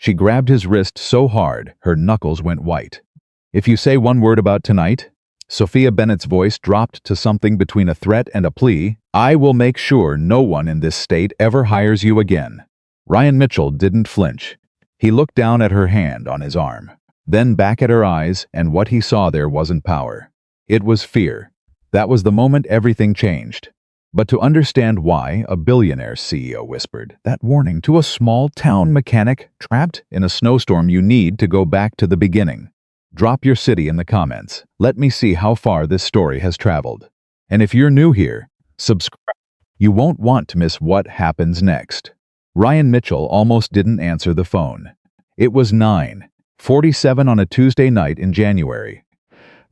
She grabbed his wrist so hard, her knuckles went white. "If you say one word about tonight," Sophia Bennett's voice dropped to something between a threat and a plea, "I will make sure no one in this state ever hires you again." Ryan Mitchell didn't flinch. He looked down at her hand on his arm, then back at her eyes, and what he saw there wasn't power. It was fear. That was the moment everything changed. But to understand why, a billionaire CEO whispered that warning to a small-town mechanic trapped in a snowstorm. You need to go back to the beginning. Drop your city in the comments. Let me see how far this story has traveled. And if you're new here, subscribe. You won't want to miss what happens next. Ryan Mitchell almost didn't answer the phone. It was 9:47 on a Tuesday night in January.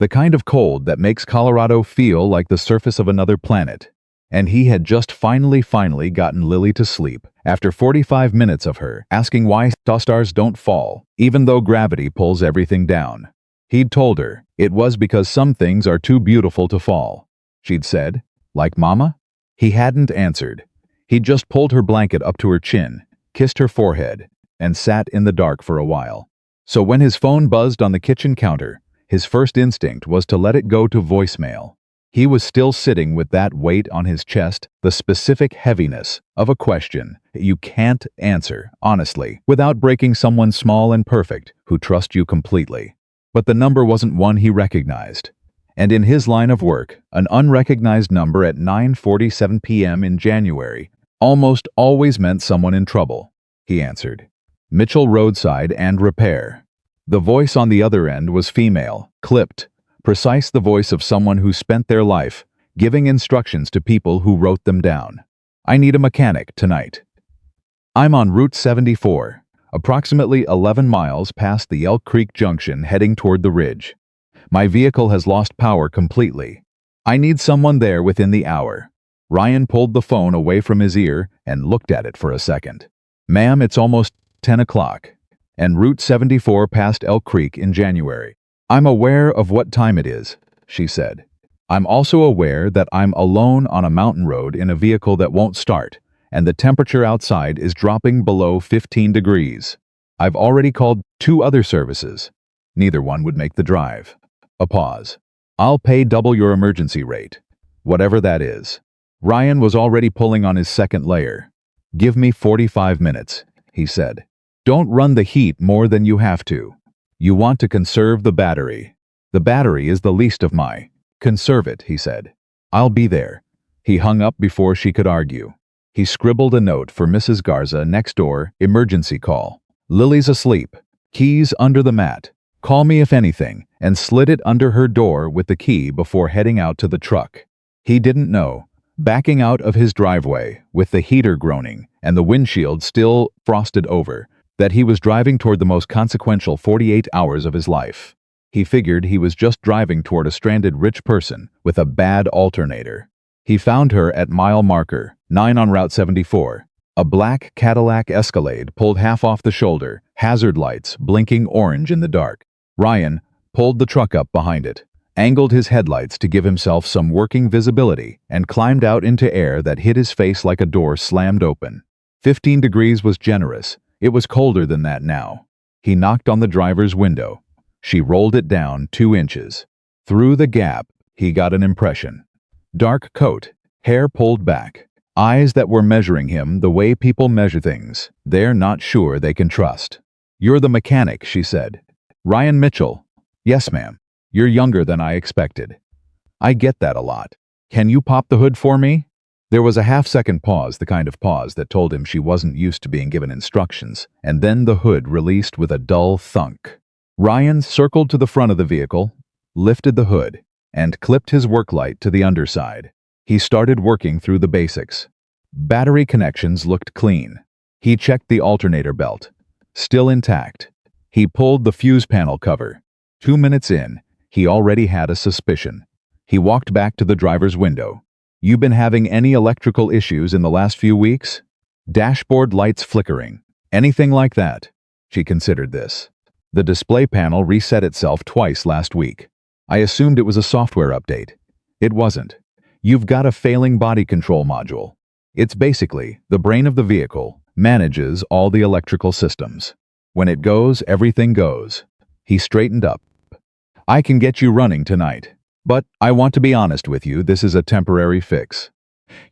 The kind of cold that makes Colorado feel like the surface of another planet. And he had just finally gotten Lily to sleep after 45 minutes of her asking why stars don't fall, even though gravity pulls everything down. He'd told her it was because some things are too beautiful to fall. She'd said, "Like Mama?" He hadn't answered. He'd just pulled her blanket up to her chin, kissed her forehead, and sat in the dark for a while. So when his phone buzzed on the kitchen counter, his first instinct was to let it go to voicemail. He was still sitting with that weight on his chest, the specific heaviness of a question you can't answer, honestly, without breaking someone small and perfect who trusts you completely. But the number wasn't one he recognized. And in his line of work, an unrecognized number at 9:47 p.m. in January almost always meant someone in trouble. He answered. Mitchell Roadside and Repair. The voice on the other end was female, clipped, precise, the voice of someone who spent their life giving instructions to people who wrote them down. "I need a mechanic tonight. I'm on Route 74, approximately 11 miles past the Elk Creek Junction heading toward the ridge. My vehicle has lost power completely. I need someone there within the hour." Ryan pulled the phone away from his ear and looked at it for a second. "Ma'am, it's almost 10 o'clock, and Route 74 past Elk Creek in January. I'm aware of what time it is," she said. "I'm also aware that I'm alone on a mountain road in a vehicle that won't start, and the temperature outside is dropping below 15 degrees. I've already called 2 other services. Neither one would make the drive." A pause. "I'll pay double your emergency rate, whatever that is." Ryan was already pulling on his second layer. "Give me 45 minutes, he said. "Don't run the heat more than you have to. You want to conserve the battery. The battery is the least of my. Conserve it," he said. "I'll be there." He hung up before she could argue. He scribbled a note for Mrs. Garza next door, emergency call. "Lily's asleep. Keys under the mat. Call me if anything," and slid it under her door with the key before heading out to the truck. He didn't know, backing out of his driveway, with the heater groaning and the windshield still frosted over, that he was driving toward the most consequential 48 hours of his life. He figured he was just driving toward a stranded rich person with a bad alternator. He found her at mile marker 9 on Route 74. A black Cadillac Escalade pulled half off the shoulder, hazard lights blinking orange in the dark. Ryan pulled the truck up behind it, angled his headlights to give himself some working visibility, and climbed out into air that hit his face like a door slammed open. 15 degrees was generous. It was colder than that now. He knocked on the driver's window. She rolled it down 2 inches. Through the gap, he got an impression. Dark coat, hair pulled back, eyes that were measuring him the way people measure things they're not sure they can trust. "You're the mechanic," she said. "Ryan Mitchell." "Yes, ma'am." "You're younger than I expected." "I get that a lot. Can you pop the hood for me?" There was a half-second pause, the kind of pause that told him she wasn't used to being given instructions, and then the hood released with a dull thunk. Ryan circled to the front of the vehicle, lifted the hood, and clipped his work light to the underside. He started working through the basics. Battery connections looked clean. He checked the alternator belt. Still intact. He pulled the fuse panel cover. 2 minutes in, he already had a suspicion. He walked back to the driver's window. "You been having any electrical issues in the last few weeks? Dashboard lights flickering? Anything like that?" She considered this. "The display panel reset itself twice last week. I assumed it was a software update. It wasn't. You've got a failing body control module. It's basically the brain of the vehicle, manages all the electrical systems. When it goes, everything goes. He straightened up. I can get you running tonight. But I want to be honest with you, this is a temporary fix.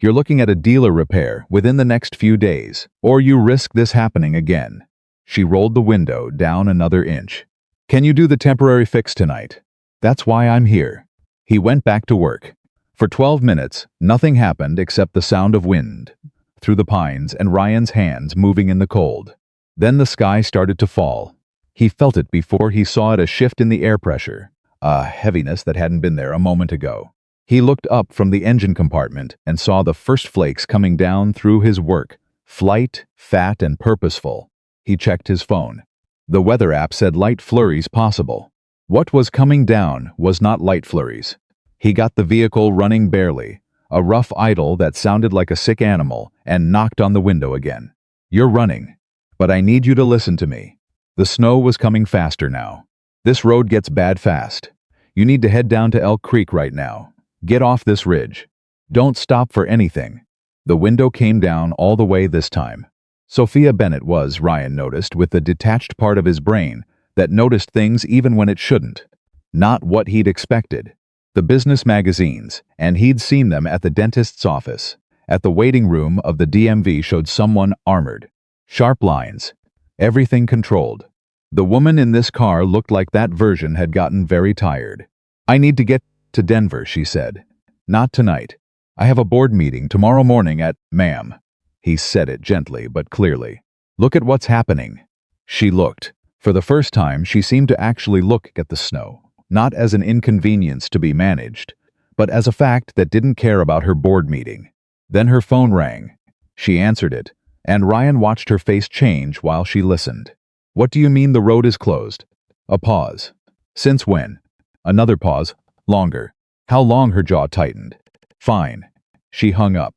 You're looking at a dealer repair within the next few days, or you risk this happening again. She rolled the window down another inch. Can you do the temporary fix tonight? That's why I'm here. He went back to work. For 12 minutes, nothing happened except the sound of wind through the pines and Ryan's hands moving in the cold. Then the sky started to fall. He felt it before he saw it, a shift in the air pressure, a heaviness that hadn't been there a moment ago. He looked up from the engine compartment and saw the first flakes coming down through his work, flight, fat and purposeful. He checked his phone. The weather app said light flurries possible. What was coming down was not light flurries. He got the vehicle running barely, a rough idle that sounded like a sick animal, and knocked on the window again. You're running, but I need you to listen to me. The snow was coming faster now. This road gets bad fast. You need to head down to Elk Creek right now. Get off this ridge. Don't stop for anything. The window came down all the way this time. Sophia Bennett was, Ryan noticed, with the detached part of his brain that noticed things even when it shouldn't. Not what he'd expected. The business magazines, and he'd seen them at the dentist's office. At the waiting room of the DMV showed someone armored. Sharp lines. Everything controlled. The woman in this car looked like that version had gotten very tired. I need to get to Denver, she said. Not tonight. I have a board meeting tomorrow morning at, ma'am. He said it gently but clearly. Look at what's happening. She looked. For the first time, she seemed to actually look at the snow. Not as an inconvenience to be managed, but as a fact that didn't care about her board meeting. Then her phone rang. She answered it, and Ryan watched her face change while she listened. What do you mean the road is closed? A pause. Since when? Another pause. Longer. How long? Her jaw tightened. Fine. She hung up.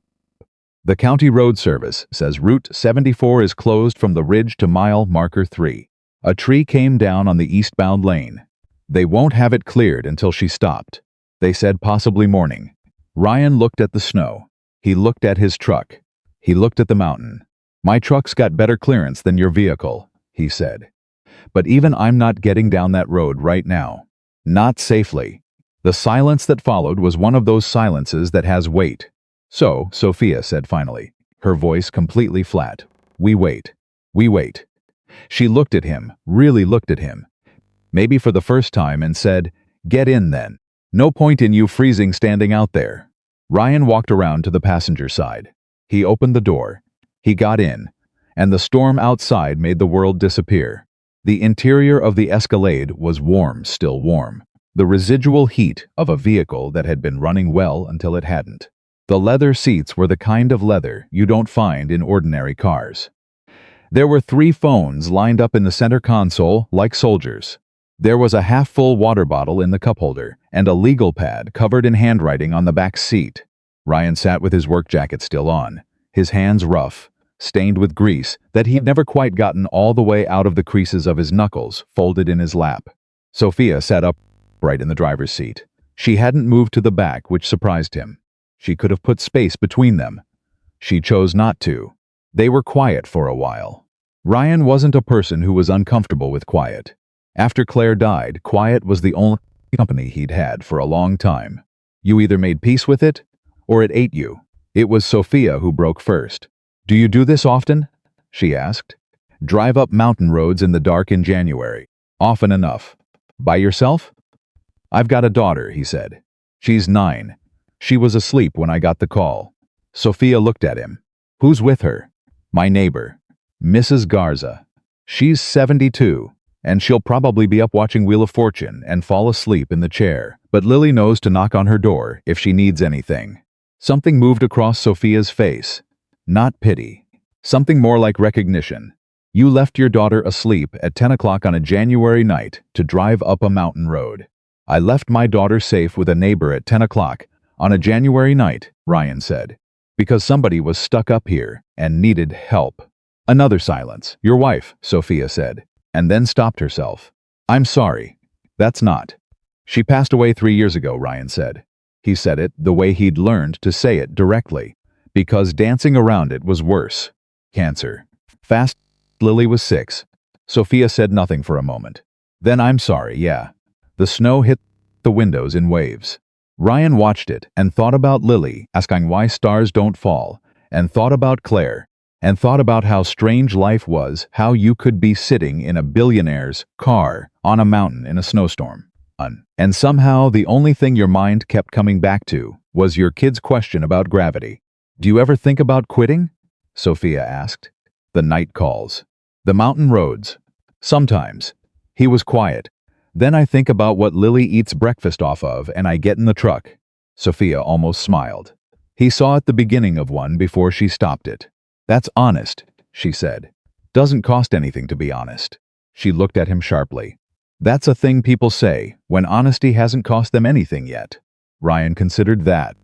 The county road service says Route 74 is closed from the ridge to mile marker 3. A tree came down on the eastbound lane. They won't have it cleared until she stopped. They said possibly morning. Ryan looked at the snow. He looked at his truck. He looked at the mountain. My truck's got better clearance than your vehicle, he said. But even I'm not getting down that road right now. Not safely. The silence that followed was one of those silences that has weight. So, Sophia said finally, her voice completely flat. We wait. We wait. She looked at him, really looked at him. Maybe for the first time, and said, get in then. No point in you freezing standing out there. Ryan walked around to the passenger side. He opened the door. He got in, and the storm outside made the world disappear. The interior of the Escalade was warm, still warm. The residual heat of a vehicle that had been running well until it hadn't. The leather seats were the kind of leather you don't find in ordinary cars. There were 3 phones lined up in the center console like soldiers. There was a half-full water bottle in the cup holder and a legal pad covered in handwriting on the back seat. Ryan sat with his work jacket still on, his hands rough, stained with grease that he'd never quite gotten all the way out of the creases of his knuckles, folded in his lap. Sophia sat upright in the driver's seat. She hadn't moved to the back, which surprised him. She could have put space between them. She chose not to. They were quiet for a while. Ryan wasn't a person who was uncomfortable with quiet. After Claire died, quiet was the only company he'd had for a long time. You either made peace with it, or it ate you. It was Sophia who broke first. Do you do this often? She asked. Drive up mountain roads in the dark in January. Often enough. By yourself? I've got a daughter, he said. She's 9. She was asleep when I got the call. Sophia looked at him. Who's with her? My neighbor, Mrs. Garza. She's 72. And she'll probably be up watching Wheel of Fortune and fall asleep in the chair, but Lily knows to knock on her door if she needs anything. Something moved across Sophia's face. Not pity. Something more like recognition. You left your daughter asleep at 10 o'clock on a January night to drive up a mountain road. I left my daughter safe with a neighbor at 10 o'clock on a January night, Ryan said, because somebody was stuck up here and needed help. Another silence. Your wife, Sophia said. And then stopped herself. I'm sorry. That's not. She passed away 3 years ago, Ryan said. He said it the way he'd learned to say it directly, because dancing around it was worse. Cancer. Fast. Lily was 6. Sophia said nothing for a moment. Then I'm sorry, yeah. The snow hit the windows in waves. Ryan watched it and thought about Lily asking why stars don't fall, and thought about Claire, and thought about how strange life was, how you could be sitting in a billionaire's car on a mountain in a snowstorm. And somehow the only thing your mind kept coming back to was your kid's question about gravity. Do you ever think about quitting? Sophia asked. The night calls. The mountain roads. Sometimes. He was quiet. Then I think about what Lily eats breakfast off of and I get in the truck. Sophia almost smiled. He saw at the beginning of one before she stopped it. That's honest, she said. Doesn't cost anything to be honest. She looked at him sharply. That's a thing people say when honesty hasn't cost them anything yet. Ryan considered that.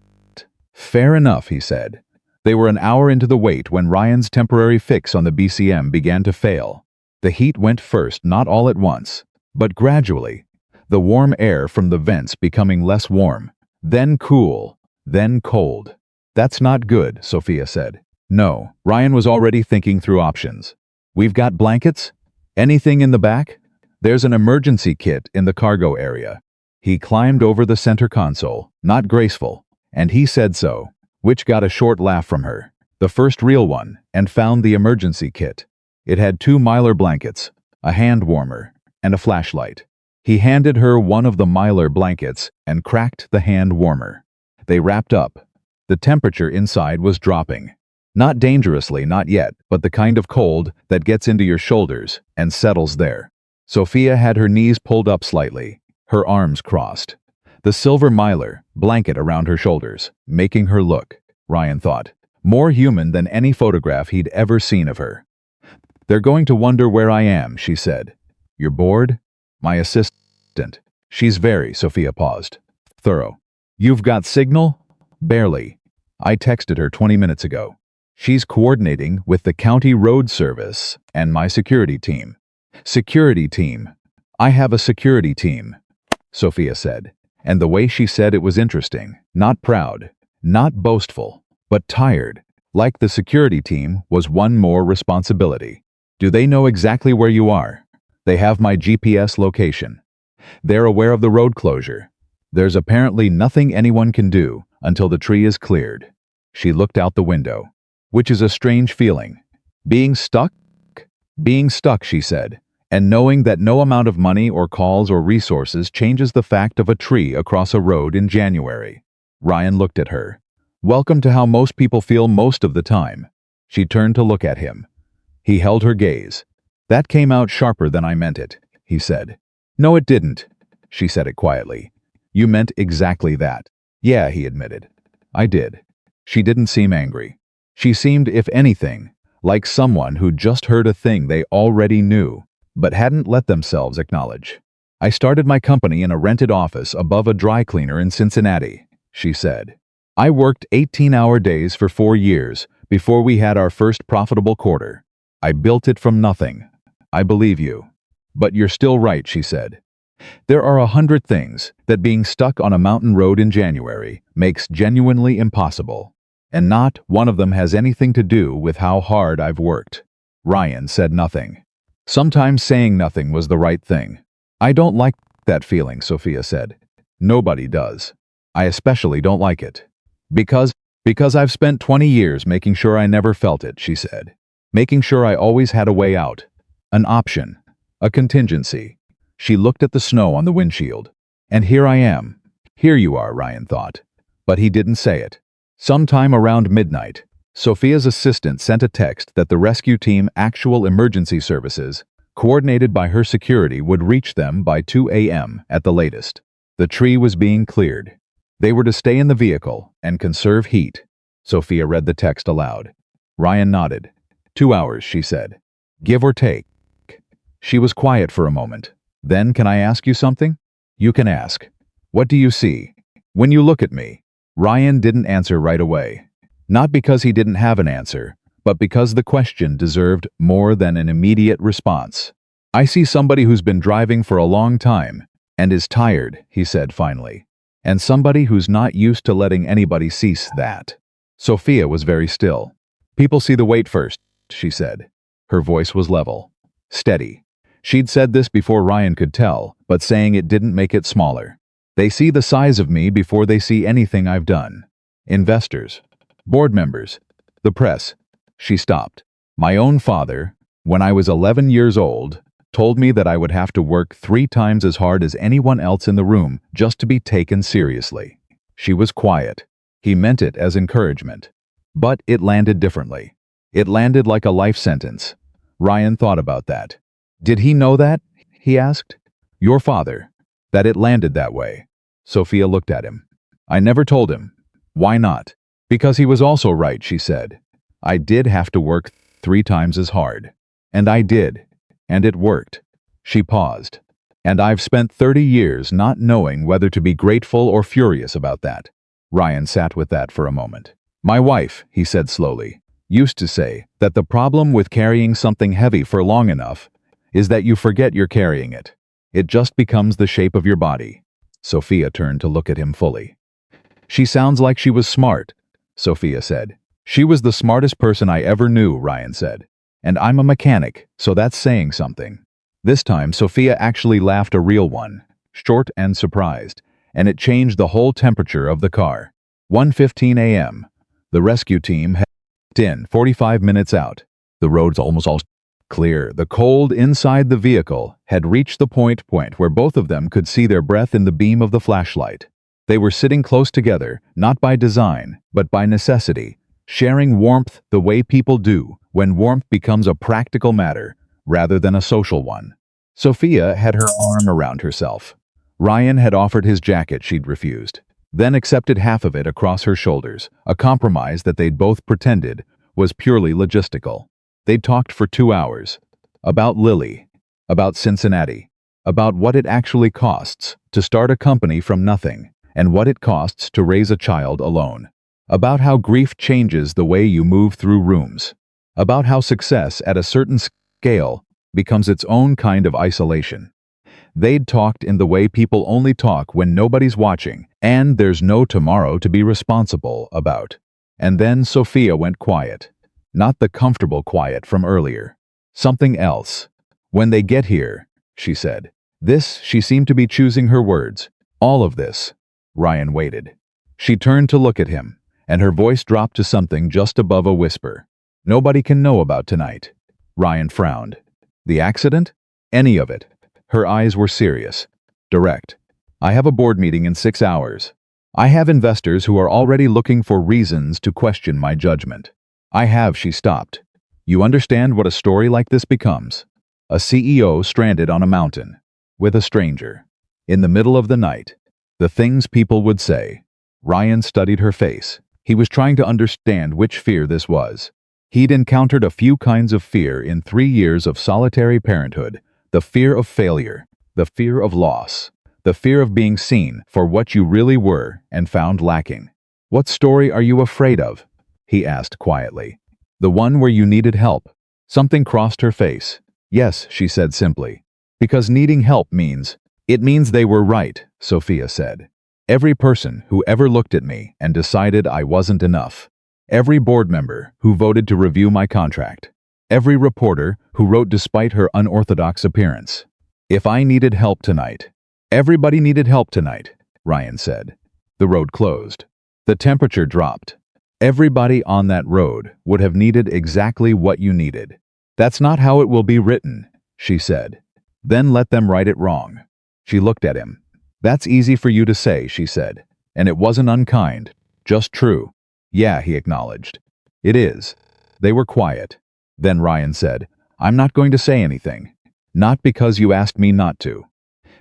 Fair enough, he said. They were an hour into the wait when Ryan's temporary fix on the BCM began to fail. The heat went first, not all at once, but gradually, the warm air from the vents becoming less warm, then cool, then cold. That's not good, Sophia said. No, Ryan was already thinking through options. We've got blankets? Anything in the back? There's an emergency kit in the cargo area. He climbed over the center console, not graceful, and he said so, which got a short laugh from her, the first real one, and found the emergency kit. It had 2 Mylar blankets, a hand warmer, and a flashlight. He handed her one of the Mylar blankets and cracked the hand warmer. They wrapped up. The temperature inside was dropping. Not dangerously, not yet, but the kind of cold that gets into your shoulders and settles there. Sophia had her knees pulled up slightly, her arms crossed. The silver Mylar blanket around her shoulders, making her look, Ryan thought, more human than any photograph he'd ever seen of her. They're going to wonder where I am, she said. You're bored? My assistant. She's very, Sophia paused. Thorough. You've got signal? Barely. I texted her 20 minutes ago. She's coordinating with the county road service and my security team. Security team. I have a security team, Sophia said. And the way she said it was interesting, not proud, not boastful, but tired, like the security team was one more responsibility. Do they know exactly where you are? They have my GPS location. They're aware of the road closure. There's apparently nothing anyone can do until the tree is cleared. She looked out the window, which is a strange feeling. Being stuck? Being stuck, she said, and knowing that no amount of money or calls or resources changes the fact of a tree across a road in January. Ryan looked at her. Welcome to how most people feel most of the time. She turned to look at him. He held her gaze. That came out sharper than I meant it, he said. No, it didn't. She said it quietly. You meant exactly that. Yeah, he admitted. I did. She didn't seem angry. She seemed, if anything, like someone who'd just heard a thing they already knew, but hadn't let themselves acknowledge. I started my company in a rented office above a dry cleaner in Cincinnati, she said. I worked 18-hour days for 4 years before we had our first profitable quarter. I built it from nothing. I believe you. But you're still right, she said. There are 100 things that being stuck on a mountain road in January makes genuinely impossible. And not one of them has anything to do with how hard I've worked. Ryan said nothing. Sometimes saying nothing was the right thing. I don't like that feeling, Sophia said. Nobody does. I especially don't like it. Because I've spent 20 years making sure I never felt it, she said. Making sure I always had a way out. An option. A contingency. She looked at the snow on the windshield. And here I am. Here you are, Ryan thought. But he didn't say it. Sometime around midnight, Sophia's assistant sent a text that the rescue team actual emergency services, coordinated by her security, would reach them by 2 a.m. at the latest. The tree was being cleared. They were to stay in the vehicle and conserve heat. Sophia read the text aloud. Ryan nodded. 2 hours, she said. Give or take. She was quiet for a moment. Then, can I ask you something? You can ask. What do you see? When you look at me. Ryan didn't answer right away. Not because he didn't have an answer, but because the question deserved more than an immediate response. I see somebody who's been driving for a long time and is tired, he said finally. And somebody who's not used to letting anybody see that. Sophia was very still. People see the weight first, she said. Her voice was level. Steady. She'd said this before Ryan could tell, but saying it didn't make it smaller. They see the size of me before they see anything I've done. Investors, board members, the press. She stopped. My own father, when I was 11 years old, told me that I would have to work 3 times as hard as anyone else in the room just to be taken seriously. She was quiet. He meant it as encouragement. But it landed differently. It landed like a life sentence. Ryan thought about that. Did he know that? He asked. Your father. That it landed that way. Sophia looked at him. I never told him. Why not? Because he was also right, she said. I did have to work 3 times as hard. And I did. And it worked. She paused. And I've spent 30 years not knowing whether to be grateful or furious about that. Ryan sat with that for a moment. My wife, he said slowly, used to say that the problem with carrying something heavy for long enough is that you forget you're carrying it. It just becomes the shape of your body. Sophia turned to look at him fully. She sounds like she was smart, Sophia said. She was the smartest person I ever knew, Ryan said. And I'm a mechanic, so that's saying something. This time, Sophia actually laughed, a real one, short and surprised, and it changed the whole temperature of the car. 1:15 a.m. The rescue team had in 45 minutes out. The roads almost all clear. The cold inside the vehicle had reached the point where both of them could see their breath in the beam of the flashlight. They were sitting close together, not by design, but by necessity, sharing warmth the way people do when warmth becomes a practical matter rather than a social one. Sophia had her arm around herself. Ryan had offered his jacket she'd refused, then accepted half of it across her shoulders, a compromise that they'd both pretended was purely logistical. They'd talked for 2 hours. About Lily, about Cincinnati, about what it actually costs to start a company from nothing, and what it costs to raise a child alone. About how grief changes the way you move through rooms. About how success at a certain scale becomes its own kind of isolation. They'd talked in the way people only talk when nobody's watching, and there's no tomorrow to be responsible about. And then Sophia went quiet. Not the comfortable quiet from earlier. Something else. When they get here, she said. This, she seemed to be choosing her words. All of this. Ryan waited. She turned to look at him, and her voice dropped to something just above a whisper. Nobody can know about tonight. Ryan frowned. The accident? Any of it. Her eyes were serious. Direct. I have a board meeting in 6 hours. I have investors who are already looking for reasons to question my judgment. She stopped. You understand what a story like this becomes? A CEO stranded on a mountain. With a stranger. In the middle of the night. The things people would say. Ryan studied her face. He was trying to understand which fear this was. He'd encountered a few kinds of fear in 3 years of solitary parenthood. The fear of failure. The fear of loss. The fear of being seen for what you really were and found lacking. What story are you afraid of? He asked quietly. The one where you needed help. Something crossed her face. Yes, she said simply. Because needing help means. It means they were right, Sophia said. Every person who ever looked at me and decided I wasn't enough. Every board member who voted to review my contract. Every reporter who wrote despite her unorthodox appearance. If I needed help tonight. Everybody needed help tonight, Ryan said. The road closed. The temperature dropped. Everybody on that road would have needed exactly what you needed. That's not how it will be written, she said. Then let them write it wrong. She looked at him. That's easy for you to say, she said. And it wasn't unkind, just true. Yeah, he acknowledged. It is. They were quiet. Then Ryan said, I'm not going to say anything. Not because you asked me not to.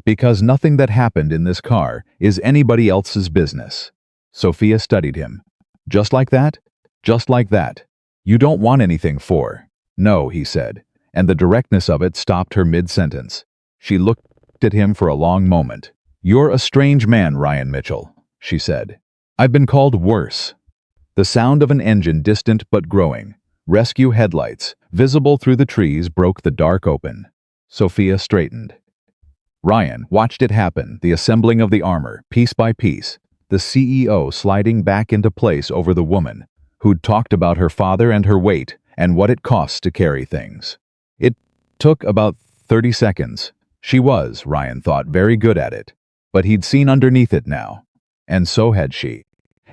Because nothing that happened in this car is anybody else's business. Sophia studied him. Just like that? Just like that. You don't want anything for. No, he said, and the directness of it stopped her mid-sentence. She looked at him for a long moment. You're a strange man, Ryan Mitchell, she said. I've been called worse. The sound of an engine, distant but growing. Rescue headlights, visible through the trees, broke the dark open. Sophia straightened. Ryan watched it happen, the assembling of the armor, piece by piece. The CEO sliding back into place over the woman, who'd talked about her father and her weight and what it costs to carry things. It took about 30 seconds. She was, Ryan thought, very good at it. But he'd seen underneath it now. And so had she.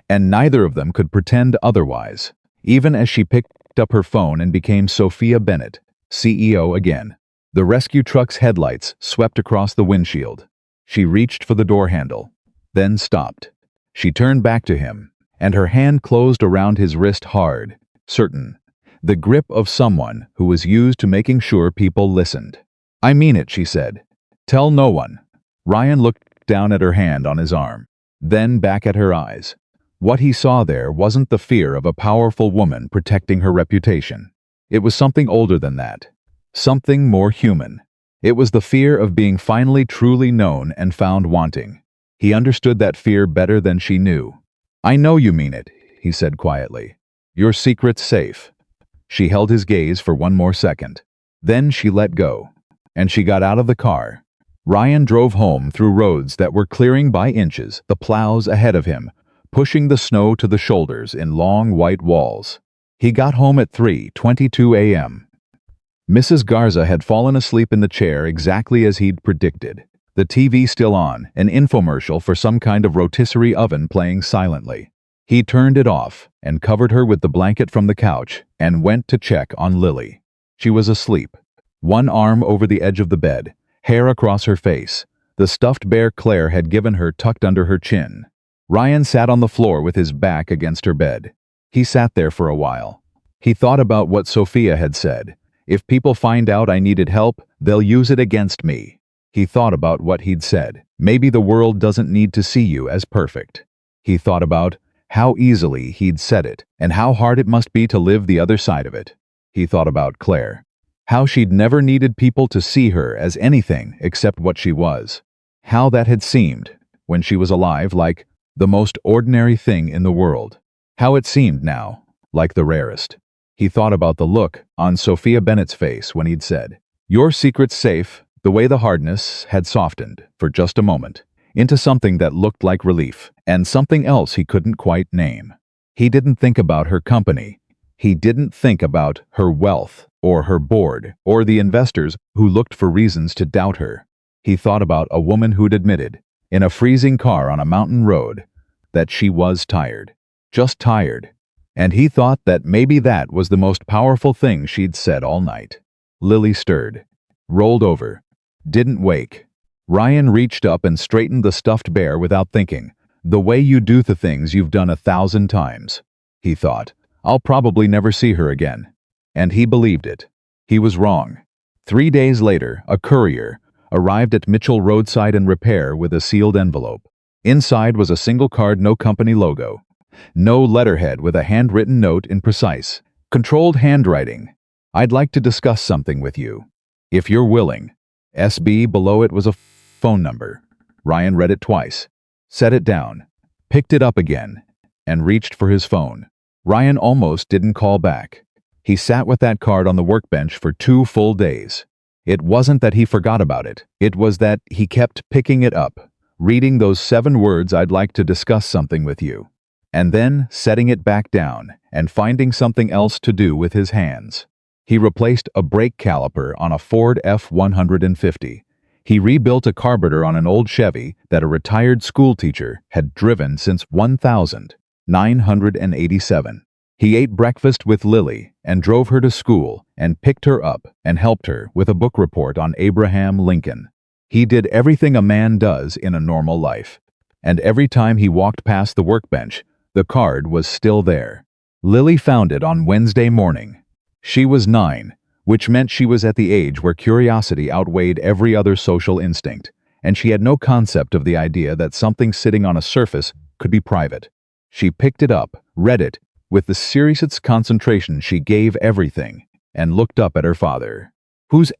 And neither of them could pretend otherwise, even as she picked up her phone and became Sophia Bennett, CEO again. The rescue truck's headlights swept across the windshield. She reached for the door handle, then stopped. She turned back to him, and her hand closed around his wrist hard, certain. The grip of someone who was used to making sure people listened. "I mean it," she said. "Tell no one." Ryan looked down at her hand on his arm, then back at her eyes. What he saw there wasn't the fear of a powerful woman protecting her reputation. It was something older than that. Something more human. It was the fear of being finally truly known and found wanting. He understood that fear better than she knew. "I know you mean it," he said quietly. "Your secret's safe." She held his gaze for one more second. Then she let go, and she got out of the car. Ryan drove home through roads that were clearing by inches, the plows ahead of him, pushing the snow to the shoulders in long white walls. He got home at 3:22 a.m. Mrs. Garza had fallen asleep in the chair exactly as he'd predicted. The TV still on, an infomercial for some kind of rotisserie oven playing silently. He turned it off and covered her with the blanket from the couch and went to check on Lily. She was asleep, one arm over the edge of the bed, hair across her face, the stuffed bear Claire had given her tucked under her chin. Ryan sat on the floor with his back against her bed. He sat there for a while. He thought about what Sophia had said. "If people find out I needed help, they'll use it against me." He thought about what he'd said. Maybe the world doesn't need to see you as perfect. He thought about how easily he'd said it, and how hard it must be to live the other side of it. He thought about Claire. How she'd never needed people to see her as anything except what she was. How that had seemed, when she was alive, like the most ordinary thing in the world. How it seemed now, like the rarest. He thought about the look on Sophia Bennett's face when he'd said, "Your secret's safe," the way the hardness had softened, for just a moment, into something that looked like relief, and something else he couldn't quite name. He didn't think about her company. He didn't think about her wealth, or her board, or the investors who looked for reasons to doubt her. He thought about a woman who'd admitted, in a freezing car on a mountain road, that she was tired. Just tired. And he thought that maybe that was the most powerful thing she'd said all night. Lily stirred, rolled over, didn't wake. Ryan reached up and straightened the stuffed bear without thinking. "The way you do the things you've done 1,000 times." He thought, "I'll probably never see her again." And he believed it. He was wrong. 3 days later, a courier arrived at Mitchell Roadside and Repair with a sealed envelope. Inside was a single card, no company logo. No letterhead, with a handwritten note in precise, controlled handwriting. "I'd like to discuss something with you, if you're willing." SB below it was a phone number. Ryan read it twice, set it down, picked it up again, and reached for his phone. Ryan almost didn't call back. He sat with that card on the workbench for 2 full days. It wasn't that he forgot about it. It was that he kept picking it up, reading those 7 words, "I'd like to discuss something with you," and then setting it back down and finding something else to do with his hands. He replaced a brake caliper on a Ford F-150. He rebuilt a carburetor on an old Chevy that a retired schoolteacher had driven since 1987. He ate breakfast with Lily and drove her to school and picked her up and helped her with a book report on Abraham Lincoln. He did everything a man does in a normal life. And every time he walked past the workbench, the card was still there. Lily found it on Wednesday morning. She was 9, which meant she was at the age where curiosity outweighed every other social instinct, and she had no concept of the idea that something sitting on a surface could be private. She picked it up, read it, with the seriousest concentration she gave everything, and looked up at her father. "Who's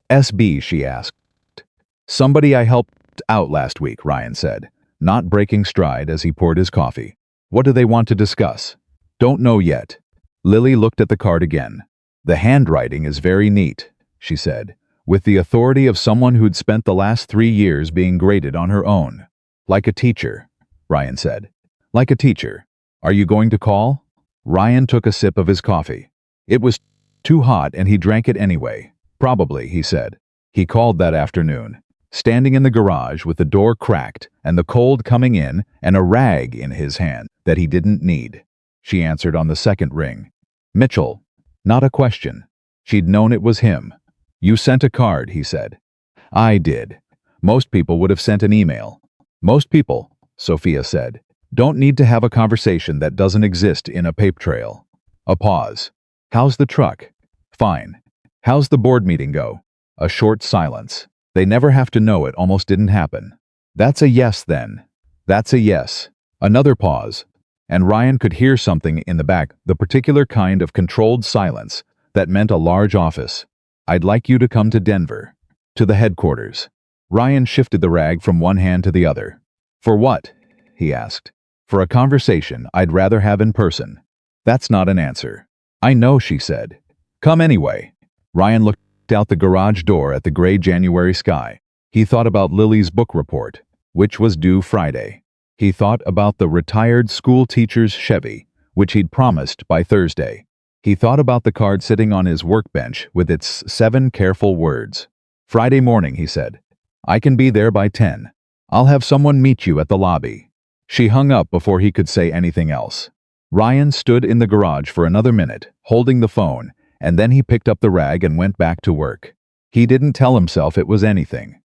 SB?" she asked. "Somebody I helped out last week," Ryan said, not breaking stride as he poured his coffee. "What do they want to discuss?" "Don't know yet." Lily looked at the card again. "The handwriting is very neat," she said, with the authority of someone who'd spent the last 3 years being graded on her own. "Like a teacher," Ryan said. "Like a teacher. Are you going to call?" Ryan took a sip of his coffee. It was too hot and he drank it anyway. "Probably," he said. He called that afternoon, standing in the garage with the door cracked and the cold coming in and a rag in his hand that he didn't need. She answered on the second ring. Mitchell. Not a question. She'd known it was him. You sent a card, he said. I did. Most people would have sent an email. Most people, Sophia said, don't need to have a conversation that doesn't exist in a paper trail. A pause. How's the truck? Fine. How's the board meeting go? A short silence. They never have to know it almost didn't happen. That's a yes then. That's a yes. Another pause. And Ryan could hear something in the back, the particular kind of controlled silence that meant a large office. I'd like you to come to Denver. To the headquarters. Ryan shifted the rag from one hand to the other. For what? He asked. For a conversation I'd rather have in person. That's not an answer. I know, she said. Come anyway. Ryan looked out the garage door at the gray January sky. He thought about Lily's book report, which was due Friday. He thought about the retired school teacher's Chevy, which he'd promised by Thursday. He thought about the card sitting on his workbench with its 7 careful words. Friday morning, he said. I can be there by 10. I'll have someone meet you at the lobby. She hung up before he could say anything else. Ryan stood in the garage for another minute, holding the phone, and then he picked up the rag and went back to work. He didn't tell himself it was anything.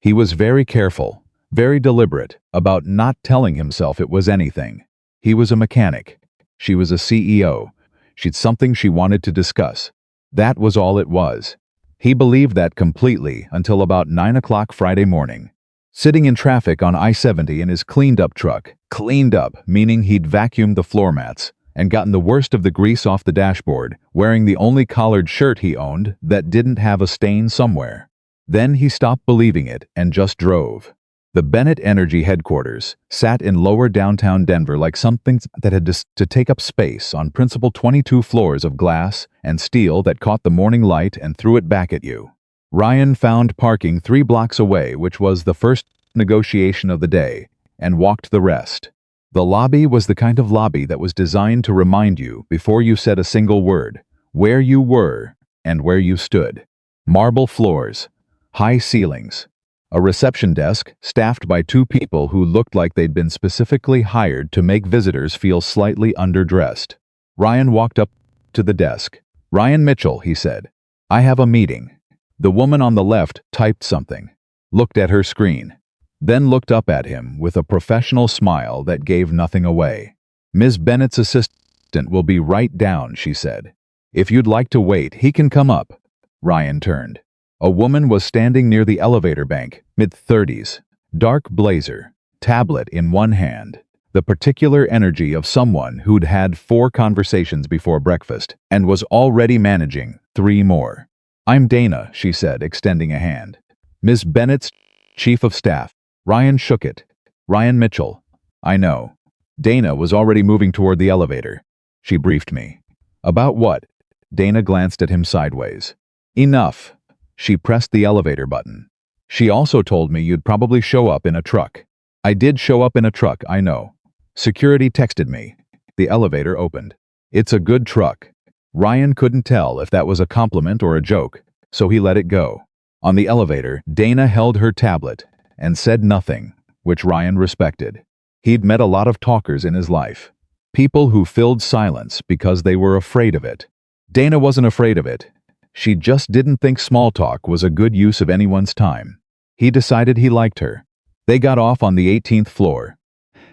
He was very careful, very deliberate about not telling himself it was anything. He was a mechanic. She was a CEO. She'd something she wanted to discuss. That was all it was. He believed that completely until about 9 o'clock Friday morning. Sitting in traffic on I-70 in his cleaned-up truck, cleaned up meaning he'd vacuumed the floor mats and gotten the worst of the grease off the dashboard, wearing the only collared shirt he owned that didn't have a stain somewhere. Then he stopped believing it and just drove. The Bennett Energy headquarters sat in lower downtown Denver like something that had to take up space on principal 22 floors of glass and steel that caught the morning light and threw it back at you. Ryan found parking 3 blocks away, which was the first negotiation of the day, and walked the rest. The lobby was the kind of lobby that was designed to remind you, before you said a single word, where you were and where you stood. Marble floors, high ceilings, a reception desk staffed by 2 people who looked like they'd been specifically hired to make visitors feel slightly underdressed. Ryan walked up to the desk. Ryan Mitchell, he said. I have a meeting. The woman on the left typed something, looked at her screen, then looked up at him with a professional smile that gave nothing away. Ms. Bennett's assistant will be right down, she said. If you'd like to wait, he can come up. Ryan turned. A woman was standing near the elevator bank, mid-30s, dark blazer, tablet in one hand, the particular energy of someone who'd had 4 conversations before breakfast and was already managing 3 more. I'm Dana, she said, extending a hand. Ms. Bennett's chief of staff. Ryan shook it. Ryan Mitchell. I know. Dana was already moving toward the elevator. She briefed me. About what? Dana glanced at him sideways. Enough. She pressed the elevator button. She also told me you'd probably show up in a truck. I did show up in a truck, I know. Security texted me. The elevator opened. It's a good truck. Ryan couldn't tell if that was a compliment or a joke, so he let it go. On the elevator, Dana held her tablet and said nothing, which Ryan respected. He'd met a lot of talkers in his life. People who filled silence because they were afraid of it. Dana wasn't afraid of it. She just didn't think small talk was a good use of anyone's time. He decided he liked her. They got off on the 18th floor.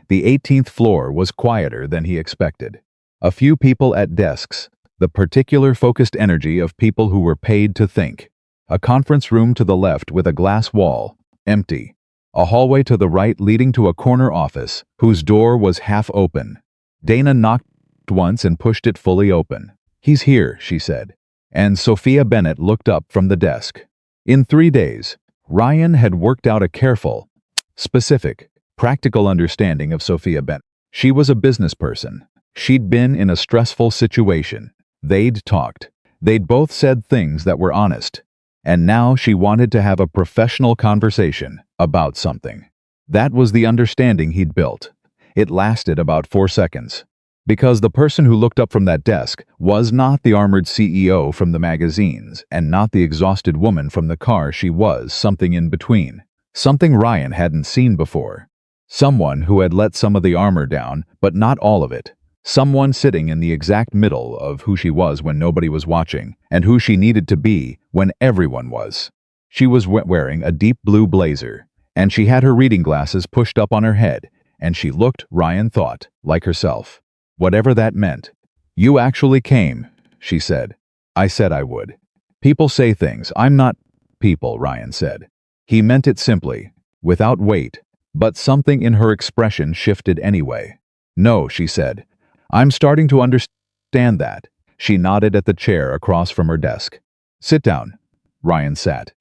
The 18th floor was quieter than he expected. A few people at desks, the particular focused energy of people who were paid to think. A conference room to the left with a glass wall, empty. A hallway to the right leading to a corner office, whose door was half open. Dana knocked once and pushed it fully open. He's here, she said. And Sophia Bennett looked up from the desk. In 3 days, Ryan had worked out a careful, specific, practical understanding of Sophia Bennett. She was a business person. She'd been in a stressful situation. They'd talked. They'd both said things that were honest. And now she wanted to have a professional conversation about something. That was the understanding he'd built. It lasted about 4 seconds. Because the person who looked up from that desk was not the armored CEO from the magazines, and not the exhausted woman from the car. She was something in between. Something Ryan hadn't seen before. Someone who had let some of the armor down, but not all of it. Someone sitting in the exact middle of who she was when nobody was watching, and who she needed to be when everyone was. She was wearing a deep blue blazer, and she had her reading glasses pushed up on her head, and she looked, Ryan thought, like herself. Whatever that meant. "You actually came," she said. "I said I would. People say things. I'm not people," Ryan said. He meant it simply, without weight, but something in her expression shifted anyway. "No," she said. "I'm starting to understand that." She nodded at the chair across from her desk. "Sit down." Ryan sat.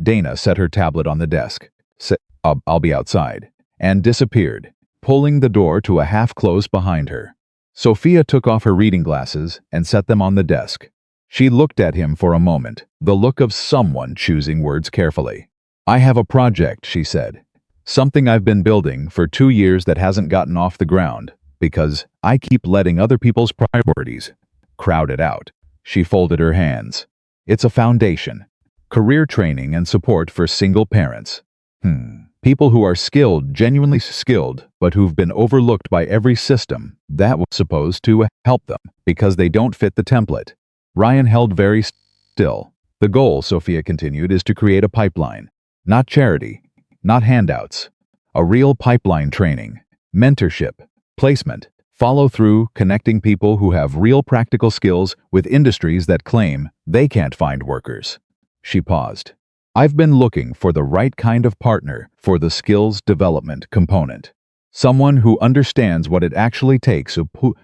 Dana set her tablet on the desk. I'll be outside," and disappeared, pulling the door to a half-close behind her. Sophia took off her reading glasses and set them on the desk. She looked at him for a moment, the look of someone choosing words carefully. "I have a project," she said. "Something I've been building for 2 years that hasn't gotten off the ground, because I keep letting other people's priorities crowd it out." She folded her hands. "It's a foundation. Career training and support for single parents. People who are skilled, genuinely skilled, but who've been overlooked by every system that was supposed to help them because they don't fit the template." Ryan held very still. "The goal," Sophia continued, "is to create a pipeline. Not charity, not handouts. A real pipeline: training, mentorship, placement, follow through, connecting people who have real practical skills with industries that claim they can't find workers." She paused. "I've been looking for the right kind of partner for the skills development component. Someone who understands what it actually takes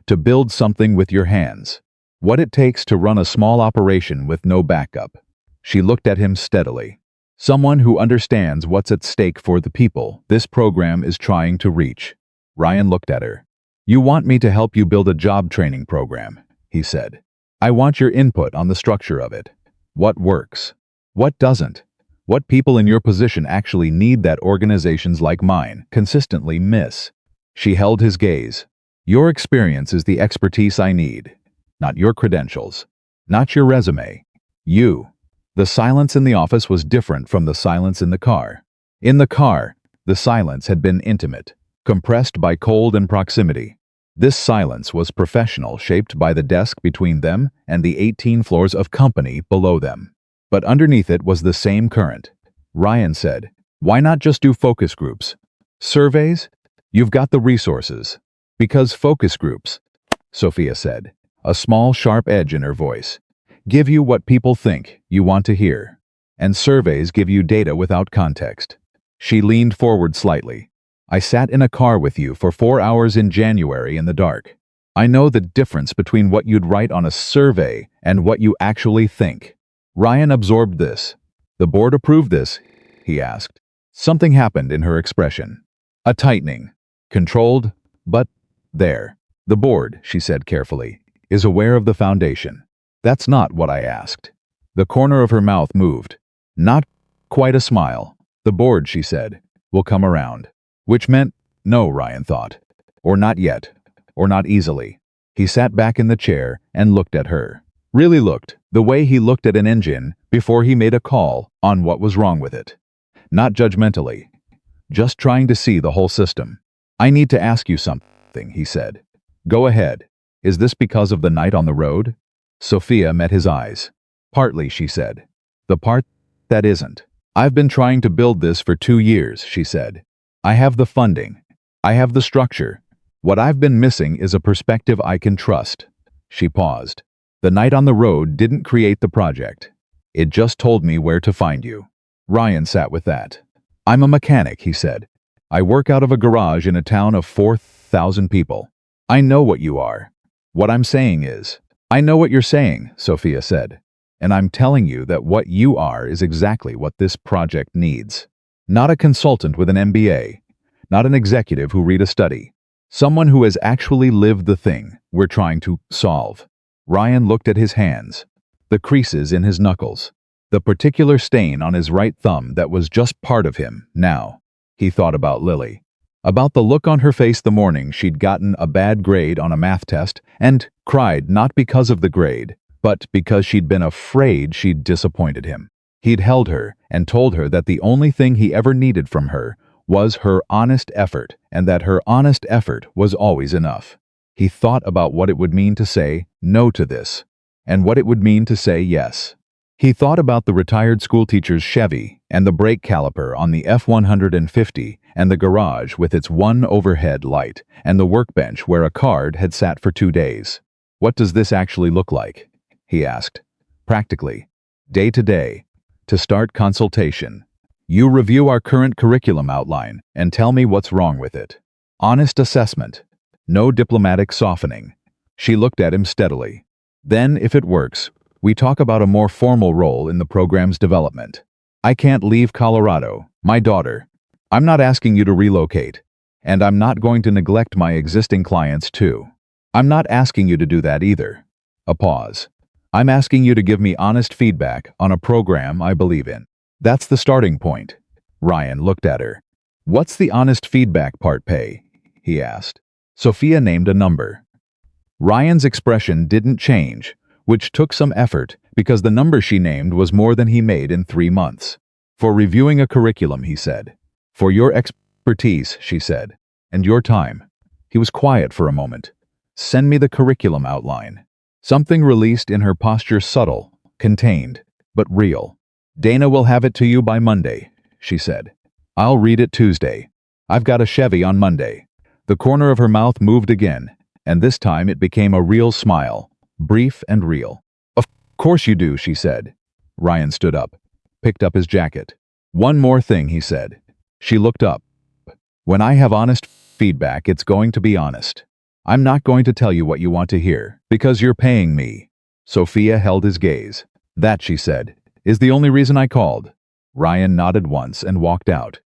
to build something with your hands. What it takes to run a small operation with no backup." She looked at him steadily. "Someone who understands what's at stake for the people this program is trying to reach." Ryan looked at her. "You want me to help you build a job training program," he said. "I want your input on the structure of it. What works? What doesn't? What people in your position actually need that organizations like mine consistently miss." She held his gaze. "Your experience is the expertise I need, not your credentials, not your resume. You." The silence in the office was different from the silence in the car. In the car, the silence had been intimate, compressed by cold and proximity. This silence was professional, shaped by the desk between them and the 18 floors of company below them. But underneath it was the same current. Ryan said, "Why not just do focus groups? Surveys? You've got the resources." "Because focus groups," Sophia said, a small sharp edge in her voice, "give you what people think you want to hear. And surveys give you data without context." She leaned forward slightly. "I sat in a car with you for 4 hours in January in the dark. I know the difference between what you'd write on a survey and what you actually think." Ryan absorbed this. "The board approved this?" he asked. Something happened in her expression. A tightening. Controlled, but there. "The board," she said carefully, "is aware of the foundation." "That's not what I asked." The corner of her mouth moved. Not quite a smile. "The board," she said, "will come around." Which meant no, Ryan thought. Or not yet. Or not easily. He sat back in the chair and looked at her. Really looked, the way he looked at an engine before he made a call on what was wrong with it. Not judgmentally. Just trying to see the whole system. "I need to ask you something," he said. "Go ahead. Is this because of the night on the road?" Sophia met his eyes. "Partly," she said. "The part that isn't. I've been trying to build this for 2 years," she said. "I have the funding. I have the structure. What I've been missing is a perspective I can trust." She paused. "The night on the road didn't create the project. It just told me where to find you." Ryan sat with that. "I'm a mechanic," he said. "I work out of a garage in a town of 4,000 people. I know what you are. What I'm saying is..." "I know what you're saying," Sophia said. "And I'm telling you that what you are is exactly what this project needs. Not a consultant with an MBA. Not an executive who read a study. Someone who has actually lived the thing we're trying to solve." Ryan looked at his hands. The creases in his knuckles. The particular stain on his right thumb that was just part of him now. He thought about Lily. About the look on her face the morning she'd gotten a bad grade on a math test and cried not because of the grade, but because she'd been afraid she'd disappointed him. He'd held her and told her that the only thing he ever needed from her was her honest effort, and that her honest effort was always enough. He thought about what it would mean to say no to this, and what it would mean to say yes. He thought about the retired schoolteacher's Chevy and the brake caliper on the F-150 and the garage with its one overhead light and the workbench where a card had sat for 2 days. What does this actually look like? He asked. Practically, day to day. To start consultation, you review our current curriculum outline and tell me what's wrong with it. Honest assessment. No diplomatic softening. She looked at him steadily. Then, if it works, we talk about a more formal role in the program's development. I can't leave Colorado, my daughter. I'm not asking you to relocate, and I'm not going to neglect my existing clients too. I'm not asking you to do that either. A pause. I'm asking you to give me honest feedback on a program I believe in. That's the starting point. Ryan looked at her. What's the honest feedback part pay? He asked. Sophia named a number. Ryan's expression didn't change, which took some effort because the number she named was more than he made in 3 months. For reviewing a curriculum, he said. For your expertise, she said, and your time. He was quiet for a moment. Send me the curriculum outline. Something released in her posture subtle, contained, but real. Dana will have it to you by Monday, she said. I'll read it Tuesday. I've got a Chevy on Monday. The corner of her mouth moved again, and this time it became a real smile, brief and real. Of course you do, she said. Ryan stood up, picked up his jacket. One more thing, he said. She looked up. When I have honest feedback, it's going to be honest. I'm not going to tell you what you want to hear, because you're paying me. Sophia held his gaze. That, she said, is the only reason I called. Ryan nodded once and walked out.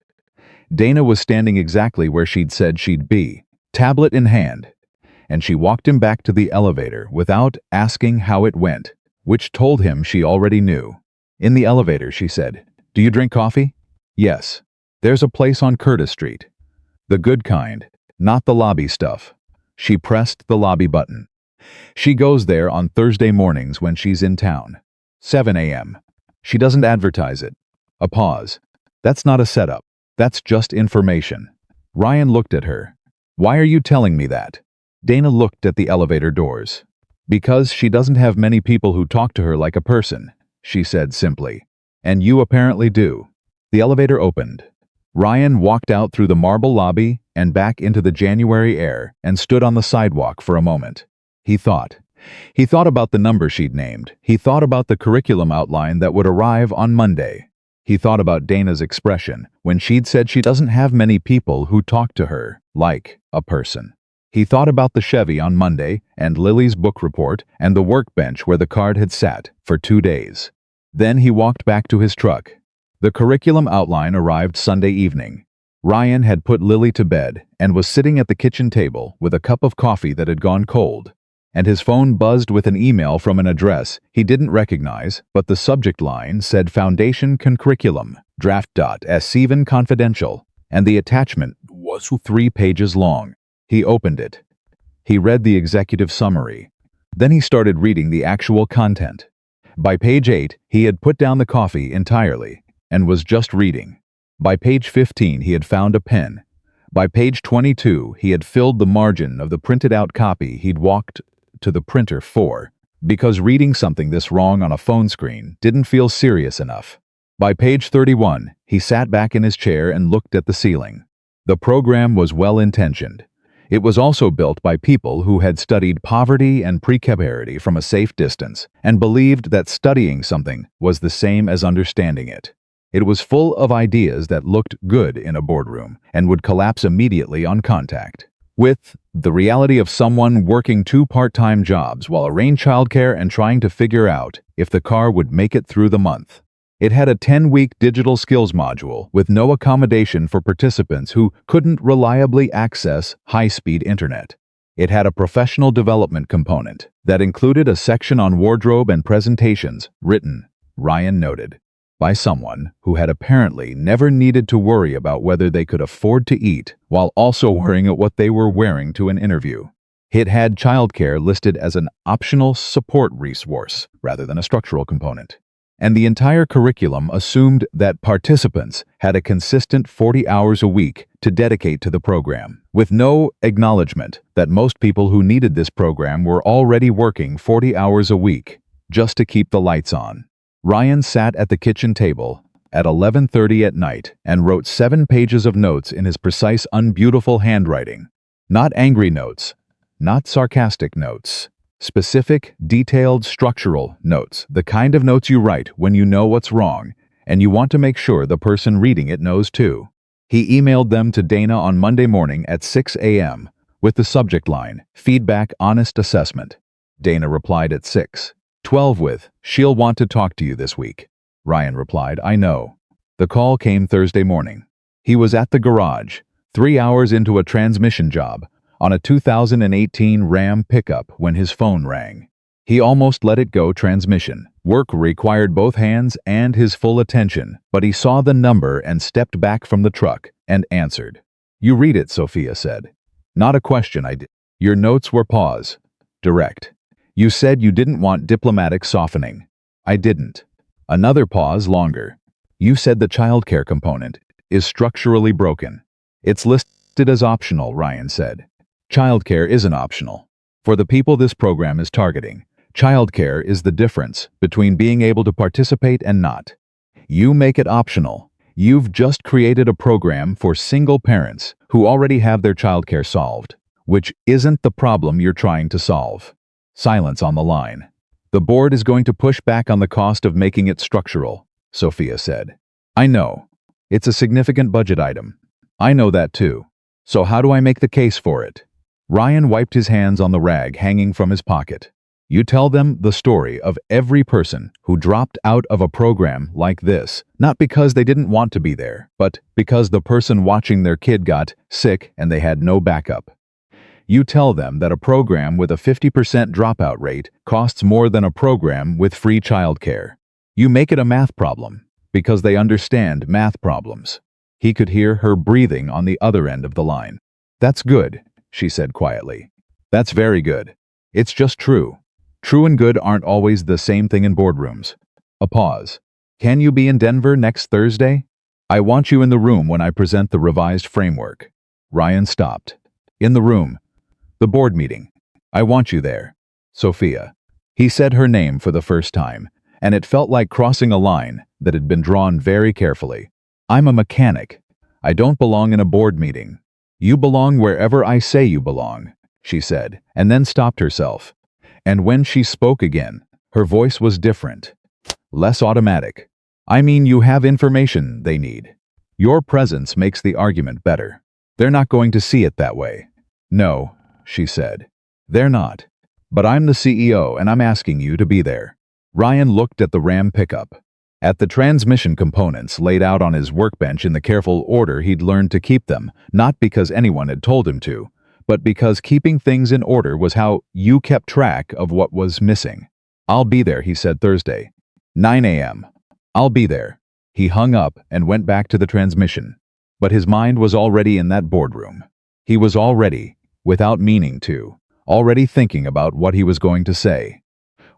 Dana was standing exactly where she'd said she'd be, tablet in hand, and she walked him back to the elevator without asking how it went, which told him she already knew. In the elevator, she said, Do you drink coffee? Yes. There's a place on Curtis Street. The good kind, not the lobby stuff. She pressed the lobby button. She goes there on Thursday mornings when she's in town. 7 a.m. She doesn't advertise it. A pause. That's not a setup. That's just information. Ryan looked at her. Why are you telling me that? Dana looked at the elevator doors. Because she doesn't have many people who talk to her like a person, she said simply. And you apparently do. The elevator opened. Ryan walked out through the marble lobby and back into the January air and stood on the sidewalk for a moment. He thought. He thought about the number she'd named. He thought about the curriculum outline that would arrive on Monday. He thought about Dana's expression when she'd said she doesn't have many people who talk to her like a person. He thought about the Chevy on Monday and Lily's book report and the workbench where the card had sat for 2 days. Then he walked back to his truck. The curriculum outline arrived Sunday evening. Ryan had put Lily to bed and was sitting at the kitchen table with a cup of coffee that had gone cold, and his phone buzzed with an email from an address he didn't recognize, but the subject line said Foundation Curriculum, Draft.S7 Confidential, and the attachment was 3 pages long. He opened it. He read the executive summary. Then he started reading the actual content. By page 8, he had put down the coffee entirely and was just reading. By page 15, he had found a pen. By page 22, he had filled the margin of the printed-out copy he'd walked to the printer for, because reading something this wrong on a phone screen didn't feel serious enough. By page 31, he sat back in his chair and looked at the ceiling. The program was well-intentioned. It was also built by people who had studied poverty and precarity from a safe distance and believed that studying something was the same as understanding it. It was full of ideas that looked good in a boardroom and would collapse immediately on contact. With the reality of someone working 2 part-time jobs while arranging childcare and trying to figure out if the car would make it through the month. It had a 10-week digital skills module with no accommodation for participants who couldn't reliably access high-speed internet. It had a professional development component that included a section on wardrobe and presentations, written, Ryan noted. by someone who had apparently never needed to worry about whether they could afford to eat while also worrying at what they were wearing to an interview. It had childcare listed as an optional support resource rather than a structural component. And the entire curriculum assumed that participants had a consistent 40 hours a week to dedicate to the program, with no acknowledgement that most people who needed this program were already working 40 hours a week just to keep the lights on. Ryan sat at the kitchen table at 11:30 at night and wrote 7 pages of notes in his precise, unbeautiful handwriting. Not angry notes, not sarcastic notes. Specific, detailed, structural notes, the kind of notes you write when you know what's wrong, and you want to make sure the person reading it knows too. He emailed them to Dana on Monday morning at 6 a.m. with the subject line, Feedback Honest Assessment. Dana replied at 6:12 with, She'll want to talk to you this week. Ryan replied, I know. The call came Thursday morning. He was at the garage, 3 hours into a transmission job, on a 2018 Ram pickup when his phone rang. He almost let it go transmission. Work required both hands and his full attention, but he saw the number and stepped back from the truck and answered. You read it, Sophia said. Not a question, I did. Your notes were pause. Direct. You said you didn't want diplomatic softening. I didn't. Another pause longer. You said the childcare component is structurally broken. It's listed as optional, Ryan said. Childcare isn't optional. For the people this program is targeting, childcare is the difference between being able to participate and not. You make it optional. You've just created a program for single parents who already have their childcare solved, which isn't the problem you're trying to solve. Silence on the line. The board is going to push back on the cost of making it structural, Sophia said. I know. It's a significant budget item. I know that too. So how do I make the case for it? Ryan wiped his hands on the rag hanging from his pocket. You tell them the story of every person who dropped out of a program like this, not because they didn't want to be there, but because the person watching their kid got sick and they had no backup. You tell them that a program with a 50% dropout rate costs more than a program with free childcare. You make it a math problem, because they understand math problems. He could hear her breathing on the other end of the line. That's good, she said quietly. That's very good. It's just true. True and good aren't always the same thing in boardrooms. A pause. Can you be in Denver next Thursday? I want you in the room when I present the revised framework. Ryan stopped. In the room. The board meeting. I want you there. Sophia. He said her name for the first time, and it felt like crossing a line that had been drawn very carefully. I'm a mechanic. I don't belong in a board meeting. You belong wherever I say you belong, she said, and then stopped herself. And when she spoke again, her voice was different, less automatic. I mean, you have information they need. Your presence makes the argument better. They're not going to see it that way. No, she said. They're not. But I'm the CEO and I'm asking you to be there. Ryan looked at the Ram pickup, at the transmission components laid out on his workbench in the careful order he'd learned to keep them, not because anyone had told him to, but because keeping things in order was how you kept track of what was missing. I'll be there, he said Thursday. 9 a.m. I'll be there. He hung up and went back to the transmission. But his mind was already in that boardroom. He was already, without meaning to, already thinking about what he was going to say.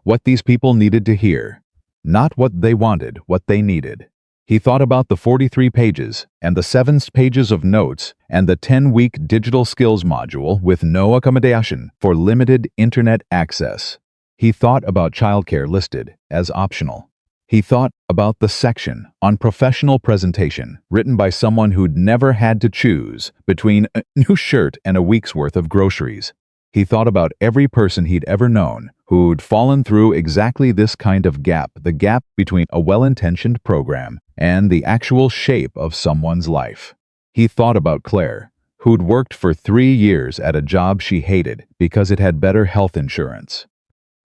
What these people needed to hear. Not what they wanted, what they needed. He thought about the 43 pages and the 7 pages of notes and the 10-week digital skills module with no accommodation for limited internet access. He thought about childcare listed as optional. He thought about the section on professional presentation written by someone who'd never had to choose between a new shirt and a week's worth of groceries. He thought about every person he'd ever known who'd fallen through exactly this kind of gap, the gap between a well-intentioned program and the actual shape of someone's life. He thought about Claire, who'd worked for 3 years at a job she hated because it had better health insurance.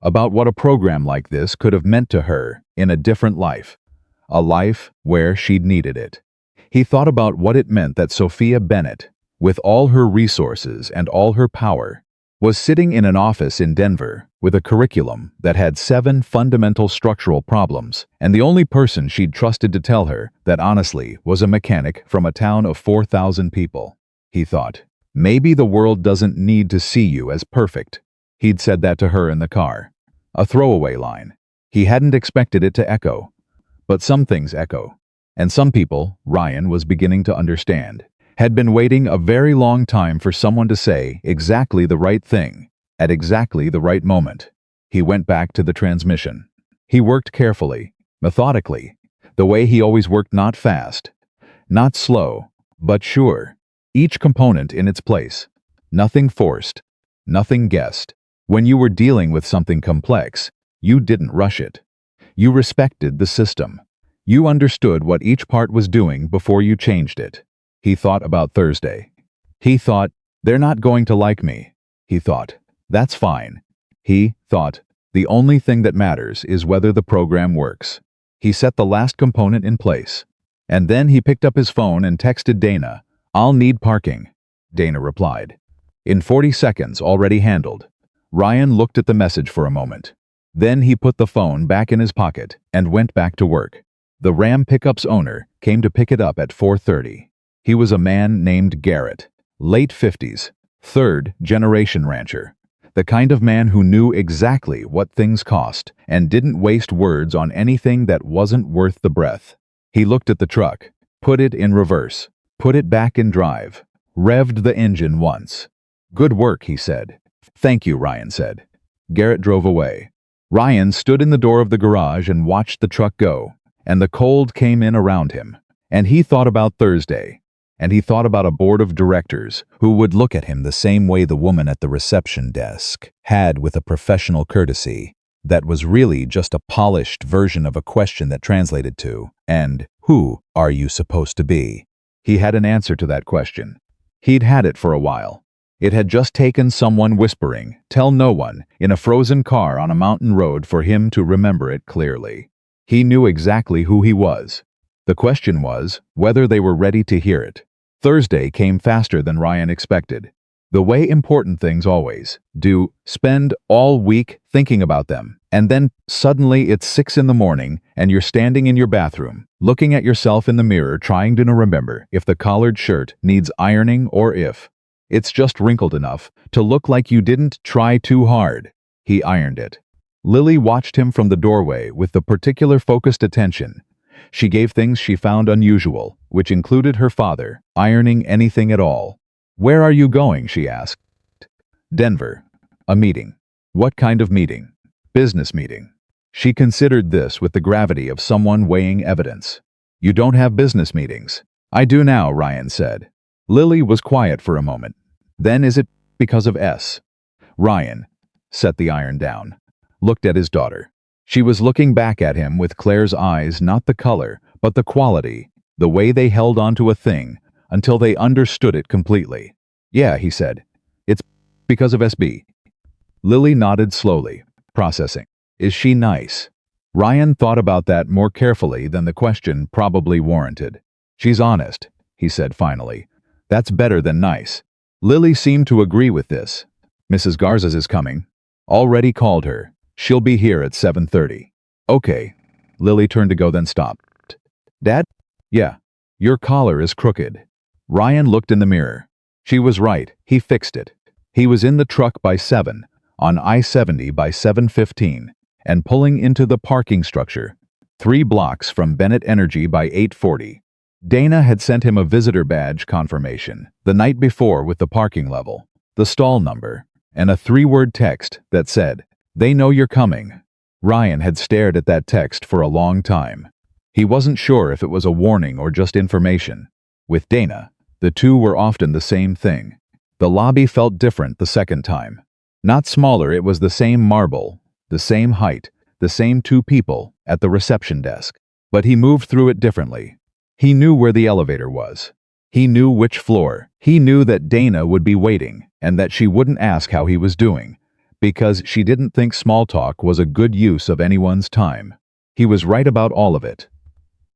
About what a program like this could have meant to her in a different life, a life where she'd needed it. He thought about what it meant that Sophia Bennett, with all her resources and all her power, was sitting in an office in Denver with a curriculum that had 7 fundamental structural problems, and the only person she'd trusted to tell her that honestly was a mechanic from a town of 4,000 people. He thought, maybe the world doesn't need to see you as perfect. He'd said that to her in the car. A throwaway line. He hadn't expected it to echo. But some things echo. And some people, Ryan was beginning to understand, had been waiting a very long time for someone to say exactly the right thing, at exactly the right moment. He went back to the transmission. He worked carefully, methodically, the way he always worked, not fast, not slow, but sure. Each component in its place. Nothing forced, nothing guessed. When you were dealing with something complex, you didn't rush it. You respected the system. You understood what each part was doing before you changed it. He thought about Thursday. He thought, they're not going to like me. He thought, that's fine. He thought, the only thing that matters is whether the program works. He set the last component in place. And then he picked up his phone and texted Dana, I'll need parking. Dana replied. In 40 seconds, already handled. Ryan looked at the message for a moment. Then he put the phone back in his pocket and went back to work. The Ram pickup's owner came to pick it up at 4:30. He was a man named Garrett, late 50s, third-generation rancher. The kind of man who knew exactly what things cost and didn't waste words on anything that wasn't worth the breath. He looked at the truck, put it in reverse, put it back in drive, revved the engine once. Good work, he said. Thank you, Ryan said. Garrett drove away. Ryan stood in the door of the garage and watched the truck go, and the cold came in around him. And he thought about Thursday. And he thought about a board of directors who would look at him the same way the woman at the reception desk had, with a professional courtesy that was really just a polished version of a question that translated to, and who are you supposed to be? He had an answer to that question. He'd had it for a while. It had just taken someone whispering, tell no one, in a frozen car on a mountain road for him to remember it clearly. He knew exactly who he was. The question was whether they were ready to hear it. Thursday came faster than Ryan expected. The way important things always do, spend all week thinking about them, and then suddenly it's 6 in the morning and you're standing in your bathroom, looking at yourself in the mirror trying to remember if the collared shirt needs ironing or if it's just wrinkled enough to look like you didn't try too hard. He ironed it. Lily watched him from the doorway with the particular focused attention. She gave things she found unusual, which included her father, ironing anything at all. Where are you going? She asked. Denver. A meeting. What kind of meeting? Business meeting. She considered this with the gravity of someone weighing evidence. You don't have business meetings. I do now, Ryan said. Lily was quiet for a moment. Then is it because of S? Ryan set the iron down, looked at his daughter. She was looking back at him with Claire's eyes, not the color, but the quality, the way they held onto a thing until they understood it completely. Yeah, he said. It's because of SB. Lily nodded slowly, processing. Is she nice? Ryan thought about that more carefully than the question probably warranted. She's honest, he said finally. That's better than nice. Lily seemed to agree with this. Mrs. Garza's is coming. Already called her. She'll be here at 7:30. Okay. Lily turned to go, then stopped. Dad? Yeah. Your collar is crooked. Ryan looked in the mirror. She was right. He fixed it. He was in the truck by 7, on I-70 by 7:15, and pulling into the parking structure, 3 blocks from Bennett Energy by 8:40. Dana had sent him a visitor badge confirmation the night before with the parking level, the stall number, and a 3-word text that said, "They know you're coming." Ryan had stared at that text for a long time. He wasn't sure if it was a warning or just information. With Dana, the two were often the same thing. The lobby felt different the second time. Not smaller, it was the same marble, the same height, the same 2 people at the reception desk. But he moved through it differently. He knew where the elevator was. He knew which floor. He knew that Dana would be waiting and that she wouldn't ask how he was doing, because she didn't think small talk was a good use of anyone's time. He was right about all of it.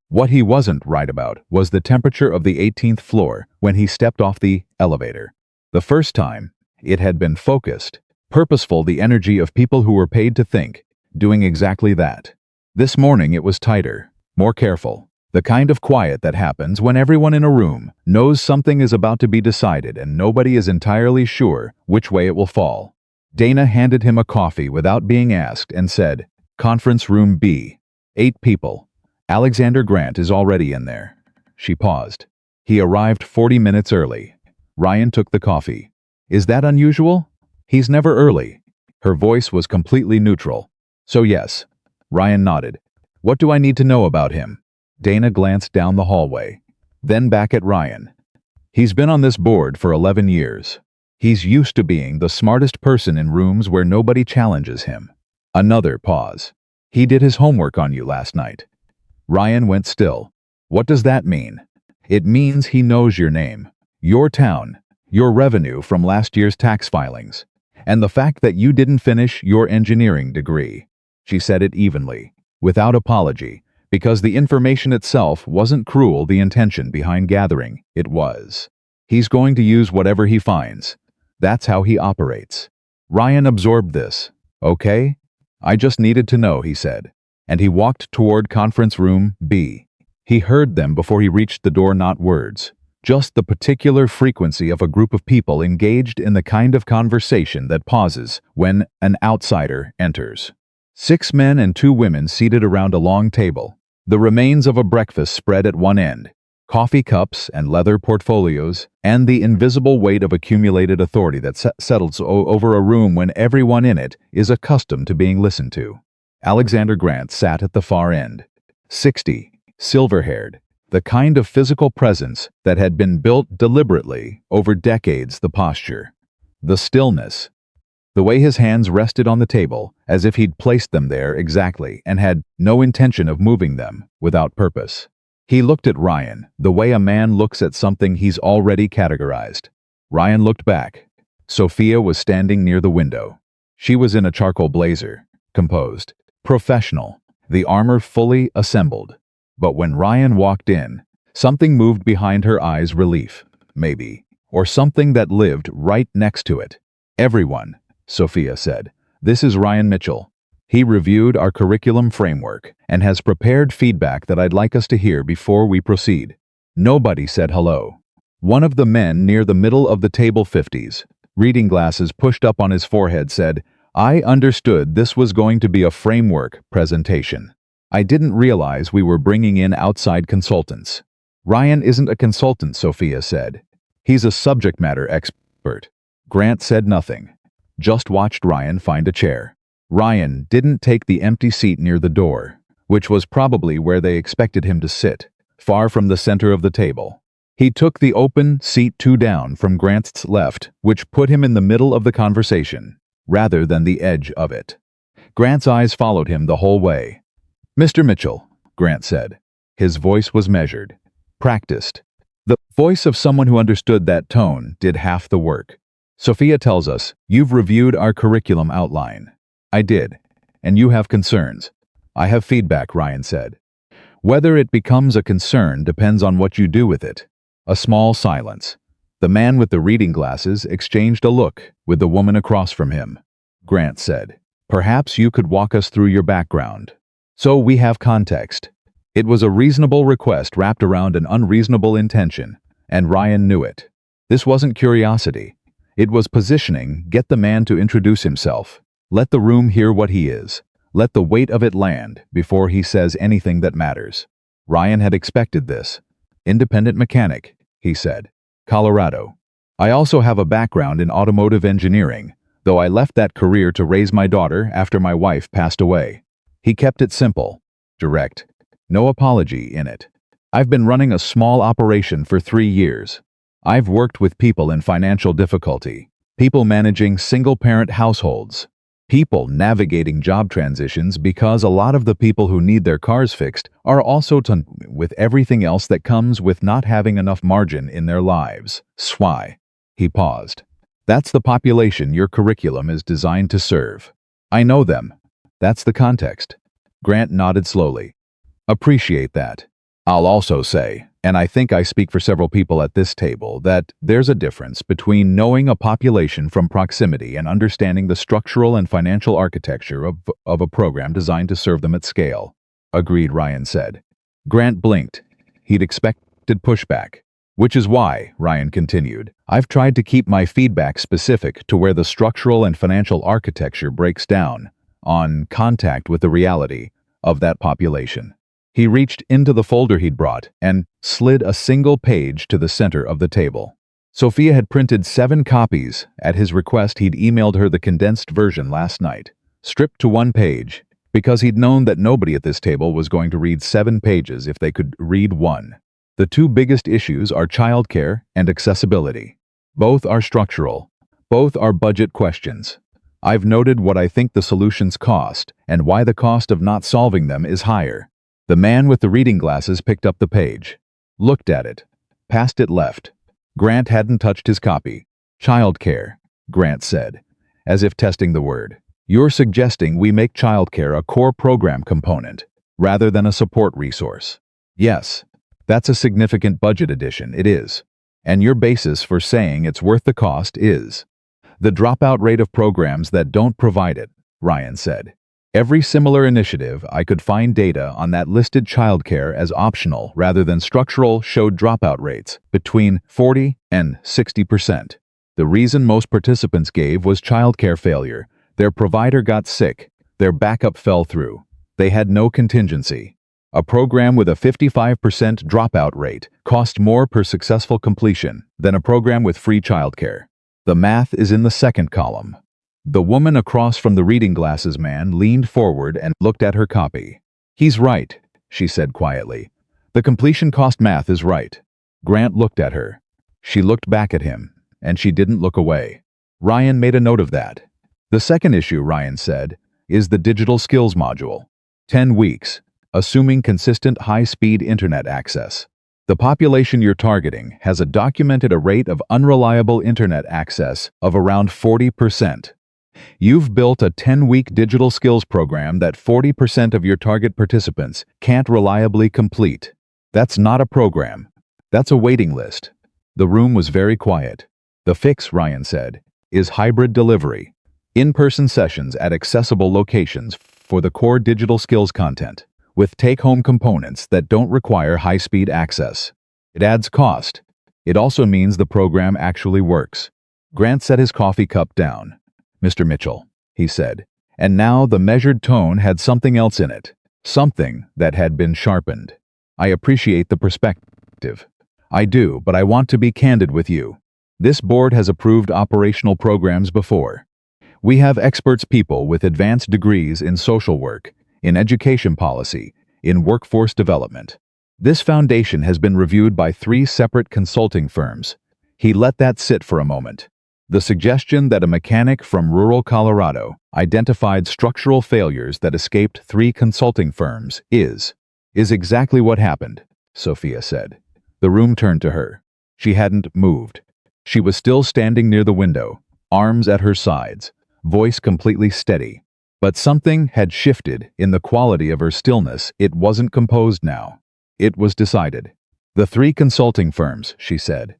What he wasn't right about was the temperature of the 18th floor when he stepped off the elevator. The first time, It had been focused, purposeful, the energy of people who were paid to think, doing exactly that. This morning it was tighter, more careful. The kind of quiet that happens when everyone in a room knows something is about to be decided and nobody is entirely sure which way it will fall. Dana handed him a coffee without being asked and said, "Conference room B. 8 people. Alexander Grant is already in there." She paused. "He arrived 40 minutes early." Ryan took the coffee. "Is that unusual?" "He's never early." Her voice was completely neutral. "So yes." Ryan nodded. "What do I need to know about him?" Dana glanced down the hallway, then back at Ryan. "He's been on this board for 11 years. He's used to being the smartest person in rooms where nobody challenges him." Another pause. "He did his homework on you last night." Ryan went still. "What does that mean?" "It means he knows your name, your town, your revenue from last year's tax filings, and the fact that you didn't finish your engineering degree." She said it evenly, without apology, because the information itself wasn't cruel. The intention behind gathering it was. He's going to use whatever he finds. That's how he operates. Ryan absorbed this. "Okay? I just needed to know," he said, and he walked toward conference room B. He heard them before he reached the door, not words, just the particular frequency of a group of people engaged in the kind of conversation that pauses when an outsider enters. 6 men and 2 women seated around a long table, the remains of a breakfast spread at one end, coffee cups and leather portfolios, and the invisible weight of accumulated authority that settles over a room when everyone in it is accustomed to being listened to. Alexander Grant sat at the far end. 60, silver-haired, the kind of physical presence that had been built deliberately over decades. The posture, the stillness, the way his hands rested on the table as if he'd placed them there exactly and had no intention of moving them without purpose. He looked at Ryan the way a man looks at something he's already categorized. Ryan looked back. Sophia was standing near the window. She was in a charcoal blazer, composed, professional, the armor fully assembled. But when Ryan walked in, something moved behind her eyes. Relief, maybe, or something that lived right next to it. "Everyone," Sophia said. "This is Ryan Mitchell. He reviewed our curriculum framework and has prepared feedback that I'd like us to hear before we proceed." Nobody said hello. One of the men near the middle of the table, 50s, reading glasses pushed up on his forehead, said, "I understood this was going to be a framework presentation. I didn't realize we were bringing in outside consultants." "Ryan isn't a consultant," Sophia said. "He's a subject matter expert." Grant said nothing, just watched Ryan find a chair. Ryan didn't take the empty seat near the door, which was probably where they expected him to sit, far from the center of the table. He took the open seat 2 down from Grant's left, which put him in the middle of the conversation, rather than the edge of it. Grant's eyes followed him the whole way. "Mr. Mitchell," Grant said. His voice was measured, practiced. The voice of someone who understood that tone did half the work. "Sophia tells us you've reviewed our curriculum outline." "I did. And you have concerns." "I have feedback," Ryan said. "Whether it becomes a concern depends on what you do with it." A small silence. The man with the reading glasses exchanged a look with the woman across from him. Grant said, "Perhaps you could walk us through your background, so we have context." It was a reasonable request wrapped around an unreasonable intention, and Ryan knew it. This wasn't curiosity. It was positioning. Get the man to introduce himself. Let the room hear what he is. Let the weight of it land before he says anything that matters. Ryan had expected this. "Independent mechanic," he said. "Colorado. I also have a background in automotive engineering, though I left that career to raise my daughter after my wife passed away." He kept it simple, direct, no apology in it. "I've been running a small operation for 3 years. I've worked with people in financial difficulty, people managing single-parent households, people navigating job transitions because a lot of the people who need their cars fixed are also with everything else that comes with not having enough margin in their lives. Why?" He paused. "That's the population your curriculum is designed to serve." "I know them. That's the context." Grant nodded slowly. "Appreciate that. I'll also say, and I think I speak for several people at this table, that there's a difference between knowing a population from proximity and understanding the structural and financial architecture of a program designed to serve them at scale. Agreed, Ryan said. Grant blinked. He'd expected pushback. Which is why, Ryan continued, I've tried to keep my feedback specific to where the structural and financial architecture breaks down on contact with the reality of that population. He reached into the folder he'd brought and slid a single page to the center of the table. Sophia had printed 7 copies. At his request, he'd emailed her the condensed version last night, stripped to 1 page, because he'd known that nobody at this table was going to read 7 pages if they could read 1. The 2 biggest issues are childcare and accessibility. Both are structural. Both are budget questions. I've noted what I think the solutions cost and why the cost of not solving them is higher. The man with the reading glasses picked up the page, looked at it, passed it left. Grant hadn't touched his copy. Childcare, Grant said, as if testing the word. You're suggesting we make childcare a core program component, rather than a support resource. Yes, that's a significant budget addition, it is. And your basis for saying it's worth the cost is the dropout rate of programs that don't provide it, Ryan said. Every similar initiative I could find data on that listed childcare as optional rather than structural showed dropout rates between 40 and 60%. The reason most participants gave was childcare failure. Their provider got sick. Their backup fell through. They had no contingency. A program with a 55% dropout rate cost more per successful completion than a program with free childcare. The math is in the second column. The woman across from the reading glasses man leaned forward and looked at her copy. He's right, she said quietly. The completion cost math is right. Grant looked at her. She looked back at him, and she didn't look away. Ryan made a note of that. The second issue, Ryan said, is the digital skills module. 10 weeks, assuming consistent high-speed internet access. The population you're targeting has documented a rate of unreliable internet access of around 40%. You've built a 10-week digital skills program that 40% of your target participants can't reliably complete. That's not a program. That's a waiting list. The room was very quiet. The fix, Ryan said, is hybrid delivery. In-person sessions at accessible locations for the core digital skills content, with take-home components that don't require high-speed access. It adds cost. It also means the program actually works. Grant set his coffee cup down. Mr. Mitchell, he said, and now the measured tone had something else in it, something that had been sharpened. I appreciate the perspective. I do, but I want to be candid with you. This board has approved operational programs before. We have experts people with advanced degrees in social work, in education policy, in workforce development. This foundation has been reviewed by 3 separate consulting firms. He let that sit for a moment. The suggestion that a mechanic from rural Colorado identified structural failures that escaped 3 consulting firms is exactly what happened, Sophia said. The room turned to her. She hadn't moved. She was still standing near the window, arms at her sides, voice completely steady. But something had shifted in the quality of her stillness. It wasn't composed now. It was decided. The 3 consulting firms, she said,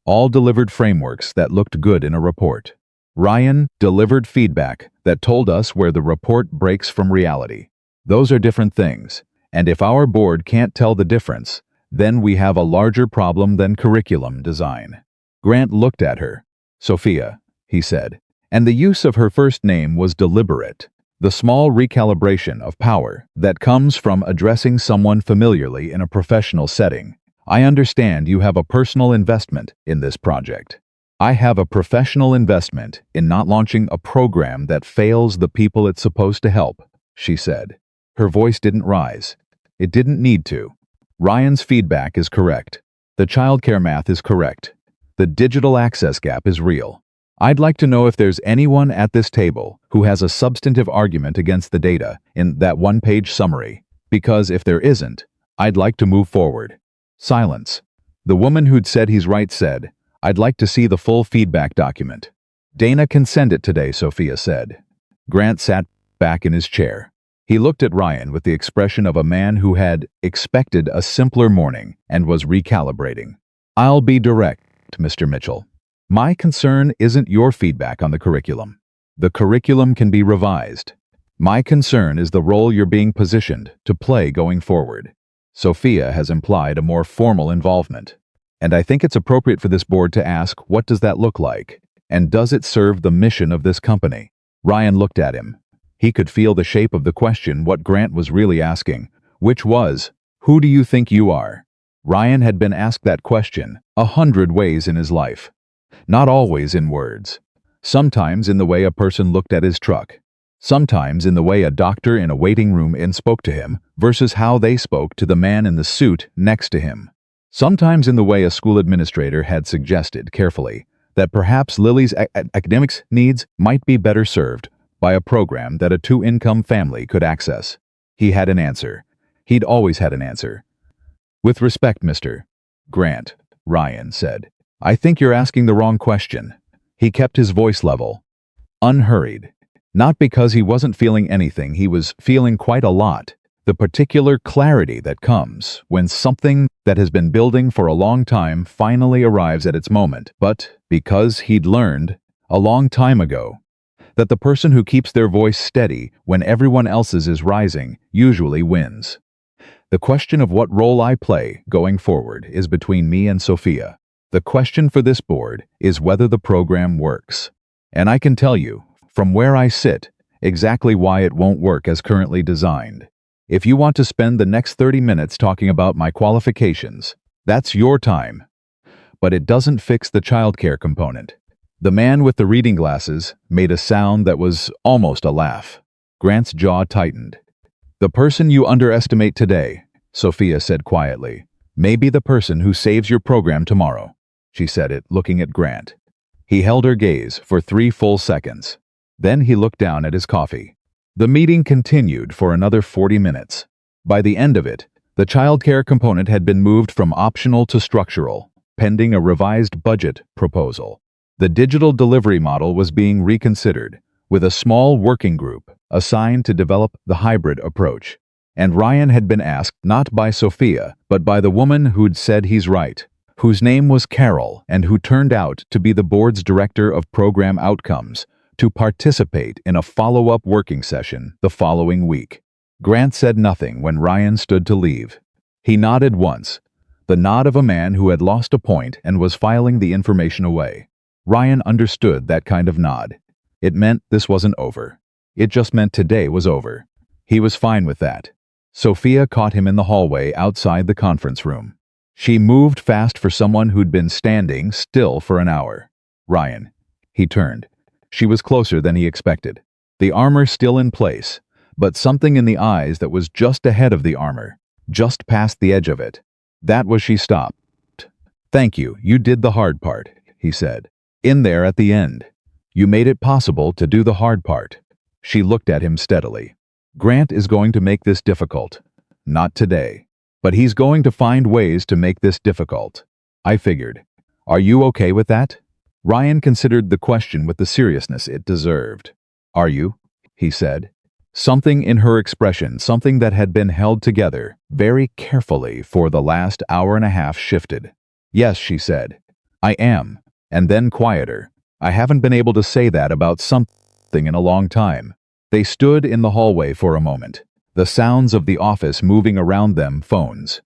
all delivered frameworks that looked good in a report. Ryan delivered feedback that told us where the report breaks from reality. Those are different things, and if our board can't tell the difference, then we have a larger problem than curriculum design. Grant looked at her. Sophia, he said, and the use of her first name was deliberate. The small recalibration of power that comes from addressing someone familiarly in a professional setting. I understand you have a personal investment in this project. I have a professional investment in not launching a program that fails the people it's supposed to help, she said. Her voice didn't rise. It didn't need to. Ryan's feedback is correct. The childcare math is correct. The digital access gap is real. I'd like to know if there's anyone at this table who has a substantive argument against the data in that 1-page summary, because if there isn't, I'd like to move forward. Silence. The woman who'd said he's right said, I'd like to see the full feedback document. Dana can send it today, Sophia said. Grant sat back in his chair. He looked at Ryan with the expression of a man who had expected a simpler morning and was recalibrating. "I'll be direct, Mr. Mitchell. My concern isn't your feedback on the curriculum. The curriculum can be revised. My concern is the role you're being positioned to play going forward." Sophia has implied a more formal involvement. "And I think it's appropriate for this board to ask, what does that look like? And does it serve the mission of this company?" Ryan looked at him. He could feel the shape of the question, what Grant was really asking, which was, "Who do you think you are?" Ryan had been asked that question 100 ways in his life. Not always in words. Sometimes in the way a person looked at his truck. Sometimes in the way a doctor in a waiting room spoke to him versus how they spoke to the man in the suit next to him. Sometimes in the way a school administrator had suggested carefully that perhaps Lily's academics needs might be better served by a program that a two-income family could access. He had an answer. He'd always had an answer. "With respect, Mr. Grant," Ryan said, "I think you're asking the wrong question." He kept his voice level, unhurried. Not because he wasn't feeling anything, he was feeling quite a lot. The particular clarity that comes when something that has been building for a long time finally arrives at its moment, but because he'd learned a long time ago that the person who keeps their voice steady when everyone else's is rising usually wins. The question of what role I play going forward is between me and Sophia. The question for this board is whether the program works. And I can tell you, from where I sit, exactly why it won't work as currently designed. If you want to spend the next 30 minutes talking about my qualifications, that's your time. But it doesn't fix the childcare component. The man with the reading glasses made a sound that was almost a laugh. Grant's jaw tightened. "The person you underestimate today," Sophia said quietly, "may be the person who saves your program tomorrow." She said it, looking at Grant. He held her gaze for 3 full seconds. Then he looked down at his coffee. The meeting continued for another 40 minutes. By the end of it, the childcare component had been moved from optional to structural, pending a revised budget proposal. The digital delivery model was being reconsidered, with a small working group assigned to develop the hybrid approach. And Ryan had been asked not by Sophia, but by the woman who'd said he's right, whose name was Carol and who turned out to be the board's director of program outcomes, to participate in a follow-up working session the following week. Grant said nothing when Ryan stood to leave. He nodded once, the nod of a man who had lost a point and was filing the information away. Ryan understood that kind of nod. It meant this wasn't over. It just meant today was over. He was fine with that. Sophia caught him in the hallway outside the conference room. She moved fast for someone who'd been standing still for an hour. "Ryan." He turned. She was closer than he expected. The armor still in place, but something in the eyes that was just ahead of the armor, just past the edge of it. That was she stopped. "Thank you, you did the hard part," he said. "In there at the end. You made it possible to do the hard part." She looked at him steadily. "Grant is going to make this difficult. Not today. But he's going to find ways to make this difficult. I figured. Are you okay with that?" Ryan considered the question with the seriousness it deserved. "Are you?" he said. Something in her expression, something that had been held together very carefully for the last hour and a half, shifted. "Yes," she said. "I am." And then quieter. "I haven't been able to say that about something in a long time." They stood in the hallway for a moment, the sounds of the office moving around them, phones,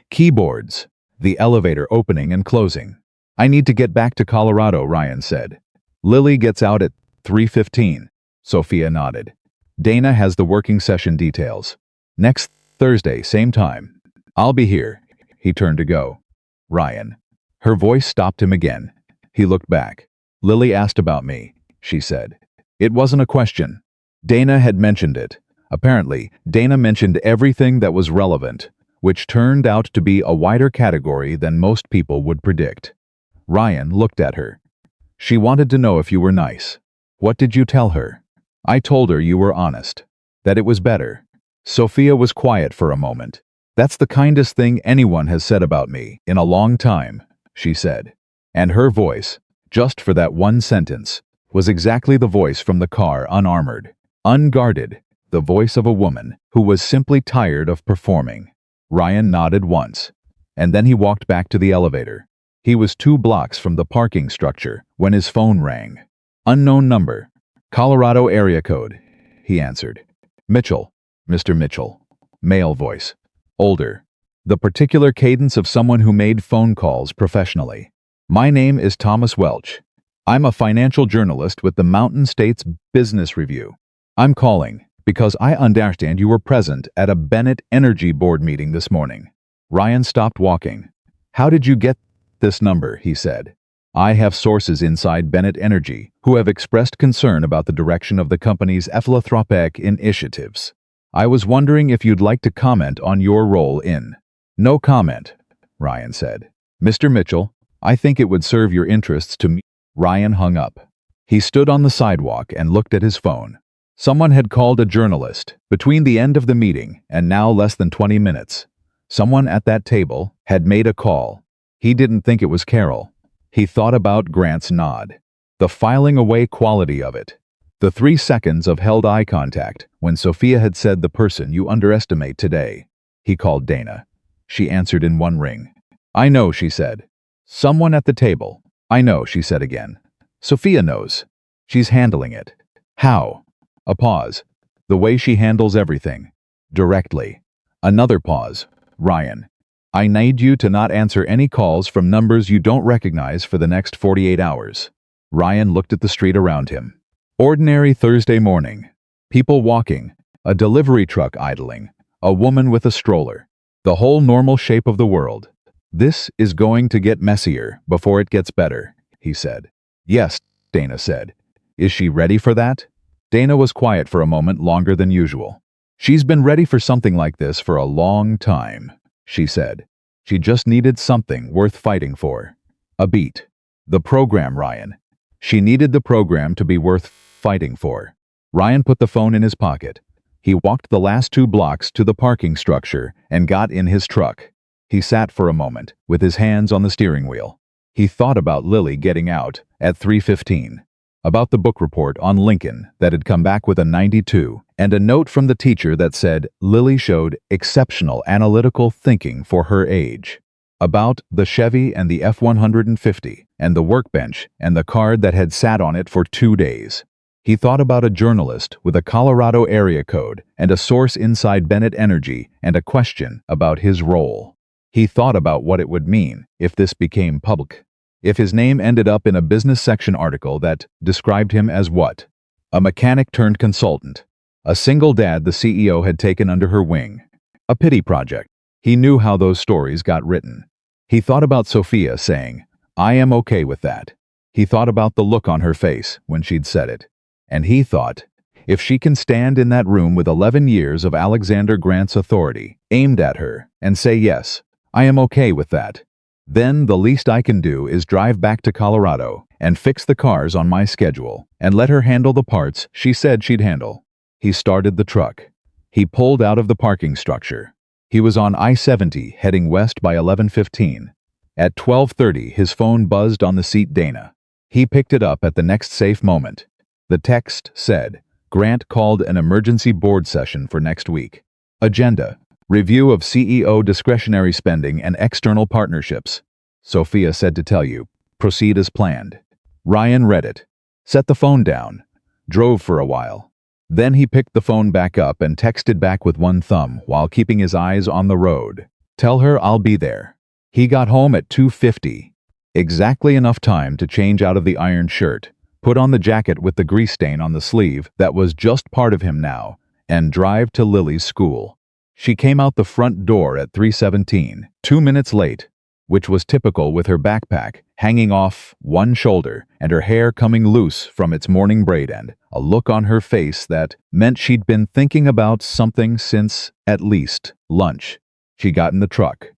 keyboards, the elevator opening and closing. "I need to get back to Colorado," Ryan said. "Lily gets out at 3:15. Sophia nodded. "Dana has the working session details. Next Thursday, same time. I'll be here." He turned to go. "Ryan." Her voice stopped him again. He looked back. "Lily asked about me," she said. It wasn't a question. Dana had mentioned it. Apparently, Dana mentioned everything that was relevant, which turned out to be a wider category than most people would predict. Ryan looked at her. "She wanted to know if you were nice." "What did you tell her?" "I told her you were honest. That it was better." Sophia was quiet for a moment. "That's the kindest thing anyone has said about me in a long time," she said. And her voice, just for that one sentence, was exactly the voice from the car, unarmored, unguarded, the voice of a woman who was simply tired of performing. Ryan nodded once, and then he walked back to the elevator. He was 2 blocks from the parking structure when his phone rang. Unknown number. Colorado area code, he answered. Mitchell, Mr. Mitchell. Male voice. Older. The particular cadence of someone who made phone calls professionally. My name is Thomas Welch. I'm a financial journalist with the Mountain States Business Review. I'm calling because I understand you were present at a Bennett Energy Board meeting this morning. Ryan stopped walking. How did you get this number? He said. I have sources inside Bennett Energy who have expressed concern about the direction of the company's philanthropic initiatives. I was wondering if you'd like to comment on your role in. No comment, Ryan said. Mr. Mitchell, I think it would serve your interests to meet. Ryan hung up. He stood on the sidewalk and looked at his phone. Someone had called a journalist between the end of the meeting and now less than 20 minutes. Someone at that table had made a call. He didn't think it was Carol. He thought about Grant's nod, the filing away quality of it, the 3 seconds of held eye contact when Sophia had said the person you underestimate today. He called Dana. She answered in one ring. I know, she said. Someone at the table. I know, she said again. Sophia knows. She's handling it. How? A pause. The way she handles everything. Directly. Another pause. Ryan. I need you to not answer any calls from numbers you don't recognize for the next 48 hours. Ryan looked at the street around him. Ordinary Thursday morning. People walking. A delivery truck idling. A woman with a stroller. The whole normal shape of the world. This is going to get messier before it gets better, he said. Yes, Dana said. Is she ready for that? Dana was quiet for a moment longer than usual. She's been ready for something like this for a long time, she said. She just needed something worth fighting for. A beat. The program, Ryan. She needed the program to be worth fighting for. Ryan put the phone in his pocket. He walked the last 2 blocks to the parking structure and got in his truck. He sat for a moment, with his hands on the steering wheel. He thought about Lily getting out at 3:15, about the book report on Lincoln that had come back with a 92, and a note from the teacher that said Lily showed exceptional analytical thinking for her age, about the Chevy and the F-150, and the workbench and the card that had sat on it for 2 days. He thought about a journalist with a Colorado area code and a source inside Bennett Energy and a question about his role. He thought about what it would mean if this became public. If his name ended up in a business section article that described him as what? A mechanic turned consultant. A single dad the CEO had taken under her wing. A pity project. He knew how those stories got written. He thought about Sophia saying, I am okay with that. He thought about the look on her face when she'd said it. And he thought, if she can stand in that room with 11 years of Alexander Grant's authority aimed at her and say yes, I am okay with that, then the least I can do is drive back to Colorado and fix the cars on my schedule and let her handle the parts she said she'd handle. He started the truck. He pulled out of the parking structure. He was on I-70 heading west by 11:15. At 12:30, his phone buzzed on the seat. Dana. He picked it up at the next safe moment. The text said, Grant called an emergency board session for next week. Agenda. Review of CEO discretionary spending and external partnerships. Sophia said to tell you, proceed as planned. Ryan read it. Set the phone down. Drove for a while. Then he picked the phone back up and texted back with one thumb while keeping his eyes on the road. Tell her I'll be there. He got home at 2:50. Exactly enough time to change out of the iron shirt, put on the jacket with the grease stain on the sleeve that was just part of him now, and drive to Lily's school. She came out the front door at 3:17, 2 minutes late, which was typical with her backpack hanging off one shoulder and her hair coming loose from its morning braid and a look on her face that meant she'd been thinking about something since, at least, lunch. She got in the truck.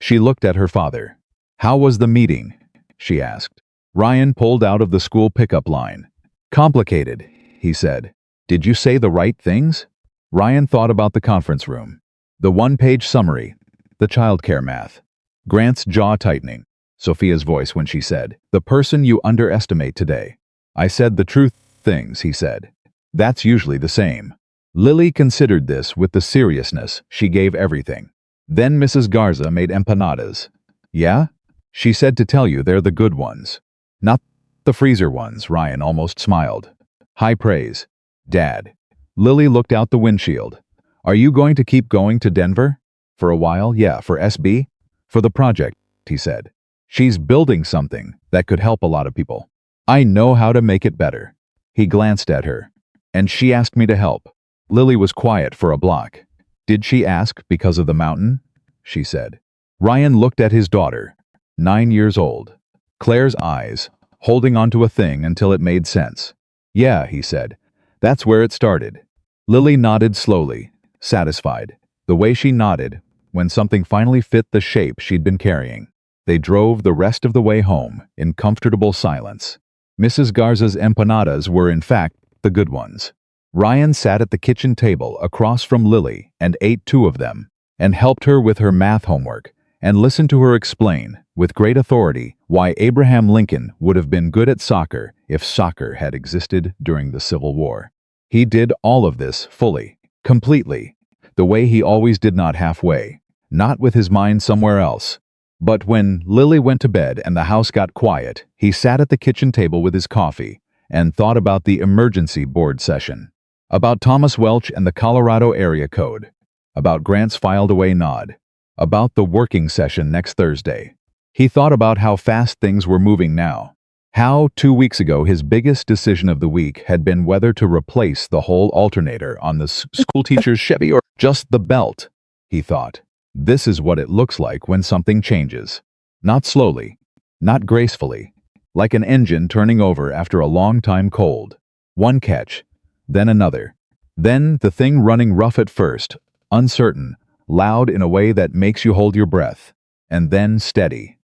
She looked at her father. How was the meeting? She asked. Ryan pulled out of the school pickup line. Complicated, he said. Did you say the right things? Ryan thought about the conference room. The one-page summary. The childcare math. Grant's jaw tightening. Sophia's voice when she said, the person you underestimate today. I said the truth things, he said. That's usually the same. Lily considered this with the seriousness she gave everything. Then Mrs. Garza made empanadas. Yeah? She said to tell you they're the good ones. Not the freezer ones, Ryan almost smiled. High praise. Dad. Lily looked out the windshield. Are you going to keep going to Denver? For a while, yeah, for SB? For the project, he said. She's building something that could help a lot of people. I know how to make it better. He glanced at her. And she asked me to help. Lily was quiet for a block. Did she ask because of the mountain? She said. Ryan looked at his daughter, 9 years old. Claire's eyes, holding onto a thing until it made sense. Yeah, he said. That's where it started. Lily nodded slowly, satisfied. The way she nodded when something finally fit the shape she'd been carrying. They drove the rest of the way home in comfortable silence. Mrs. Garza's empanadas were, in fact, the good ones. Ryan sat at the kitchen table across from Lily and ate 2 of them, and helped her with her math homework, and listened to her explain, with great authority, why Abraham Lincoln would have been good at soccer if soccer had existed during the Civil War. He did all of this fully, completely, the way he always did, not halfway, not with his mind somewhere else. But when Lily went to bed and the house got quiet, he sat at the kitchen table with his coffee and thought about the emergency board session, about Thomas Welch and the Colorado area code, about Grant's filed away nod, about the working session next Thursday. He thought about how fast things were moving now, how 2 weeks ago his biggest decision of the week had been whether to replace the whole alternator on the school teacher's Chevy or just the belt. He thought, this is what it looks like when something changes. Not slowly, not gracefully, like an engine turning over after a long time cold. One catch, then another. Then the thing running rough at first, uncertain, loud in a way that makes you hold your breath, and then steady.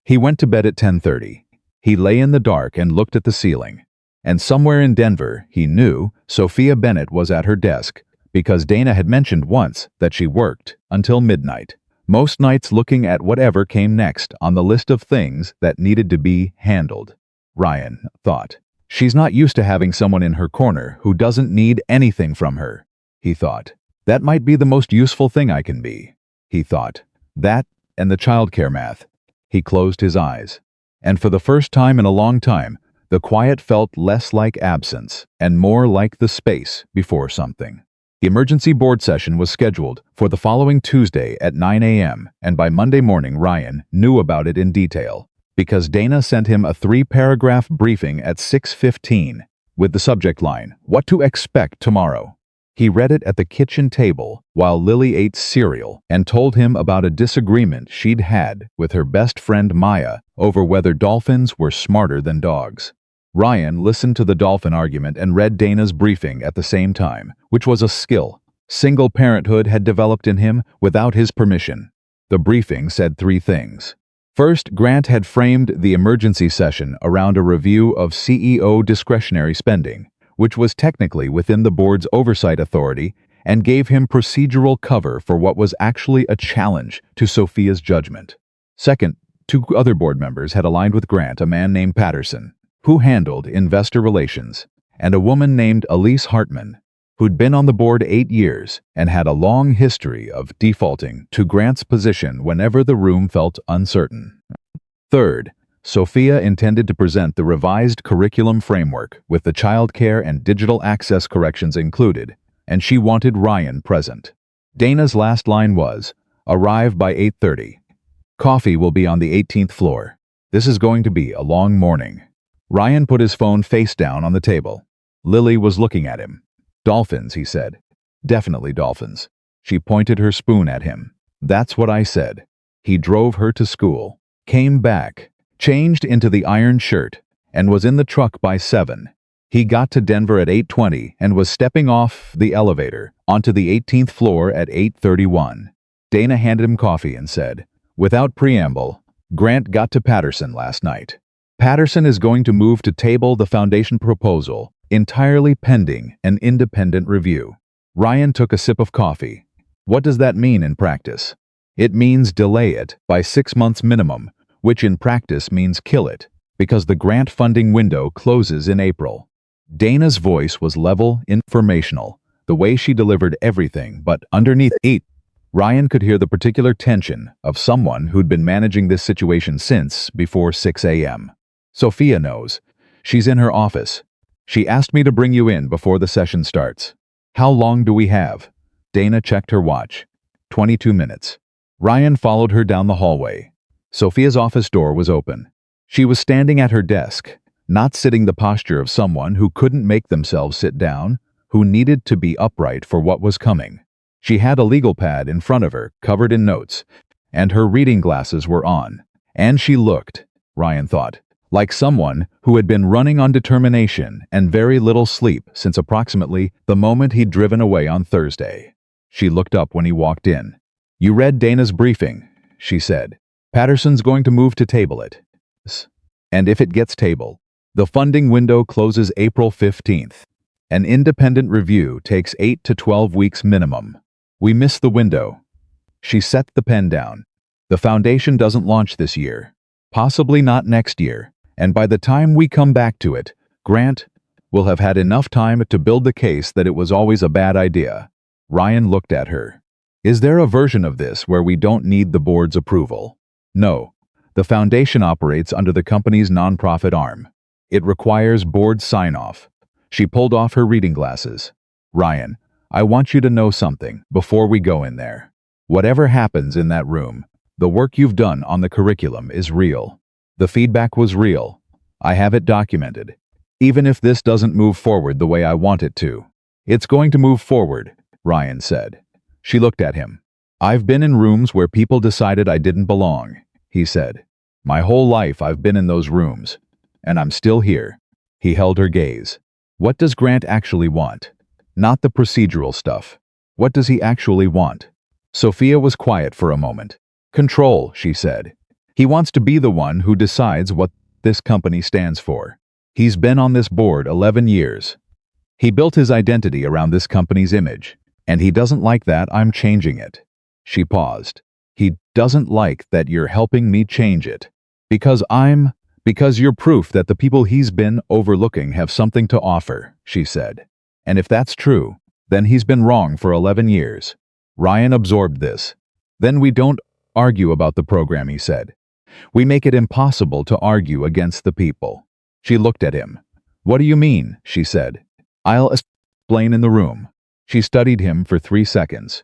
He went to bed at 10:30. He lay in the dark and looked at the ceiling. And somewhere in Denver, he knew, Sophia Bennett was at her desk, because Dana had mentioned once that she worked until midnight, most nights looking at whatever came next on the list of things that needed to be handled. Ryan thought, she's not used to having someone in her corner who doesn't need anything from her. He thought, that might be the most useful thing I can be. He thought, that and the childcare math. He closed his eyes. And for the first time in a long time, the quiet felt less like absence and more like the space before something. The emergency board session was scheduled for the following Tuesday at 9 a.m., and by Monday morning Ryan knew about it in detail, because Dana sent him a 3-paragraph briefing at 6:15 with the subject line, "What to expect tomorrow." He read it at the kitchen table while Lily ate cereal and told him about a disagreement she'd had with her best friend Maya over whether dolphins were smarter than dogs. Ryan listened to the dolphin argument and read Dana's briefing at the same time, which was a skill single parenthood had developed in him without his permission. The briefing said 3 things. First, Grant had framed the emergency session around a review of CEO discretionary spending, which was technically within the board's oversight authority, and gave him procedural cover for what was actually a challenge to Sophia's judgment. Second, 2 other board members had aligned with Grant, a man named Patterson, who handled investor relations, and a woman named Elise Hartman, who'd been on the board 8 years and had a long history of defaulting to Grant's position whenever the room felt uncertain. Third, Sophia intended to present the revised curriculum framework with the childcare and digital access corrections included, and she wanted Ryan present. Dana's last line was, "Arrive by 8:30. Coffee will be on the 18th floor. This is going to be a long morning." Ryan put his phone face down on the table. Lily was looking at him. "Dolphins," he said. "Definitely dolphins." She pointed her spoon at him. "That's what I said." He drove her to school, came back, changed into the iron shirt, and was in the truck by 7. He got to Denver at 8:20 and was stepping off the elevator onto the 18th floor at 8:31. Dana handed him coffee and said, without preamble, "Grant got to Patterson last night. Patterson is going to move to table the foundation proposal, entirely pending an independent review." Ryan took a sip of coffee. "What does that mean in practice?" "It means delay it by 6 months minimum, which in practice means kill it, because the grant funding window closes in April." Dana's voice was level, informational, the way she delivered everything, but underneath it, Ryan could hear the particular tension of someone who'd been managing this situation since before 6 a.m. Sophia knows. She's in her office. She asked me to bring you in before the session starts. How long do we have? Dana checked her watch. 22 minutes. Ryan followed her down the hallway. Sophia's office door was open. She was standing at her desk, not sitting the posture of someone who couldn't make themselves sit down, who needed to be upright for what was coming. She had a legal pad in front of her, covered in notes, and her reading glasses were on. And she looked, Ryan thought, like someone who had been running on determination and very little sleep since approximately the moment he'd driven away on Thursday. She looked up when he walked in. You read Dana's briefing, she said. Patterson's going to move to table it. And if it gets tabled, the funding window closes April 15th. An independent review takes 8 to 12 weeks minimum. We missed the window. She set the pen down. The foundation doesn't launch this year. Possibly not next year. And by the time we come back to it, Grant will have had enough time to build the case that it was always a bad idea. Ryan looked at her. Is there a version of this where we don't need the board's approval? No. The foundation operates under the company's nonprofit arm. It requires board sign-off. She pulled off her reading glasses. Ryan, I want you to know something before we go in there. Whatever happens in that room, the work you've done on the curriculum is real. The feedback was real. I have it documented. Even if this doesn't move forward the way I want it to. It's going to move forward, Ryan said. She looked at him. I've been in rooms where people decided I didn't belong, he said. My whole life I've been in those rooms. And I'm still here. He held her gaze. What does Grant actually want? Not the procedural stuff. What does he actually want? Sophia was quiet for a moment. Control, she said. He wants to be the one who decides what this company stands for. He's been on this board 11 years. He built his identity around this company's image, and he doesn't like that I'm changing it. She paused. He doesn't like that you're helping me change it. Because you're proof that the people he's been overlooking have something to offer, she said. And if that's true, then he's been wrong for 11 years. Ryan absorbed this. Then we don't argue about the program, he said. We make it impossible to argue against the people. She looked at him. What do you mean? She said. I'll explain in the room. She studied him for 3 seconds.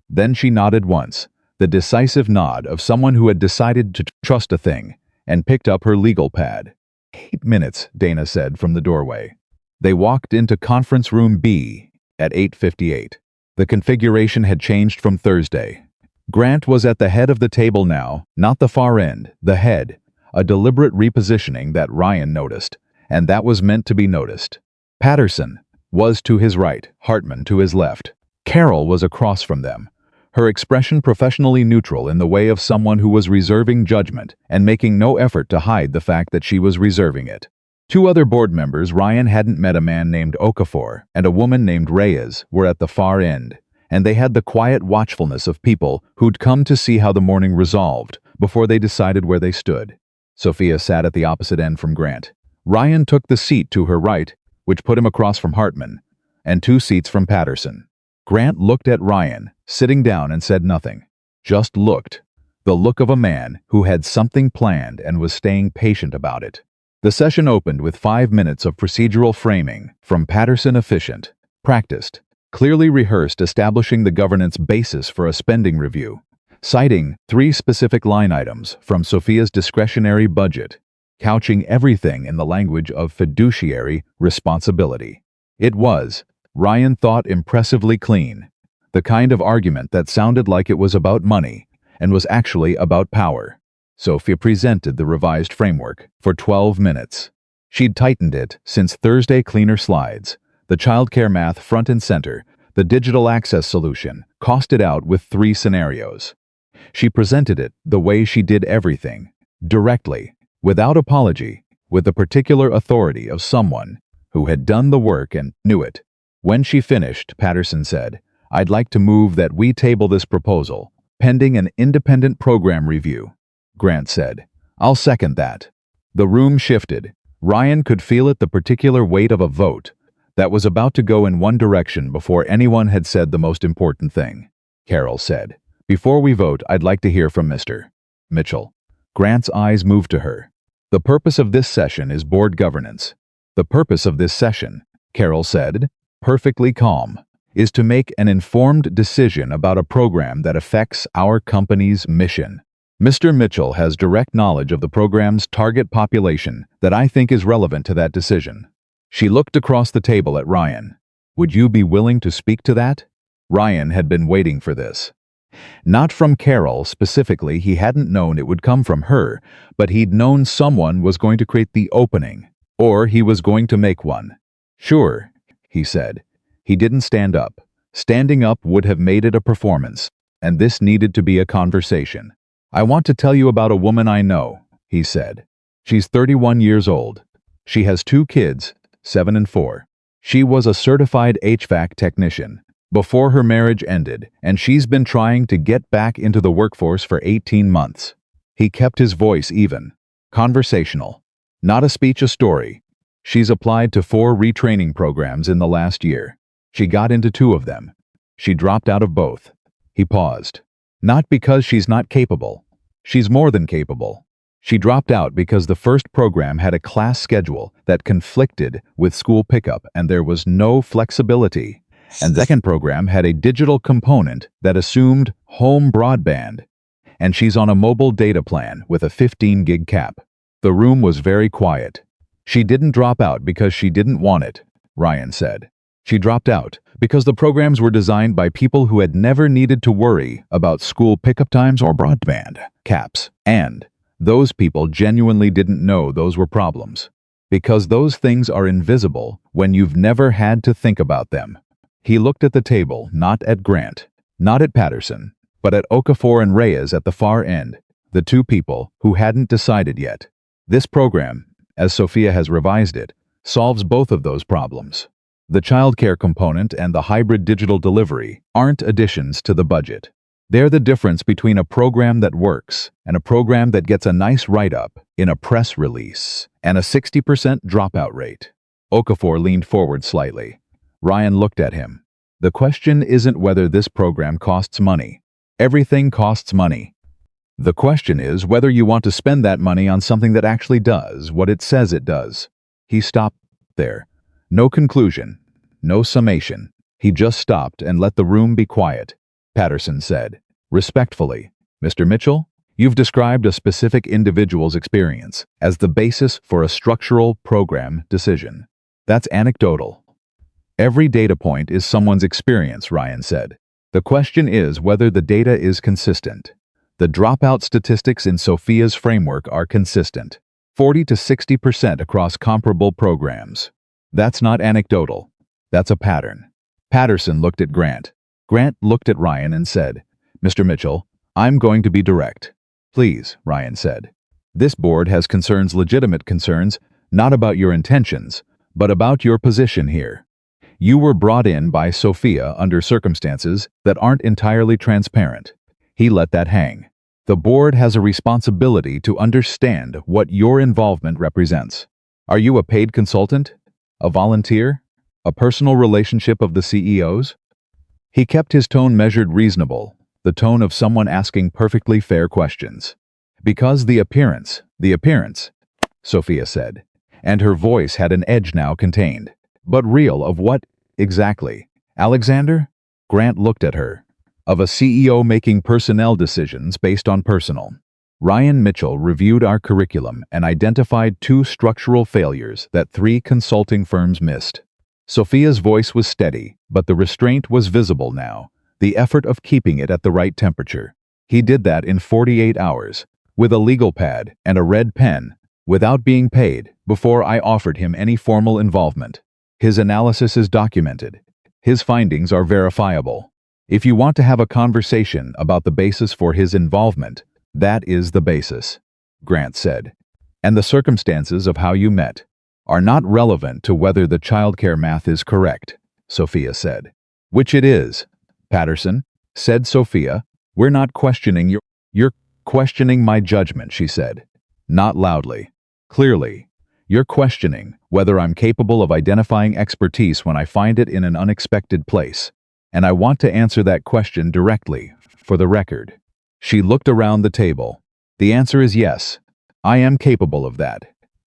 Then she nodded once, the decisive nod of someone who had decided to trust a thing, and picked up her legal pad. 8 minutes, Dana said from the doorway. They walked into conference room B at 8:58. The configuration had changed from Thursday. Grant was at the head of the table now, not the far end, the head, a deliberate repositioning that Ryan noticed, and that was meant to be noticed. Patterson was to his right, Hartman to his left. Carol was across from them, her expression professionally neutral in the way of someone who was reserving judgment and making no effort to hide the fact that she was reserving it. 2 other board members Ryan hadn't met, a man named Okafor and a woman named Reyes, were at the far end, and they had the quiet watchfulness of people who'd come to see how the morning resolved before they decided where they stood. Sophia sat at the opposite end from Grant. Ryan took the seat to her right, which put him across from Hartman, and 2 seats from Patterson. Grant looked at Ryan, sitting down, and said nothing. Just looked. The look of a man who had something planned and was staying patient about it. The session opened with 5 minutes of procedural framing from Patterson, efficient, practiced, clearly rehearsed, establishing the governance basis for a spending review, citing 3 specific line items from Sophia's discretionary budget, couching everything in the language of fiduciary responsibility. It was, Ryan thought, impressively clean, the kind of argument that sounded like it was about money and was actually about power. Sophia presented the revised framework for 12 minutes. She'd tightened it since Thursday: cleaner slides, the childcare math front and center, the digital access solution, costed out with 3 scenarios. She presented it the way she did everything, directly, without apology, with the particular authority of someone who had done the work and knew it. When she finished, Patterson said, I'd like to move that we table this proposal, pending an independent program review. Grant said, I'll second that. The room shifted. Ryan could feel it, the particular weight of a vote, That was about to go in one direction before anyone had said the most important thing. Carol said, "Before we vote, I'd like to hear from Mr. Mitchell." Grant's eyes moved to her. "The purpose of this session is board governance." "The purpose of this session," Carol said, perfectly calm, "is to make an informed decision about a program that affects our company's mission. Mr. Mitchell has direct knowledge of the program's target population that I think is relevant to that decision." She looked across the table at Ryan. "Would you be willing to speak to that?" Ryan had been waiting for this. Not from Carol specifically, he hadn't known it would come from her, but he'd known someone was going to create the opening, or he was going to make one. "Sure," he said. He didn't stand up. Standing up would have made it a performance, and this needed to be a conversation. "I want to tell you about a woman I know," he said. "She's 31 years old. She has 2 kids, 7 and 4. She was a certified HVAC technician before her marriage ended, and she's been trying to get back into the workforce for 18 months. He kept his voice even. Conversational. Not a speech, a story. She's applied to 4 retraining programs in the last year. She got into 2 of them. She dropped out of both." He paused. "Not because she's not capable. She's more than capable. She dropped out because the first program had a class schedule that conflicted with school pickup and there was no flexibility. And the second program had a digital component that assumed home broadband. And she's on a mobile data plan with a 15 gig cap." The room was very quiet. "She didn't drop out because she didn't want it," Ryan said. "She dropped out because the programs were designed by people who had never needed to worry about school pickup times or broadband caps. And those people genuinely didn't know those were problems. Because those things are invisible when you've never had to think about them." He looked at the table, not at Grant, not at Patterson, but at Okafor and Reyes at the far end, the 2 people who hadn't decided yet. "This program, as Sophia has revised it, solves both of those problems. The childcare component and the hybrid digital delivery aren't additions to the budget. They're the difference between a program that works and a program that gets a nice write-up in a press release and a 60% dropout rate." Okafor leaned forward slightly. Ryan looked at him. "The question isn't whether this program costs money. Everything costs money. The question is whether you want to spend that money on something that actually does what it says it does." He stopped there. No conclusion, no summation. He just stopped and let the room be quiet. Patterson said, respectfully, "Mr. Mitchell, you've described a specific individual's experience as the basis for a structural program decision. That's anecdotal. Every data point is someone's experience," Ryan said. "The question is whether the data is consistent. The dropout statistics in Sophia's framework are consistent, 40 to 60% across comparable programs. That's not anecdotal. That's a pattern." Patterson looked at Grant. Grant looked at Ryan and said, "Mr. Mitchell, I'm going to be direct." "Please," Ryan said. "This board has concerns, legitimate concerns, not about your intentions, but about your position here. You were brought in by Sophia under circumstances that aren't entirely transparent." He let that hang. "The board has a responsibility to understand what your involvement represents. Are you a paid consultant? A volunteer? A personal relationship of the CEO's?" He kept his tone measured, reasonable, the tone of someone asking perfectly fair questions. "Because the appearance, Sophia said, and her voice had an edge now contained. "But real of what, exactly? Alexander?" Grant looked at her. "Of a CEO making personnel decisions based on personal." Ryan Mitchell reviewed our curriculum and identified 2 structural failures that 3 consulting firms missed. Sophia's voice was steady, but the restraint was visible now, the effort of keeping it at the right temperature. He did that in 48 hours, with a legal pad and a red pen, without being paid, before I offered him any formal involvement. His analysis is documented. His findings are verifiable. If you want to have a conversation about the basis for his involvement, that is the basis," Grant said. "And the circumstances of how you met are not relevant to whether the childcare math is correct," Sophia said. "Which it is, Patterson," said Sophia. "We're not questioning you're questioning my judgment," she said. Not loudly. Clearly. You're questioning whether I'm capable of identifying expertise when I find it in an unexpected place. And I want to answer that question directly, for the record." She looked around the table. "The answer is yes. I am capable of that.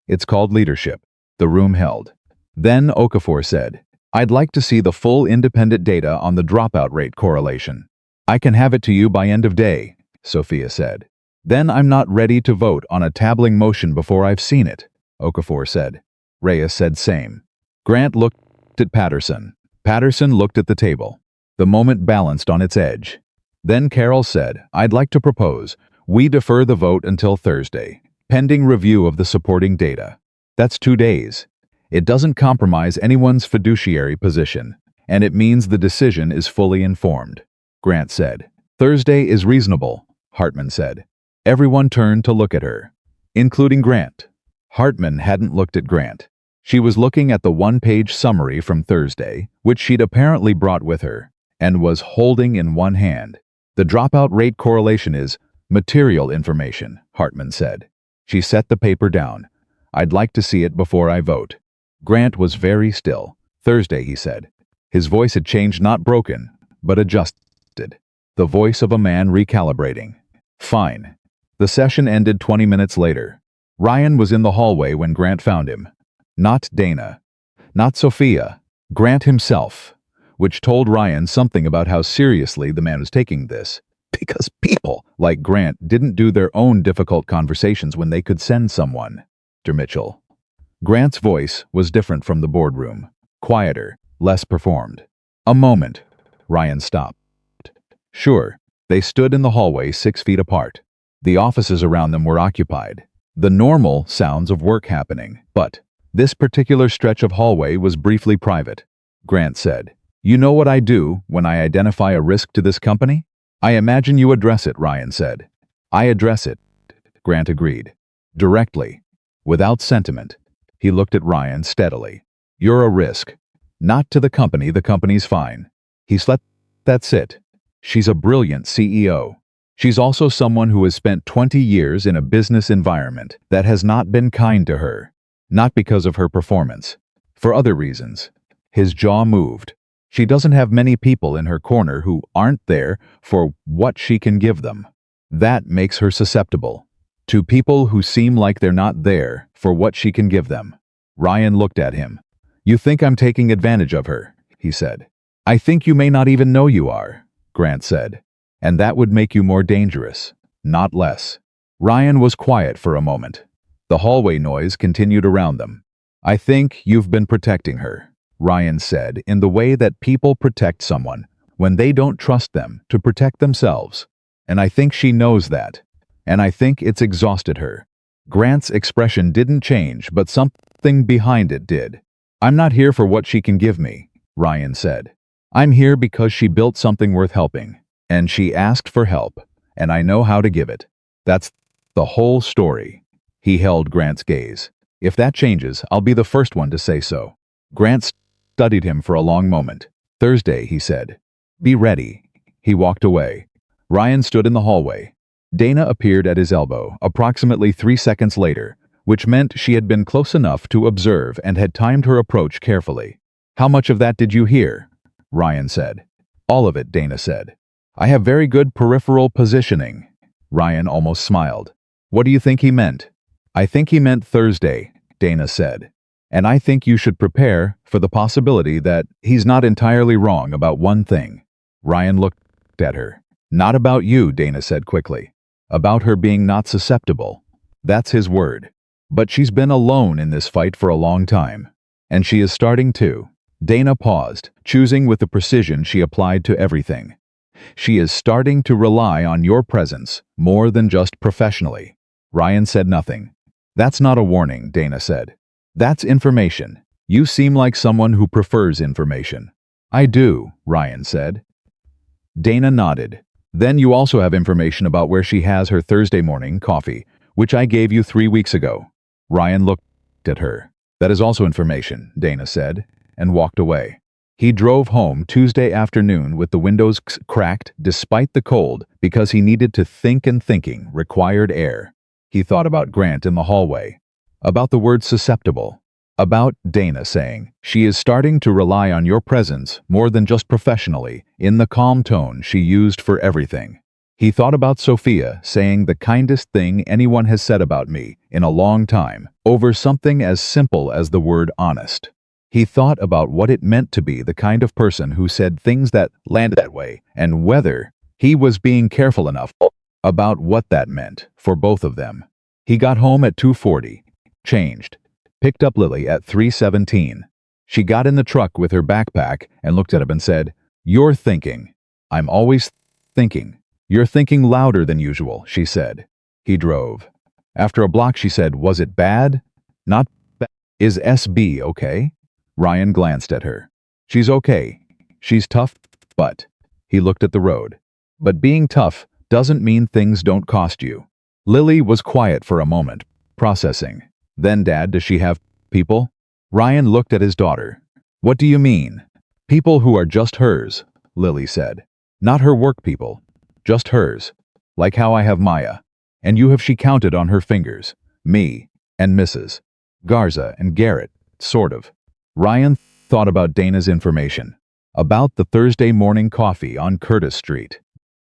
It's called leadership." The room held. Then Okafor said, "I'd like to see the full independent data on the dropout rate correlation." "I can have it to you by end of day," Sophia said. "Then I'm not ready to vote on a tabling motion before I've seen it," Okafor said. Reyes said same. Grant looked at Patterson. Patterson looked at the table. The moment balanced on its edge. Then Carroll said, "I'd like to propose we defer the vote until Thursday, pending review of the supporting data. That's 2 days. It doesn't compromise anyone's fiduciary position, and it means the decision is fully informed." Grant said. "Thursday is reasonable," Hartman said. Everyone turned to look at her, including Grant. Hartman hadn't looked at Grant. She was looking at the one-page summary from Thursday, which she'd apparently brought with her, and was holding in one hand. "The dropout rate correlation is material information," Hartman said. She set the paper down. "I'd like to see it before I vote." Grant was very still. "Thursday," he said. His voice had changed, not broken, but adjusted. The voice of a man recalibrating. "Fine." The session ended 20 minutes later. Ryan was in the hallway when Grant found him. Not Dana. Not Sophia. Grant himself. Which told Ryan something about how seriously the man was taking this. Because people like Grant didn't do their own difficult conversations when they could send someone. Mr. Mitchell. Grant's voice was different from the boardroom. Quieter, less performed. "A moment." Ryan stopped. "Sure." They stood in the hallway 6 feet apart. The offices around them were occupied. The normal sounds of work happening, but this particular stretch of hallway was briefly private. Grant said, "You know what I do when I identify a risk to this company?" "I imagine you address it," Ryan said. "I address it," Grant agreed. "Directly. Without sentiment." He looked at Ryan steadily. "You're a risk. Not to the company's fine." He slept. "That's it. She's a brilliant CEO. She's also someone who has spent 20 years in a business environment that has not been kind to her. Not because of her performance. For other reasons." His jaw moved. "She doesn't have many people in her corner who aren't there for what she can give them. That makes her susceptible to people who seem like they're not there for what she can give them." Ryan looked at him. "You think I'm taking advantage of her," he said. "I think you may not even know you are," Grant said. "And that would make you more dangerous, not less." Ryan was quiet for a moment. The hallway noise continued around them. "I think you've been protecting her," Ryan said, in the way that people protect someone when they don't trust them to protect themselves. "And I think she knows that. And I think it's exhausted her." Grant's expression didn't change, but something behind it did. "I'm not here for what she can give me," Ryan said. "I'm here because she built something worth helping. And she asked for help, and I know how to give it. That's the whole story." He held Grant's gaze. "If that changes, I'll be the first one to say so." Grant studied him for a long moment. "Thursday," he said. "Be ready." He walked away. Ryan stood in the hallway. Dana appeared at his elbow, approximately 3 seconds later, which meant she had been close enough to observe and had timed her approach carefully. "How much of that did you hear?" Ryan said. "All of it," Dana said. "I have very good peripheral positioning." Ryan almost smiled. "What do you think he meant?" "I think he meant Thursday," Dana said. "And I think you should prepare for the possibility that he's not entirely wrong about one thing." Ryan looked at her. "Not about you," Dana said quickly. "About her being not susceptible." That's his word. "But she's been alone in this fight for a long time. And she is starting to." Dana paused, choosing with the precision she applied to everything. "She is starting to rely on your presence more than just professionally." Ryan said nothing. "That's not a warning," Dana said. "That's information. You seem like someone who prefers information." "I do," Ryan said. Dana nodded. "Then you also have information about where she has her Thursday morning coffee, which I gave you 3 weeks ago." Ryan looked at her. "That is also information," Dana said, and walked away. He drove home Tuesday afternoon with the windows cracked despite the cold because he needed to think, and thinking required air. He thought about Grant in the hallway. About the word susceptible. About Dana saying she is starting to rely on your presence more than just professionally, in the calm tone she used for everything. He thought about Sophia saying the kindest thing anyone has said about me in a long time, over something as simple as the word honest. He thought about what it meant to be the kind of person who said things that landed that way, and whether he was being careful enough about what that meant for both of them. He got home at 2:40, changed, picked up Lily at 3:17. She got in the truck with her backpack and looked at him and said, "You're thinking." "I'm always thinking." "You're thinking louder than usual," she said. He drove. After a block she said, "Was it bad?" "Not bad." "Is SB okay?" Ryan glanced at her. "She's okay. She's tough, but..." He looked at the road. "But being tough doesn't mean things don't cost you." Lily was quiet for a moment, processing. "Then, Dad, does she have people?" Ryan looked at his daughter. "What do you mean?" "People who are just hers," Lily said. "Not her work people. Just hers. Like how I have Maya. And you have," she counted on her fingers. "Me, and Mrs. Garza and Garrett, sort of." Ryan thought about Dana's information. About the Thursday morning coffee on Curtis Street.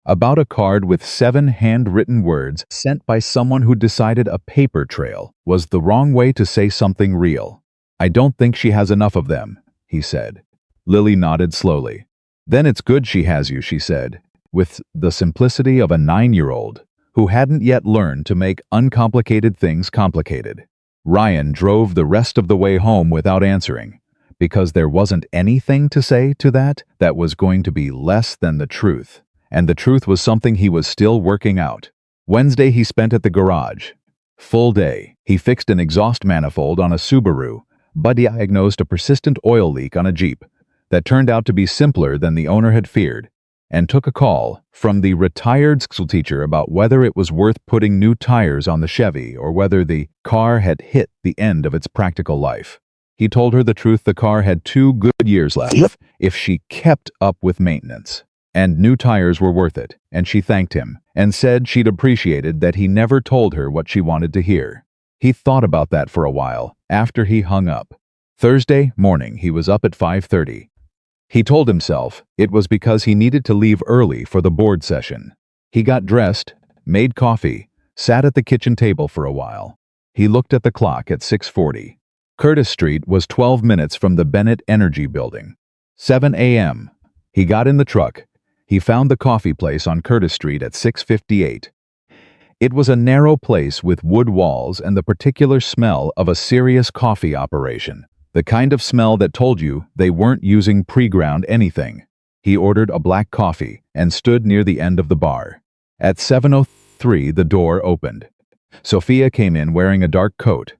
About a card with 7 handwritten words sent by someone who decided a paper trail was the wrong way to say something real. "I don't think she has enough of them," he said. Lily nodded slowly. "Then it's good she has you," she said, with the simplicity of a 9-year-old who hadn't yet learned to make uncomplicated things complicated. Ryan drove the rest of the way home without answering, because there wasn't anything to say to that was going to be less than the truth, and the truth was something he was still working out. Wednesday he spent at the garage. Full day. He fixed an exhaust manifold on a Subaru, but diagnosed a persistent oil leak on a Jeep that turned out to be simpler than the owner had feared, and took a call from the retired schoolteacher about whether it was worth putting new tires on the Chevy or whether the car had hit the end of its practical life. He told her the truth: the car had 2 good years left if she kept up with maintenance, and new tires were worth it, and she thanked him and said she'd appreciated that he never told her what she wanted to hear. He thought about that for a while after he hung up. Thursday morning he was up at 5:30. He told himself it was because he needed to leave early for the board session. He got dressed, made coffee, sat at the kitchen table for a while. He looked at the clock at 6:40. Curtis Street was 12 minutes from the Bennett Energy Building. 7 a.m. He got in the truck. He found the coffee place on Curtis Street at 6:58. It was a narrow place with wood walls and the particular smell of a serious coffee operation. The kind of smell that told you they weren't using pre-ground anything. He ordered a black coffee and stood near the end of the bar. At 7:03 the door opened. Sophia came in wearing a dark coat.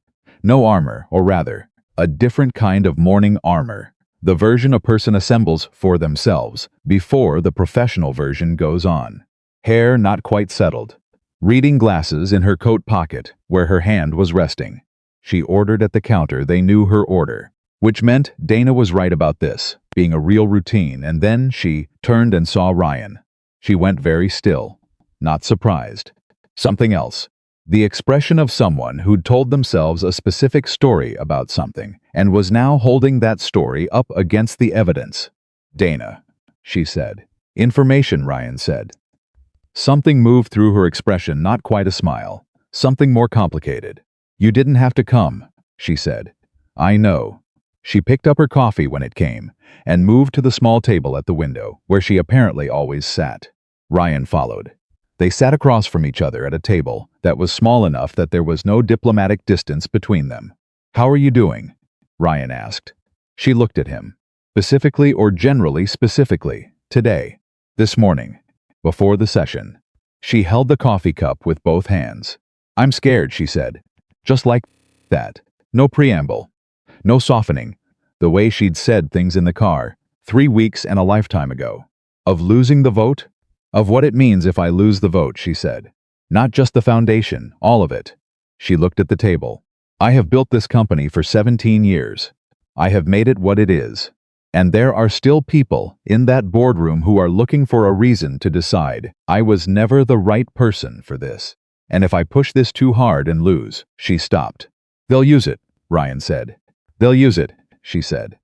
No armor, or rather, a different kind of morning armor. The version a person assembles for themselves before the professional version goes on. Hair not quite settled. Reading glasses in her coat pocket where her hand was resting. She ordered at the counter. They knew her order, which meant Dana was right about this being a real routine, and then she turned and saw Ryan. She went very still, not surprised. Something else. The expression of someone who'd told themselves a specific story about something and was now holding that story up against the evidence. "Dana," she said. "Information," Ryan said. Something moved through her expression, not quite a smile. Something more complicated. "You didn't have to come," she said. "I know." She picked up her coffee when it came and moved to the small table at the window, where she apparently always sat. Ryan followed. They sat across from each other at a table that was small enough that there was no diplomatic distance between them. "How are you doing?" Ryan asked. She looked at him. "Specifically or generally specifically? Today. This morning. Before the session." She held the coffee cup with both hands. "I'm scared," she said. Just like that. No preamble. No softening. The way she'd said things in the car, 3 weeks and a lifetime ago. "Of losing the vote?" "Of what it means if I lose the vote," she said. "Not just the foundation, all of it." She looked at the table. "I have built this company for 17 years. I have made it what it is. And there are still people in that boardroom who are looking for a reason to decide I was never the right person for this. And if I push this too hard and lose..." She stopped. They'll use it, Ryan said. They'll use it, she said.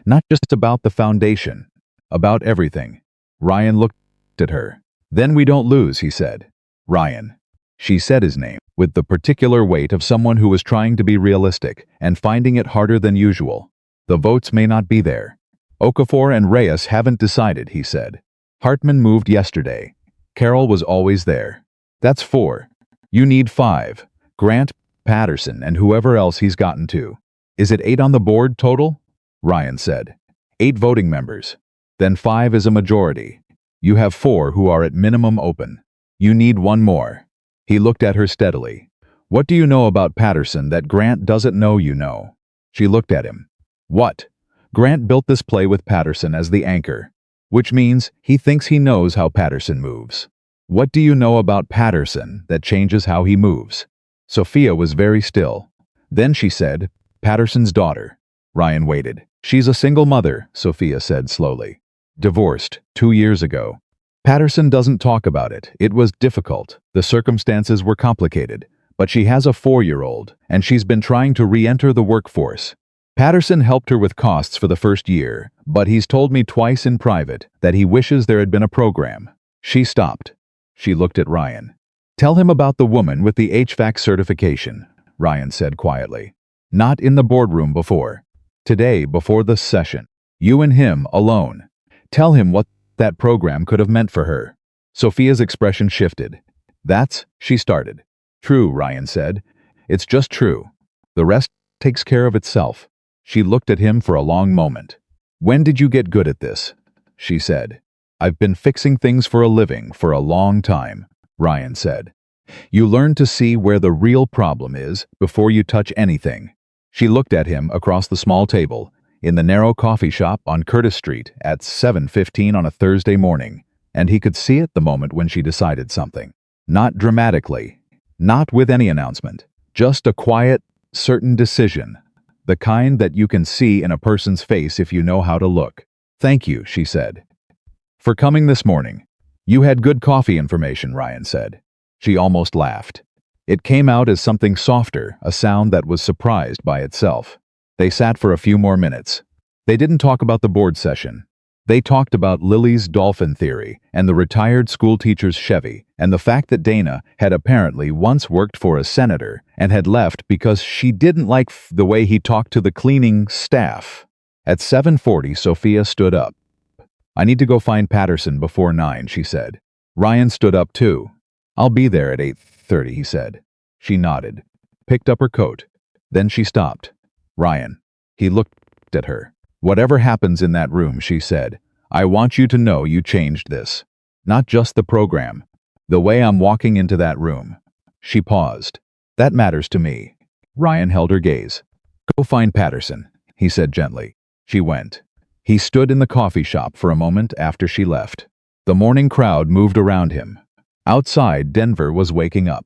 Not just about the foundation, about everything. Ryan looked at her. Then we don't lose, he said. Ryan. She said his name, with the particular weight of someone who was trying to be realistic and finding it harder than usual. The votes may not be there. Okafor and Reyes haven't decided, he said. Hartman moved yesterday. Carroll was always there. That's 4. You need 5. Grant, Patterson, and whoever else he's gotten to. Is it 8 on the board total? Ryan said. 8 voting members. Then 5 is a majority. You have 4 who are at minimum open. You need 1 more. He looked at her steadily. What do you know about Patterson that Grant doesn't know you know? She looked at him. What? Grant built this play with Patterson as the anchor, which means he thinks he knows how Patterson moves. What do you know about Patterson that changes how he moves? Sophia was very still. Then she said, Patterson's daughter. Ryan waited. She's a single mother, Sophia said slowly. Divorced 2 years ago. Patterson doesn't talk about it. It was difficult. The circumstances were complicated. But she has a 4-year-old, and she's been trying to re-enter the workforce. Patterson helped her with costs for the first year, but he's told me twice in private that he wishes there had been a program. She stopped. She looked at Ryan. Tell him about the woman with the HVAC certification, Ryan said quietly. Not in the boardroom before. Today, before the session. You and him, alone. Tell him what that program could have meant for her. Sophia's expression shifted. She started. True, Ryan said. It's just true. The rest takes care of itself. She looked at him for a long moment. When did you get good at this? She said. I've been fixing things for a living for a long time, Ryan said. You learn to see where the real problem is before you touch anything. She looked at him across the small table in the narrow coffee shop on Curtis Street at 7:15 on a Thursday morning, and he could see it the moment when she decided something. Not dramatically, not with any announcement, just a quiet, certain decision. The kind that you can see in a person's face if you know how to look. Thank you, she said. For coming this morning. You had good coffee information, Ryan said. She almost laughed. It came out as something softer, a sound that was surprised by itself. They sat for a few more minutes. They didn't talk about the board session. They talked about Lily's dolphin theory and the retired school teacher's Chevy and the fact that Dana had apparently once worked for a senator and had left because she didn't like the way he talked to the cleaning staff. At 7:40, Sophia stood up. I need to go find Patterson before 9, she said. Ryan stood up too. I'll be there at 8:30, he said. She nodded, picked up her coat. Then she stopped. Ryan. He looked at her. Whatever happens in that room, she said, I want you to know you changed this. Not just the program. The way I'm walking into that room. She paused. That matters to me. Ryan held her gaze. Go find Patterson, he said gently. She went. He stood in the coffee shop for a moment after she left. The morning crowd moved around him. Outside, Denver was waking up.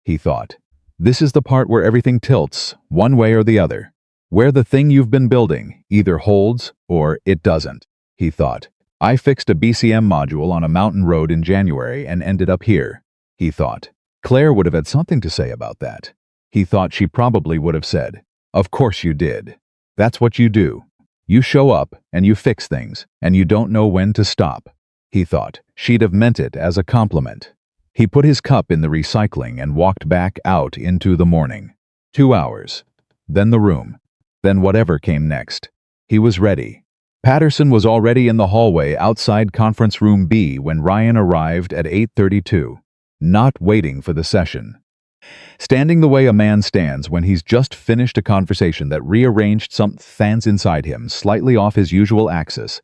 He thought, this is the part where everything tilts, one way or the other. Where the thing you've been building either holds or it doesn't, he thought. I fixed a BCM module on a mountain road in January and ended up here, he thought. Claire would have had something to say about that. He thought she probably would have said, of course you did. That's what you do. You show up and you fix things, and you don't know when to stop. He thought she'd have meant it as a compliment. He put his cup in the recycling and walked back out into the morning. 2 hours. Then the room. Then whatever came next. He was ready. Patterson was already in the hallway outside Conference Room B when Ryan arrived at 8:32, not waiting for the session. Standing the way a man stands when he's just finished a conversation that rearranged some fans inside him slightly off his usual axis,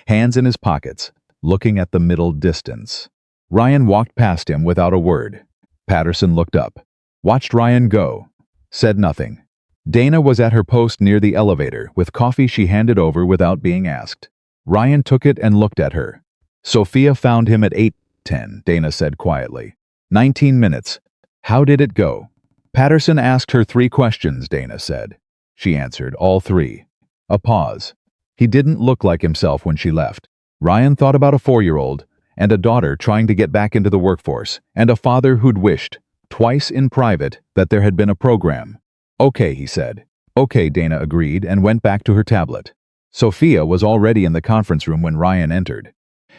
hands in his pockets, looking at the middle distance. Ryan walked past him without a word. Patterson looked up, watched Ryan go, said nothing. Dana was at her post near the elevator with coffee she handed over without being asked. Ryan took it and looked at her. Sophia found him at 8:10, Dana said quietly. 19 minutes. How did it go? Patterson asked her 3 questions, Dana said. She answered all 3. A pause. He didn't look like himself when she left. Ryan thought about a 4-year-old and a daughter trying to get back into the workforce and a father who'd wished, twice in private, that there had been a program. Okay, he said. Okay, Dana agreed and went back to her tablet. Sophia was already in the conference room when Ryan entered.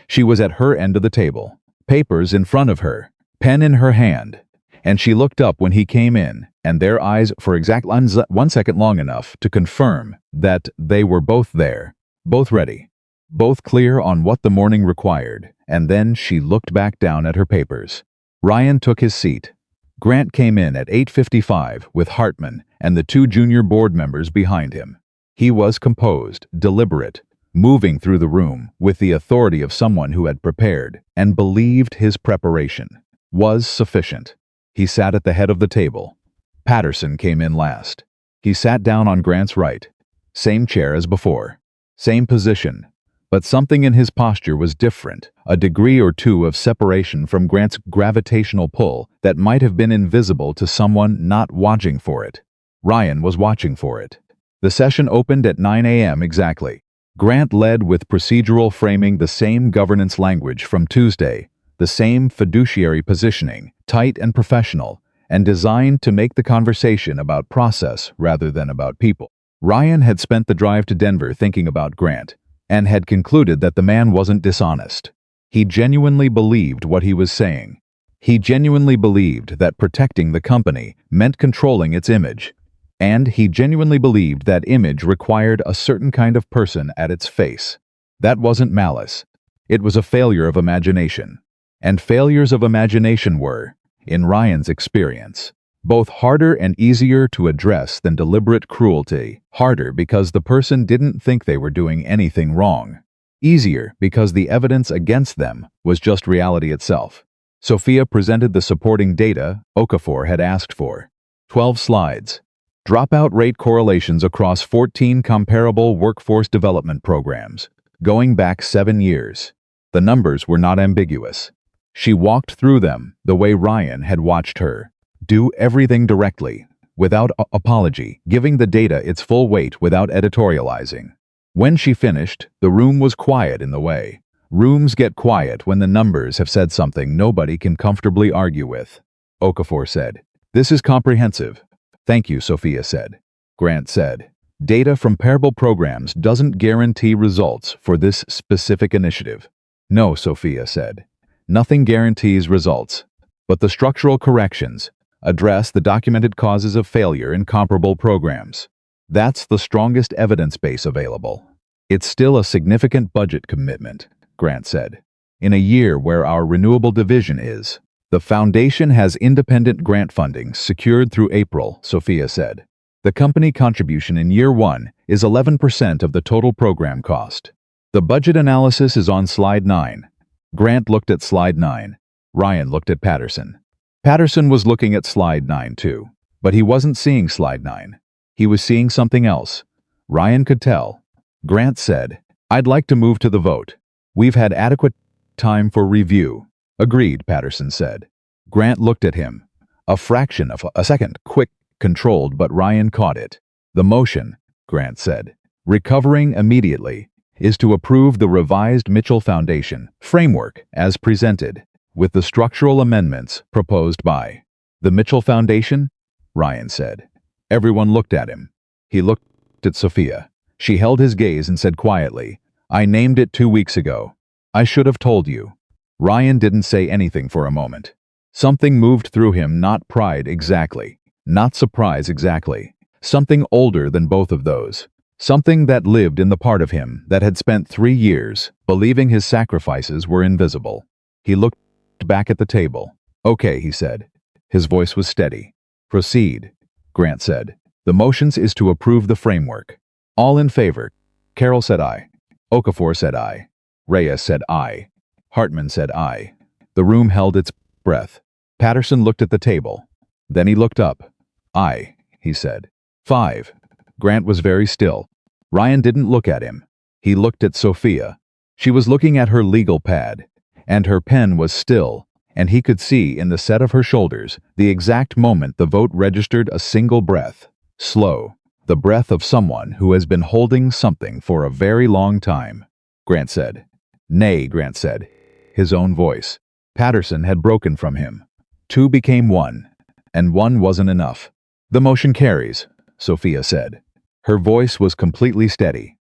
She was at her end of the table, papers in front of her, pen in her hand, and she looked up when he came in, and their eyes for exact 1 second long enough to confirm that they were both there, both ready, both clear on what the morning required, and then she looked back down at her papers. Ryan took his seat. Grant came in at 8:55 with Hartman and the 2 junior board members behind him. He was composed, deliberate, moving through the room with the authority of someone who had prepared and believed his preparation was sufficient. He sat at the head of the table. Patterson came in last. He sat down on Grant's right. Same chair as before. Same position. But something in his posture was different, a degree or two of separation from Grant's gravitational pull that might have been invisible to someone not watching for it. Ryan was watching for it. The session opened at 9 a.m. exactly. Grant led with procedural framing, the same governance language from Tuesday, the same fiduciary positioning, tight and professional, and designed to make the conversation about process rather than about people. Ryan had spent the drive to Denver thinking about Grant, and had concluded that the man wasn't dishonest. He genuinely believed what he was saying. He genuinely believed that protecting the company meant controlling its image. And he genuinely believed that image required a certain kind of person at its face. That wasn't malice. It was a failure of imagination. And failures of imagination were, in Ryan's experience, both harder and easier to address than deliberate cruelty. Harder because the person didn't think they were doing anything wrong. Easier because the evidence against them was just reality itself. Sophia presented the supporting data Okafor had asked for. 12 slides. Dropout rate correlations across 14 comparable workforce development programs, going back 7 years. The numbers were not ambiguous. She walked through them the way Ryan had watched her. Do everything directly, without apology, giving the data its full weight without editorializing. When she finished, the room was quiet in the way. Rooms get quiet when the numbers have said something nobody can comfortably argue with. Okafor said, "This is comprehensive." "Thank you," Sophia said. Grant said, "Data from comparable programs doesn't guarantee results for this specific initiative." "No," Sophia said. "Nothing guarantees results. But the structural corrections address the documented causes of failure in comparable programs. That's the strongest evidence base available." "It's still a significant budget commitment," Grant said. "In a year where our renewable division is. The foundation has independent grant funding secured through April," Sophia said. "The company contribution in year 1 is 11% of the total program cost. The budget analysis is on slide 9. Grant looked at slide 9. Ryan looked at Patterson. Patterson was looking at slide 9 too, but he wasn't seeing slide 9. He was seeing something else. Ryan could tell. Grant said, "I'd like to move to the vote. We've had adequate time for review." "Agreed," Patterson said. Grant looked at him. A fraction of a second, quick, controlled, but Ryan caught it. "The motion," Grant said, "recovering immediately, is to approve the revised Mitchell Foundation framework as presented, with the structural amendments proposed by the Mitchell Foundation," Ryan said. Everyone looked at him. He looked at Sophia. She held his gaze and said quietly, "I named it 2 weeks ago. I should have told you." Ryan didn't say anything for a moment. Something moved through him, not pride exactly, not surprise exactly. Something older than both of those. Something that lived in the part of him that had spent 3 years believing his sacrifices were invisible. He looked back at the table. "Okay," he said. His voice was steady. "Proceed," Grant said. "The motions is to approve the framework." "All in favor?" Carroll said aye. Okafor said aye. Reyes said aye. Hartman said aye. The room held its breath. Patterson looked at the table. Then he looked up. "Aye," he said. 5. Grant was very still. Ryan didn't look at him. He looked at Sophia. She was looking at her legal pad, and her pen was still, and he could see in the set of her shoulders the exact moment the vote registered a single breath. Slow. The breath of someone who has been holding something for a very long time. Grant said. "Nay," Grant said, his own voice. Patterson had broken from him. 2 became 1, and 1 wasn't enough. The motion carries, Sophia said. Her voice was completely steady.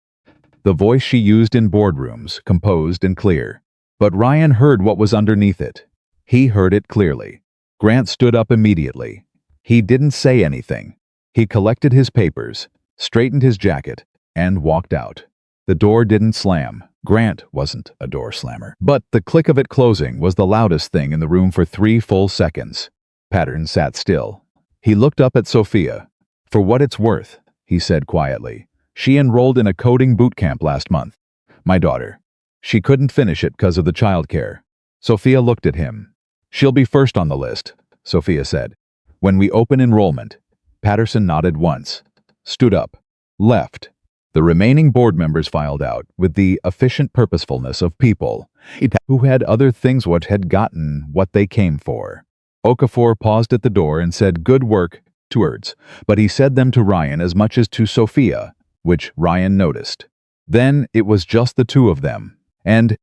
The voice she used in boardrooms, composed and clear. But Ryan heard what was underneath it. He heard it clearly. Grant stood up immediately. He didn't say anything. He collected his papers, straightened his jacket, and walked out. The door didn't slam. Grant wasn't a door slammer. But the click of it closing was the loudest thing in the room for 3 full seconds. Patterson sat still. He looked up at Sophia. "For what it's worth," he said quietly. "She enrolled in a coding boot camp last month. My daughter. She couldn't finish it because of the childcare." Sophia looked at him. "She'll be first on the list," Sophia said. "When we open enrollment." Patterson nodded once, stood up, left. The remaining board members filed out with the efficient purposefulness of people who had other things had gotten what they came for. Okafor paused at the door and said good work to words, but he said them to Ryan as much as to Sophia, which Ryan noticed. Then it was just the two of them, and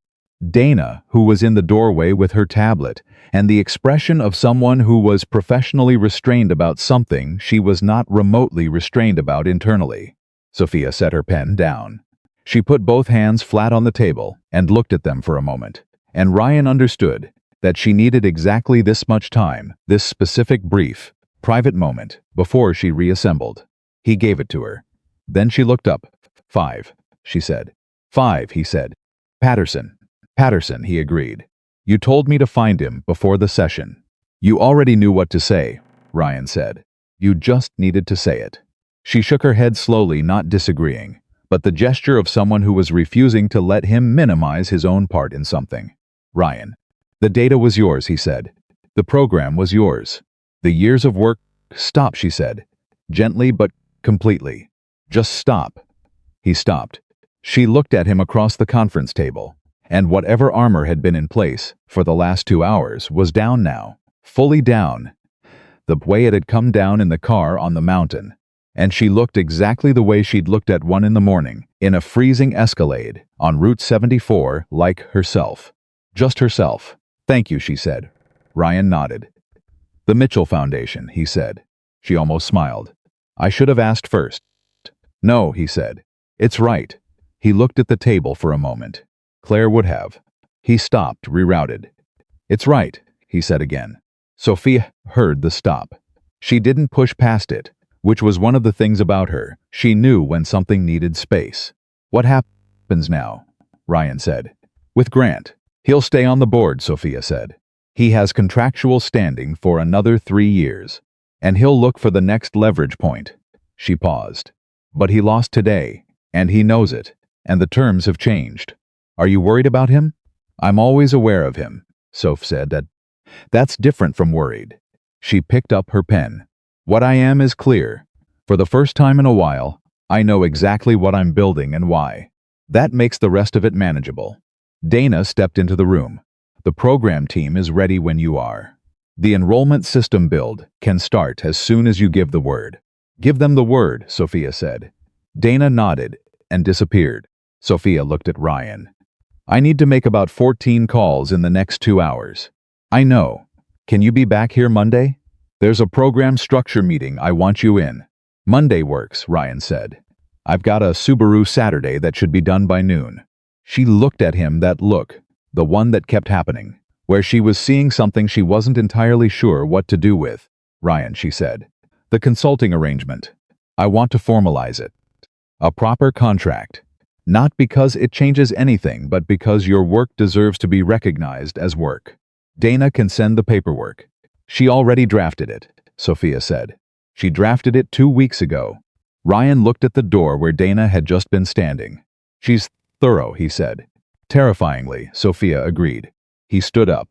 Dana, who was in the doorway with her tablet, and the expression of someone who was professionally restrained about something she was not remotely restrained about internally. Sophia set her pen down. She put both hands flat on the table and looked at them for a moment, and Ryan understood that she needed exactly this much time, this specific brief, private moment, before she reassembled. He gave it to her. Then she looked up. "5, she said. "5, he said. "Patterson." "Patterson," he agreed. "You told me to find him before the session." "You already knew what to say," Ryan said. "You just needed to say it." She shook her head slowly, not disagreeing, but the gesture of someone who was refusing to let him minimize his own part in something. "Ryan, the data was yours," he said. "The program was yours. The years of work—" "Stop," she said, gently but completely. "Just stop." He stopped. She looked at him across the conference table, and whatever armor had been in place for the last 2 hours was down now, fully down, the way it had come down in the car on the mountain. And she looked exactly the way she'd looked at 1 in the morning, in a freezing Escalade, on Route 74, like herself. Just herself. "Thank you," she said. Ryan nodded. "The Mitchell Foundation," he said. She almost smiled. "I should have asked first." "No," he said. "It's right." He looked at the table for a moment. Claire would have. He stopped, rerouted. "It's right," he said again. Sophia heard the stop. She didn't push past it, which was one of the things about her. She knew when something needed space. "What happens now?" Ryan said. "With Grant. He'll stay on the board," Sophia said. "He has contractual standing for another 3 years, and he'll look for the next leverage point." She paused. "But he lost today, and he knows it, and the terms have changed. Are you worried about him?" "I'm always aware of him," Soph said. That's different from worried." She picked up her pen. "What I am is clear. For the first time in a while, I know exactly what I'm building and why. That makes the rest of it manageable." Dana stepped into the room. "The program team is ready when you are. The enrollment system build can start as soon as you give the word." "Give them the word," Sophia said. Dana nodded and disappeared. Sophia looked at Ryan. "I need to make about 14 calls in the next 2 hours." "I know. Can you be back here Monday? There's a program structure meeting I want you in." "Monday works," Ryan said. "I've got a Subaru Saturday that should be done by noon." She looked at him, that look, the one that kept happening, where she was seeing something she wasn't entirely sure what to do with. "Ryan," she said. "The consulting arrangement. I want to formalize it. A proper contract. Not because it changes anything, but because your work deserves to be recognized as work. Dana can send the paperwork." "She already drafted it," Sophia said. "She drafted it 2 weeks ago." Ryan looked at the door where Dana had just been standing. "She's thorough," he said. "Terrifyingly," Sophia agreed. He stood up,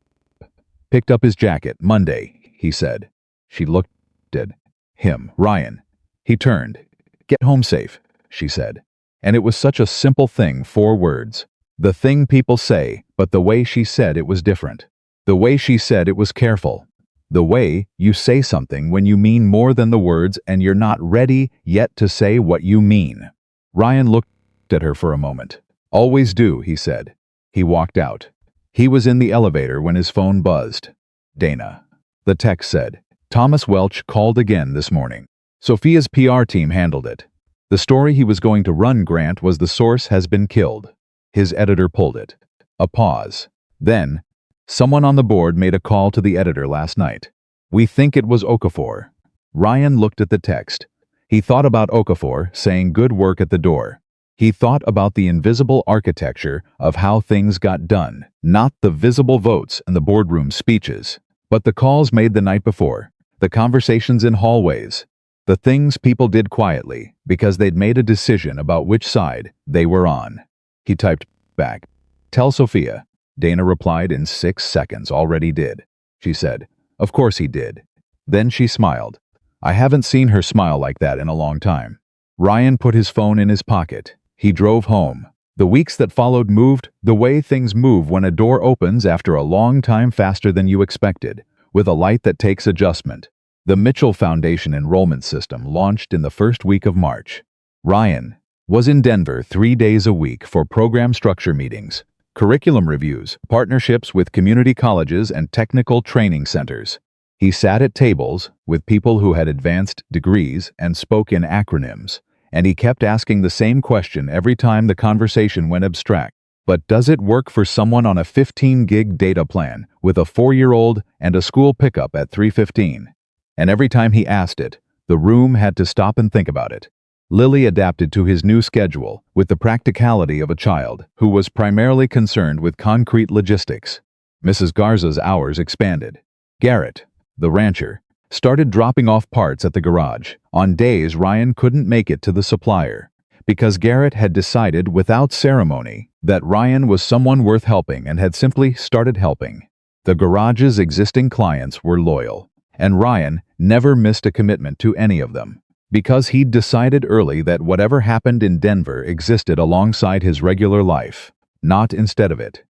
picked up his jacket. "Monday," he said. She looked at him. "Ryan." He turned. "Get home safe," she said. And it was such a simple thing, 4 words. The thing people say, but the way she said it was different. The way she said it was careful. The way you say something when you mean more than the words and you're not ready yet to say what you mean. Ryan looked at her for a moment. "Always do," he said. He walked out. He was in the elevator when his phone buzzed. "Dana." The text said, "Thomas Welch called again this morning." Sophia's PR team handled it. The story he was going to run, Grant, was "The source has been killed." His editor pulled it. A pause. Then, someone on the board made a call to the editor last night. "We think it was Okafor." Ryan looked at the text. He thought about Okafor saying "good work" at the door. He thought about the invisible architecture of how things got done, not the visible votes and the boardroom speeches, but the calls made the night before, the conversations in hallways, the things people did quietly because they'd made a decision about which side they were on. He typed back, "Tell Sophia." Dana replied in 6 seconds. "Already did." She said, "Of course he did." Then she smiled. I haven't seen her smile like that in a long time. Ryan put his phone in his pocket. He drove home. The weeks that followed moved the way things move when a door opens after a long time, faster than you expected, with a light that takes adjustment. The Mitchell Foundation enrollment system launched in the first week of March. Ryan was in Denver 3 days a week for program structure meetings, curriculum reviews, partnerships with community colleges and technical training centers. He sat at tables with people who had advanced degrees and spoke in acronyms, and he kept asking the same question every time the conversation went abstract. But does it work for someone on a 15-gig data plan with a 4-year-old and a school pickup at 3:15? And every time he asked it, the room had to stop and think about it. Lily adapted to his new schedule with the practicality of a child who was primarily concerned with concrete logistics. Mrs. Garza's hours expanded. Garrett, the rancher, started dropping off parts at the garage on days Ryan couldn't make it to the supplier, because Garrett had decided without ceremony that Ryan was someone worth helping and had simply started helping. The garage's existing clients were loyal, and Ryan never missed a commitment to any of them, because he'd decided early that whatever happened in Denver existed alongside his regular life, not instead of it.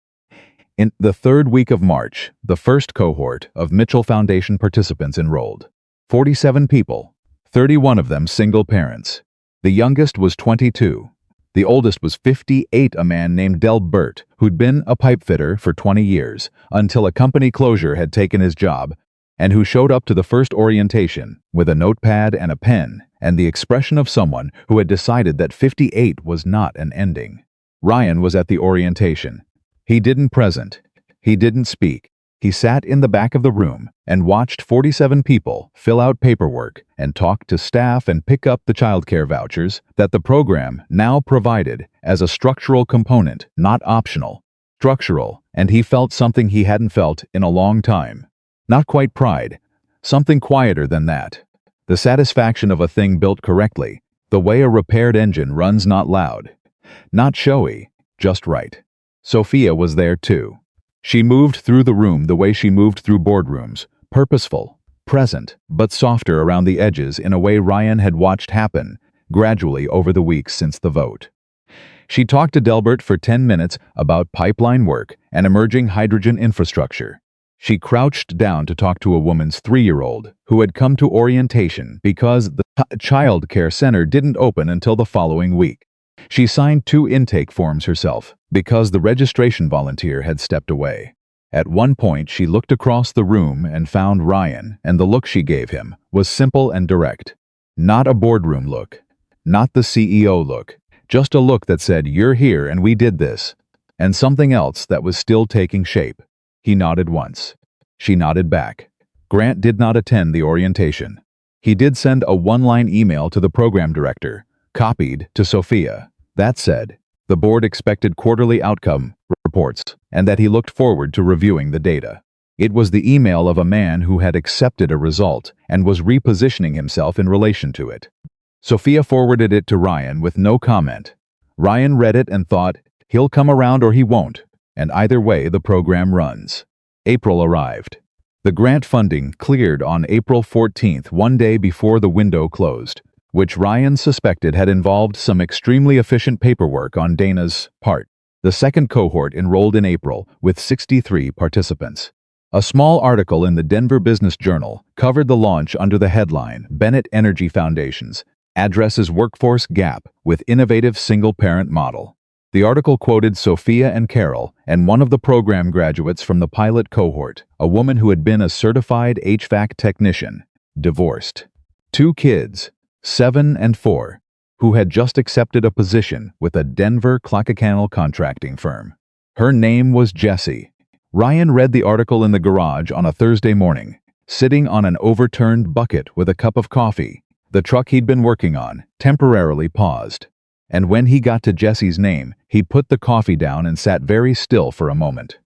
In the third week of March, the first cohort of Mitchell Foundation participants enrolled. 47 people, 31 of them single parents. The youngest was 22. The oldest was 58, a man named Delbert, who'd been a pipe fitter for 20 years, until a company closure had taken his job, and who showed up to the first orientation with a notepad and a pen and the expression of someone who had decided that 58 was not an ending. Ryan was at the orientation. He didn't present. He didn't speak. He sat in the back of the room and watched 47 people fill out paperwork and talk to staff and pick up the childcare vouchers that the program now provided as a structural component, not optional. Structural, and he felt something he hadn't felt in a long time. Not quite pride, something quieter than that. The satisfaction of a thing built correctly, the way a repaired engine runs, not loud, not showy, just right. Sophia was there too. She moved through the room the way she moved through boardrooms, purposeful, present, but softer around the edges in a way Ryan had watched happen gradually over the weeks since the vote. She talked to Delbert for 10 minutes about pipeline work and emerging hydrogen infrastructure. She crouched down to talk to a woman's 3-year-old who had come to orientation because the child care center didn't open until the following week. She signed 2 intake forms herself because the registration volunteer had stepped away. At one point, she looked across the room and found Ryan, and the look she gave him was simple and direct. Not a boardroom look, not the CEO look, just a look that said, "You're here and we did this," and something else that was still taking shape. He nodded once. She nodded back. Grant did not attend the orientation. He did send a 1-line email to the program director, copied to Sophia, that said the board expected quarterly outcome reports and that he looked forward to reviewing the data. It was the email of a man who had accepted a result and was repositioning himself in relation to it. Sophia forwarded it to Ryan with no comment. Ryan read it and thought, he'll come around or he won't, and either way the program runs. April arrived. The grant funding cleared on April 14th, one day before the window closed, which Ryan suspected had involved some extremely efficient paperwork on Dana's part. The second cohort enrolled in April with 63 participants. A small article in the Denver Business Journal covered the launch under the headline, "Bennett Energy Foundations Addresses Workforce Gap with Innovative Single-Parent Model." The article quoted Sophia and Carol and one of the program graduates from the pilot cohort, a woman who had been a certified HVAC technician, divorced. 2 kids, 7 and 4, who had just accepted a position with a Denver Clackacanal contracting firm. Her name was Jessie. Ryan read the article in the garage on a Thursday morning, sitting on an overturned bucket with a cup of coffee. The truck he'd been working on temporarily paused. And when he got to Jessie's name, he put the coffee down and sat very still for a moment.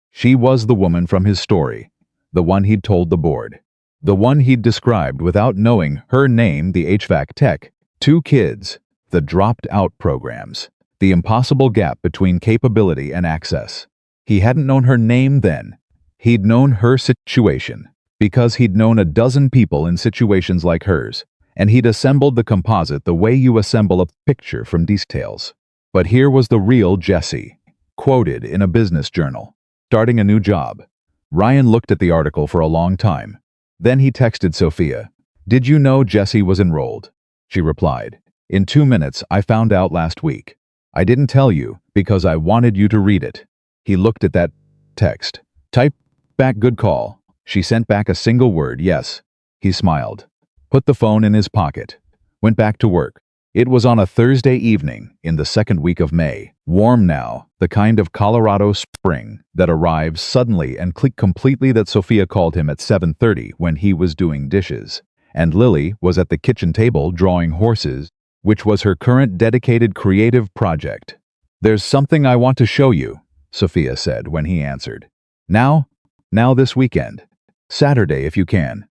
She was the woman from his story, the one he'd told the board, the one he'd described without knowing her name, the HVAC tech, 2 kids, the dropped-out programs, the impossible gap between capability and access. He hadn't known her name then. He'd known her situation, because he'd known a dozen people in situations like hers, and he'd assembled the composite the way you assemble a picture from details. But here was the real Jessie, quoted in a business journal, starting a new job. Ryan looked at the article for a long time. Then he texted Sophia. "Did you know Jessie was enrolled?" She replied, "In 2 minutes, I found out last week. I didn't tell you because I wanted you to read it." He looked at that text. "Type back good call." She sent back a single word, "Yes." He smiled, put the phone in his pocket, went back to work. It was on a Thursday evening in the second week of May, warm now, the kind of Colorado spring that arrives suddenly and completely, that Sophia called him at 7:30 when he was doing dishes, and Lily was at the kitchen table drawing horses, which was her current dedicated creative project. "There's something I want to show you," Sophia said when he answered. Now this weekend. Saturday if you can."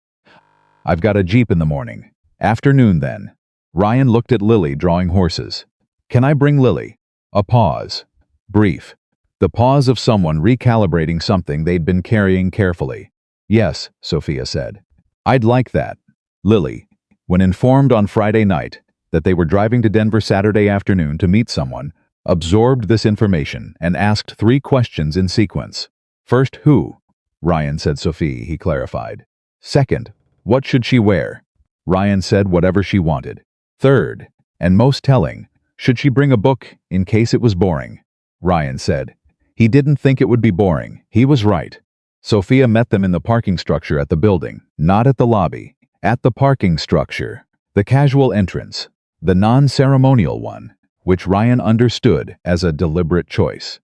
"I've got a Jeep in the morning." "Afternoon then." Ryan looked at Lily drawing horses. "Can I bring Lily?" A pause. Brief. The pause of someone recalibrating something they'd been carrying carefully. "Yes," Sophia said. "I'd like that." Lily, when informed on Friday night that they were driving to Denver Saturday afternoon to meet someone, absorbed this information and asked 3 questions in sequence. First, who? Ryan said Sophie, he clarified. Second, what should she wear? Ryan said whatever she wanted. Third, and most telling, should she bring a book in case it was boring? Ryan said. He didn't think it would be boring. He was right. Sophia met them in the parking structure at the building, not at the lobby, at the parking structure, the casual entrance, the non-ceremonial one, which Ryan understood as a deliberate choice.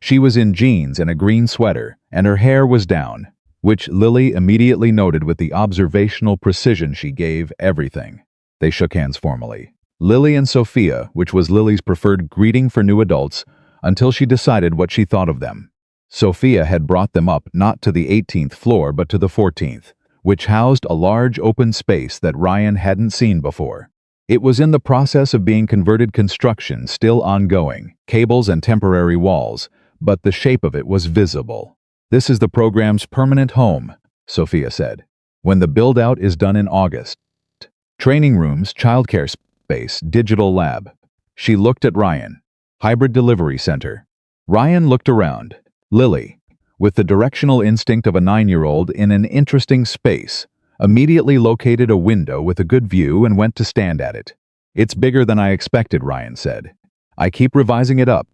She was in jeans and a green sweater, and her hair was down, which Lily immediately noted with the observational precision she gave everything. They shook hands formally. Lily and Sophia, which was Lily's preferred greeting for new adults, until she decided what she thought of them. Sophia had brought them up not to the 18th floor but to the 14th, which housed a large open space that Ryan hadn't seen before. It was in the process of being converted, construction still ongoing, cables and temporary walls, but the shape of it was visible. This is the program's permanent home, Sophia said, when the build-out is done in August. Training rooms, childcare space, digital lab. She looked at Ryan. Hybrid delivery center. Ryan looked around. Lily, with the directional instinct of a 9-year-old in an interesting space, immediately located a window with a good view and went to stand at it. It's bigger than I expected, Ryan said. I keep revising it up,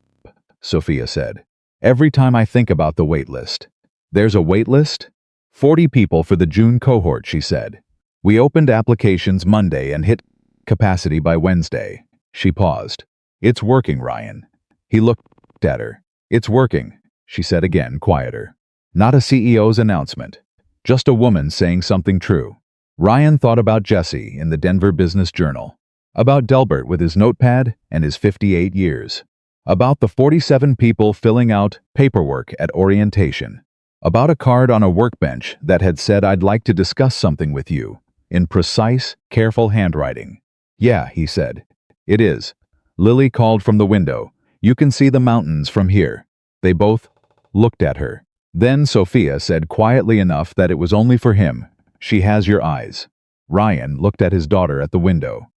Sophia said. Every time I think about the wait list. There's a wait list? 40 people for the June cohort, she said. We opened applications Monday and hit capacity by Wednesday. She paused. It's working, Ryan. He looked at her. It's working, she said again, quieter. Not a CEO's announcement. Just a woman saying something true. Ryan thought about Jesse in the Denver Business Journal. About Delbert with his notepad and his 58 years. About the 47 people filling out paperwork at orientation. About a card on a workbench that had said, I'd like to discuss something with you, in precise, careful handwriting. Yeah, he said. It is. Lily called from the window. You can see the mountains from here. They both looked at her. Then Sophia said quietly enough that it was only for him. She has your eyes. Ryan looked at his daughter at the window.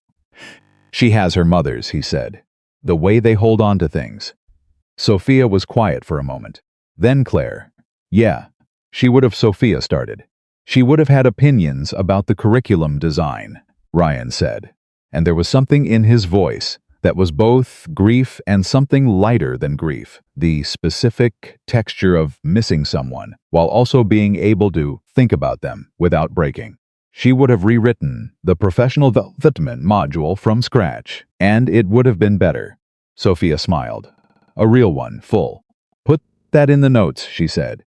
She has her mother's, he said. The way they hold on to things. Sophia was quiet for a moment. Then Claire. Yeah, she would have, Sophia started. She would have had opinions about the curriculum design, Ryan said. And there was something in his voice that was both grief and something lighter than grief, the specific texture of missing someone, while also being able to think about them without breaking. She would have rewritten the professional development module from scratch, and it would have been better. Sophia smiled. A real one, full. Put that in the notes, she said.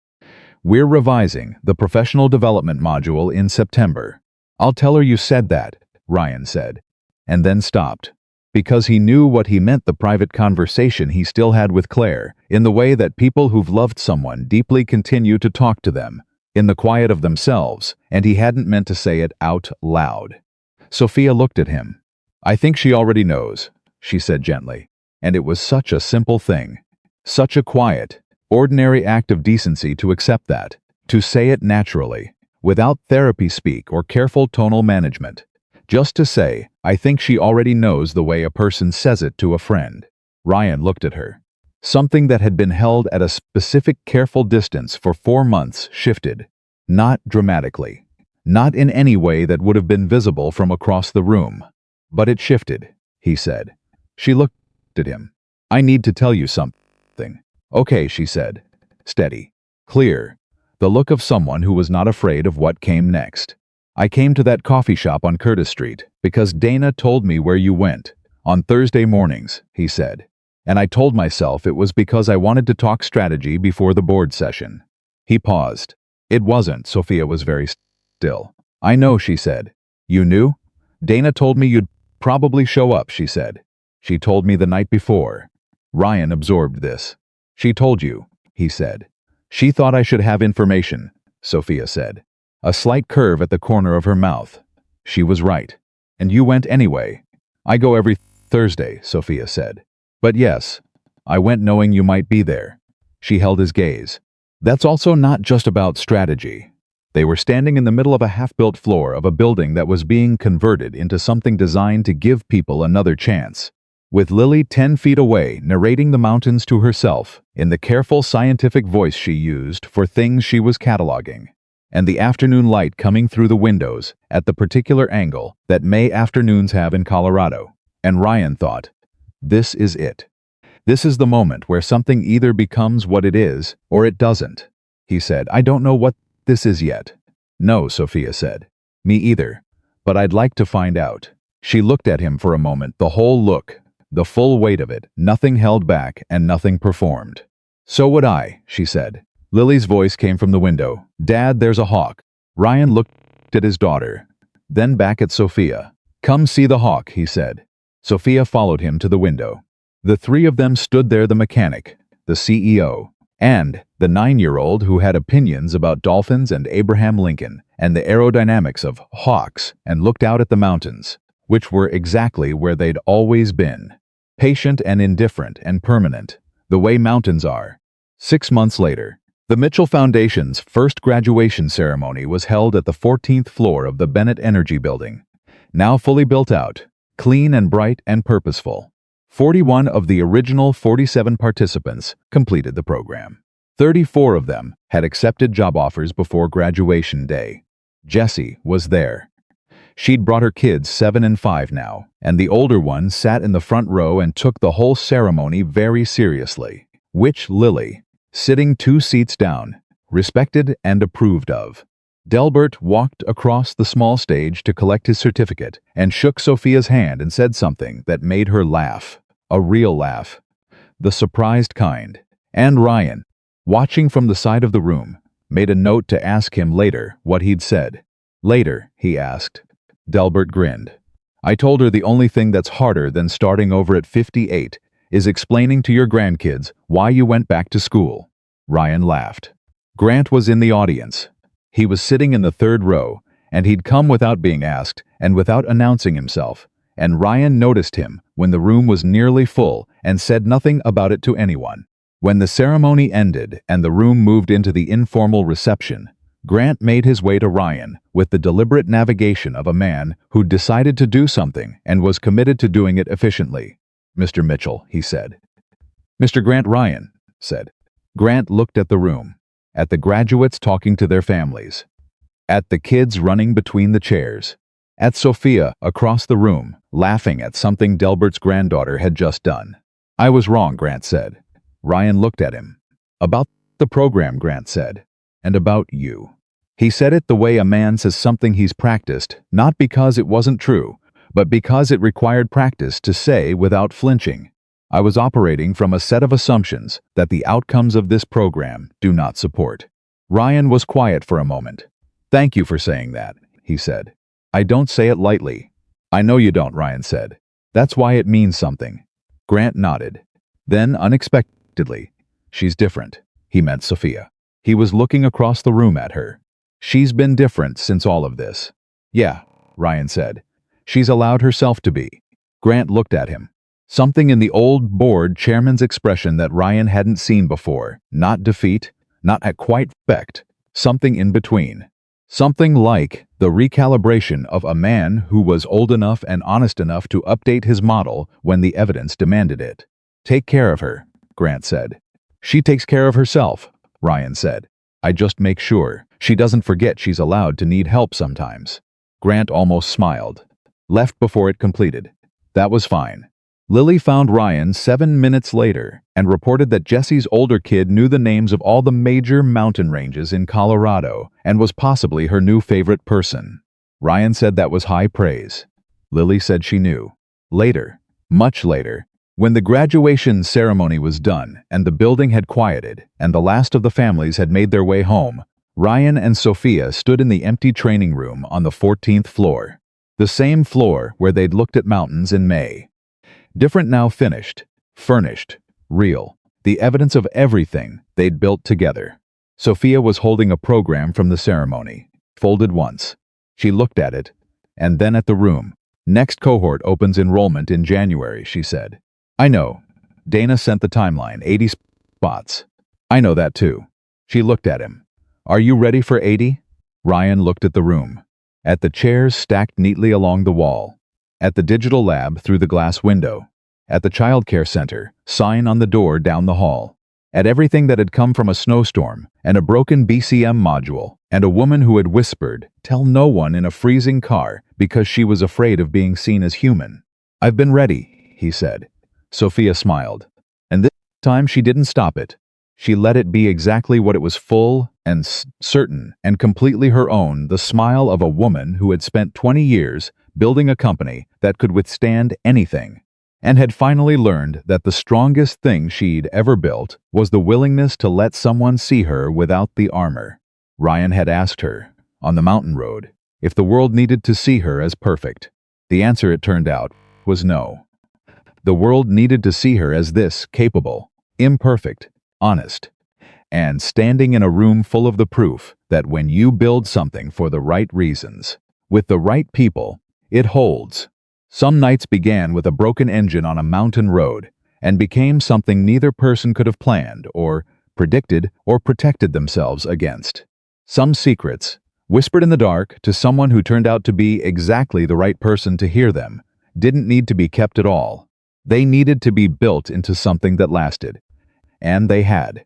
We're revising the professional development module in September. I'll tell her you said that, Ryan said, and then stopped, because he knew what he meant, the private conversation he still had with Claire, in the way that people who've loved someone deeply continue to talk to them, in the quiet of themselves, and he hadn't meant to say it out loud. Sophia looked at him. I think she already knows, she said gently, and it was such a simple thing, such a quiet, ordinary act of decency to accept that, to say it naturally, without therapy speak or careful tonal management. Just to say, I think she already knows, the way a person says it to a friend. Ryan looked at her. Something that had been held at a specific careful distance for 4 months shifted. Not dramatically. Not in any way that would have been visible from across the room. But it shifted, he said. She looked at him. I need to tell you something. Okay, she said. Steady. Clear. The look of someone who was not afraid of what came next. I came to that coffee shop on Curtis Street because Dana told me where you went. On Thursday mornings, he said. And I told myself it was because I wanted to talk strategy before the board session. He paused. It wasn't. Sophia was very still. I know, she said. You knew? Dana told me you'd probably show up, she said. She told me the night before. Ryan absorbed this. She told you, he said. She thought I should have information, Sophia said. A slight curve at the corner of her mouth. She was right. And you went anyway. I go every Thursday, Sophia said. But yes, I went knowing you might be there. She held his gaze. That's also not just about strategy. They were standing in the middle of a half-built floor of a building that was being converted into something designed to give people another chance. With Lily 10 feet away narrating the mountains to herself in the careful scientific voice she used for things she was cataloging, and the afternoon light coming through the windows at the particular angle that May afternoons have in Colorado. And Ryan thought, this is it. This is the moment where something either becomes what it is or it doesn't. He said, I don't know what this is yet. No, Sophia said. Me either. But I'd like to find out. She looked at him for a moment, the whole look, the full weight of it, nothing held back and nothing performed. So would I, she said. Lily's voice came from the window. Dad, there's a hawk. Ryan looked at his daughter, then back at Sophia. Come see the hawk, he said. Sophia followed him to the window. The three of them stood there, the mechanic, the CEO, and the 9-year-old who had opinions about dolphins and Abraham Lincoln and the aerodynamics of hawks, and looked out at the mountains, which were exactly where they'd always been. Patient and indifferent and permanent, the way mountains are. 6 months later, the Mitchell Foundation's first graduation ceremony was held at the 14th floor of the Bennett Energy Building, now fully built out, clean and bright and purposeful. 41 of the original 47 participants completed the program. 34 of them had accepted job offers before graduation day. Jessie was there. She'd brought her kids 7 and 5 now, and the older one sat in the front row and took the whole ceremony very seriously, which Lily, sitting 2 seats down, respected and approved of. Delbert walked across the small stage to collect his certificate and shook Sophia's hand and said something that made her laugh, a real laugh, the surprised kind. And Ryan, watching from the side of the room, made a note to ask him later what he'd said. Later, he asked. Delbert grinned. I told her the only thing that's harder than starting over at 58 is explaining to your grandkids why you went back to school. Ryan laughed. Grant was in the audience. He was sitting in the 3rd row, and he'd come without being asked and without announcing himself, and Ryan noticed him when the room was nearly full and said nothing about it to anyone. When the ceremony ended and the room moved into the informal reception, Grant made his way to Ryan with the deliberate navigation of a man who'd decided to do something and was committed to doing it efficiently. Mr. Mitchell, he said. Mr. Grant, Ryan said. Grant looked at the room, at the graduates talking to their families, at the kids running between the chairs, at Sophia across the room, laughing at something Delbert's granddaughter had just done. I was wrong, Grant said. Ryan looked at him. About the program, Grant said. And about you. He said it the way a man says something he's practiced, not because it wasn't true, but because it required practice to say without flinching. I was operating from a set of assumptions that the outcomes of this program do not support. Ryan was quiet for a moment. Thank you for saying that, he said. I don't say it lightly. I know you don't, Ryan said. That's why it means something. Grant nodded. Then, unexpectedly, she's different. He meant Sophia. He was looking across the room at her. She's been different since all of this. Yeah, Ryan said. She's allowed herself to be. Grant looked at him. Something in the old board chairman's expression that Ryan hadn't seen before. Not defeat, not at quite respect. Something in between. Something like the recalibration of a man who was old enough and honest enough to update his model when the evidence demanded it. Take care of her, Grant said. She takes care of herself, Ryan said. I just make sure she doesn't forget she's allowed to need help sometimes. Grant almost smiled. Left before it completed. That was fine. Lily found Ryan 7 minutes later and reported that Jesse's older kid knew the names of all the major mountain ranges in Colorado and was possibly her new favorite person. Ryan said that was high praise. Lily said she knew. Later, much later, when the graduation ceremony was done and the building had quieted and the last of the families had made their way home, Ryan and Sophia stood in the empty training room on the 14th floor. The same floor where they'd looked at mountains in May. Different now, finished, furnished, real, the evidence of everything they'd built together. Sophia was holding a program from the ceremony, folded once. She looked at it, and then at the room. Next cohort opens enrollment in January, she said. I know. Dana sent the timeline, 80 spots. I know that too. She looked at him. Are you ready for 80? Ryan looked at the room. At the chairs stacked neatly along the wall. At the digital lab through the glass window. At the childcare center, sign on the door down the hall. At everything that had come from a snowstorm, and a broken BCM module, and a woman who had whispered, "Tell no one," in a freezing car because she was afraid of being seen as human. I've been ready, he said. Sophia smiled. And this time she didn't stop it. She let it be exactly what it was, full and certain and completely her own, the smile of a woman who had spent 20 years building a company that could withstand anything, and had finally learned that the strongest thing she'd ever built was the willingness to let someone see her without the armor. Ryan had asked her, on the mountain road, if the world needed to see her as perfect. The answer, it turned out, was no. The world needed to see her as this, capable, imperfect, honest, and standing in a room full of the proof that when you build something for the right reasons, with the right people, it holds. Some nights began with a broken engine on a mountain road and became something neither person could have planned or predicted or protected themselves against. Some secrets, whispered in the dark to someone who turned out to be exactly the right person to hear them, didn't need to be kept at all. They needed to be built into something that lasted. And they had.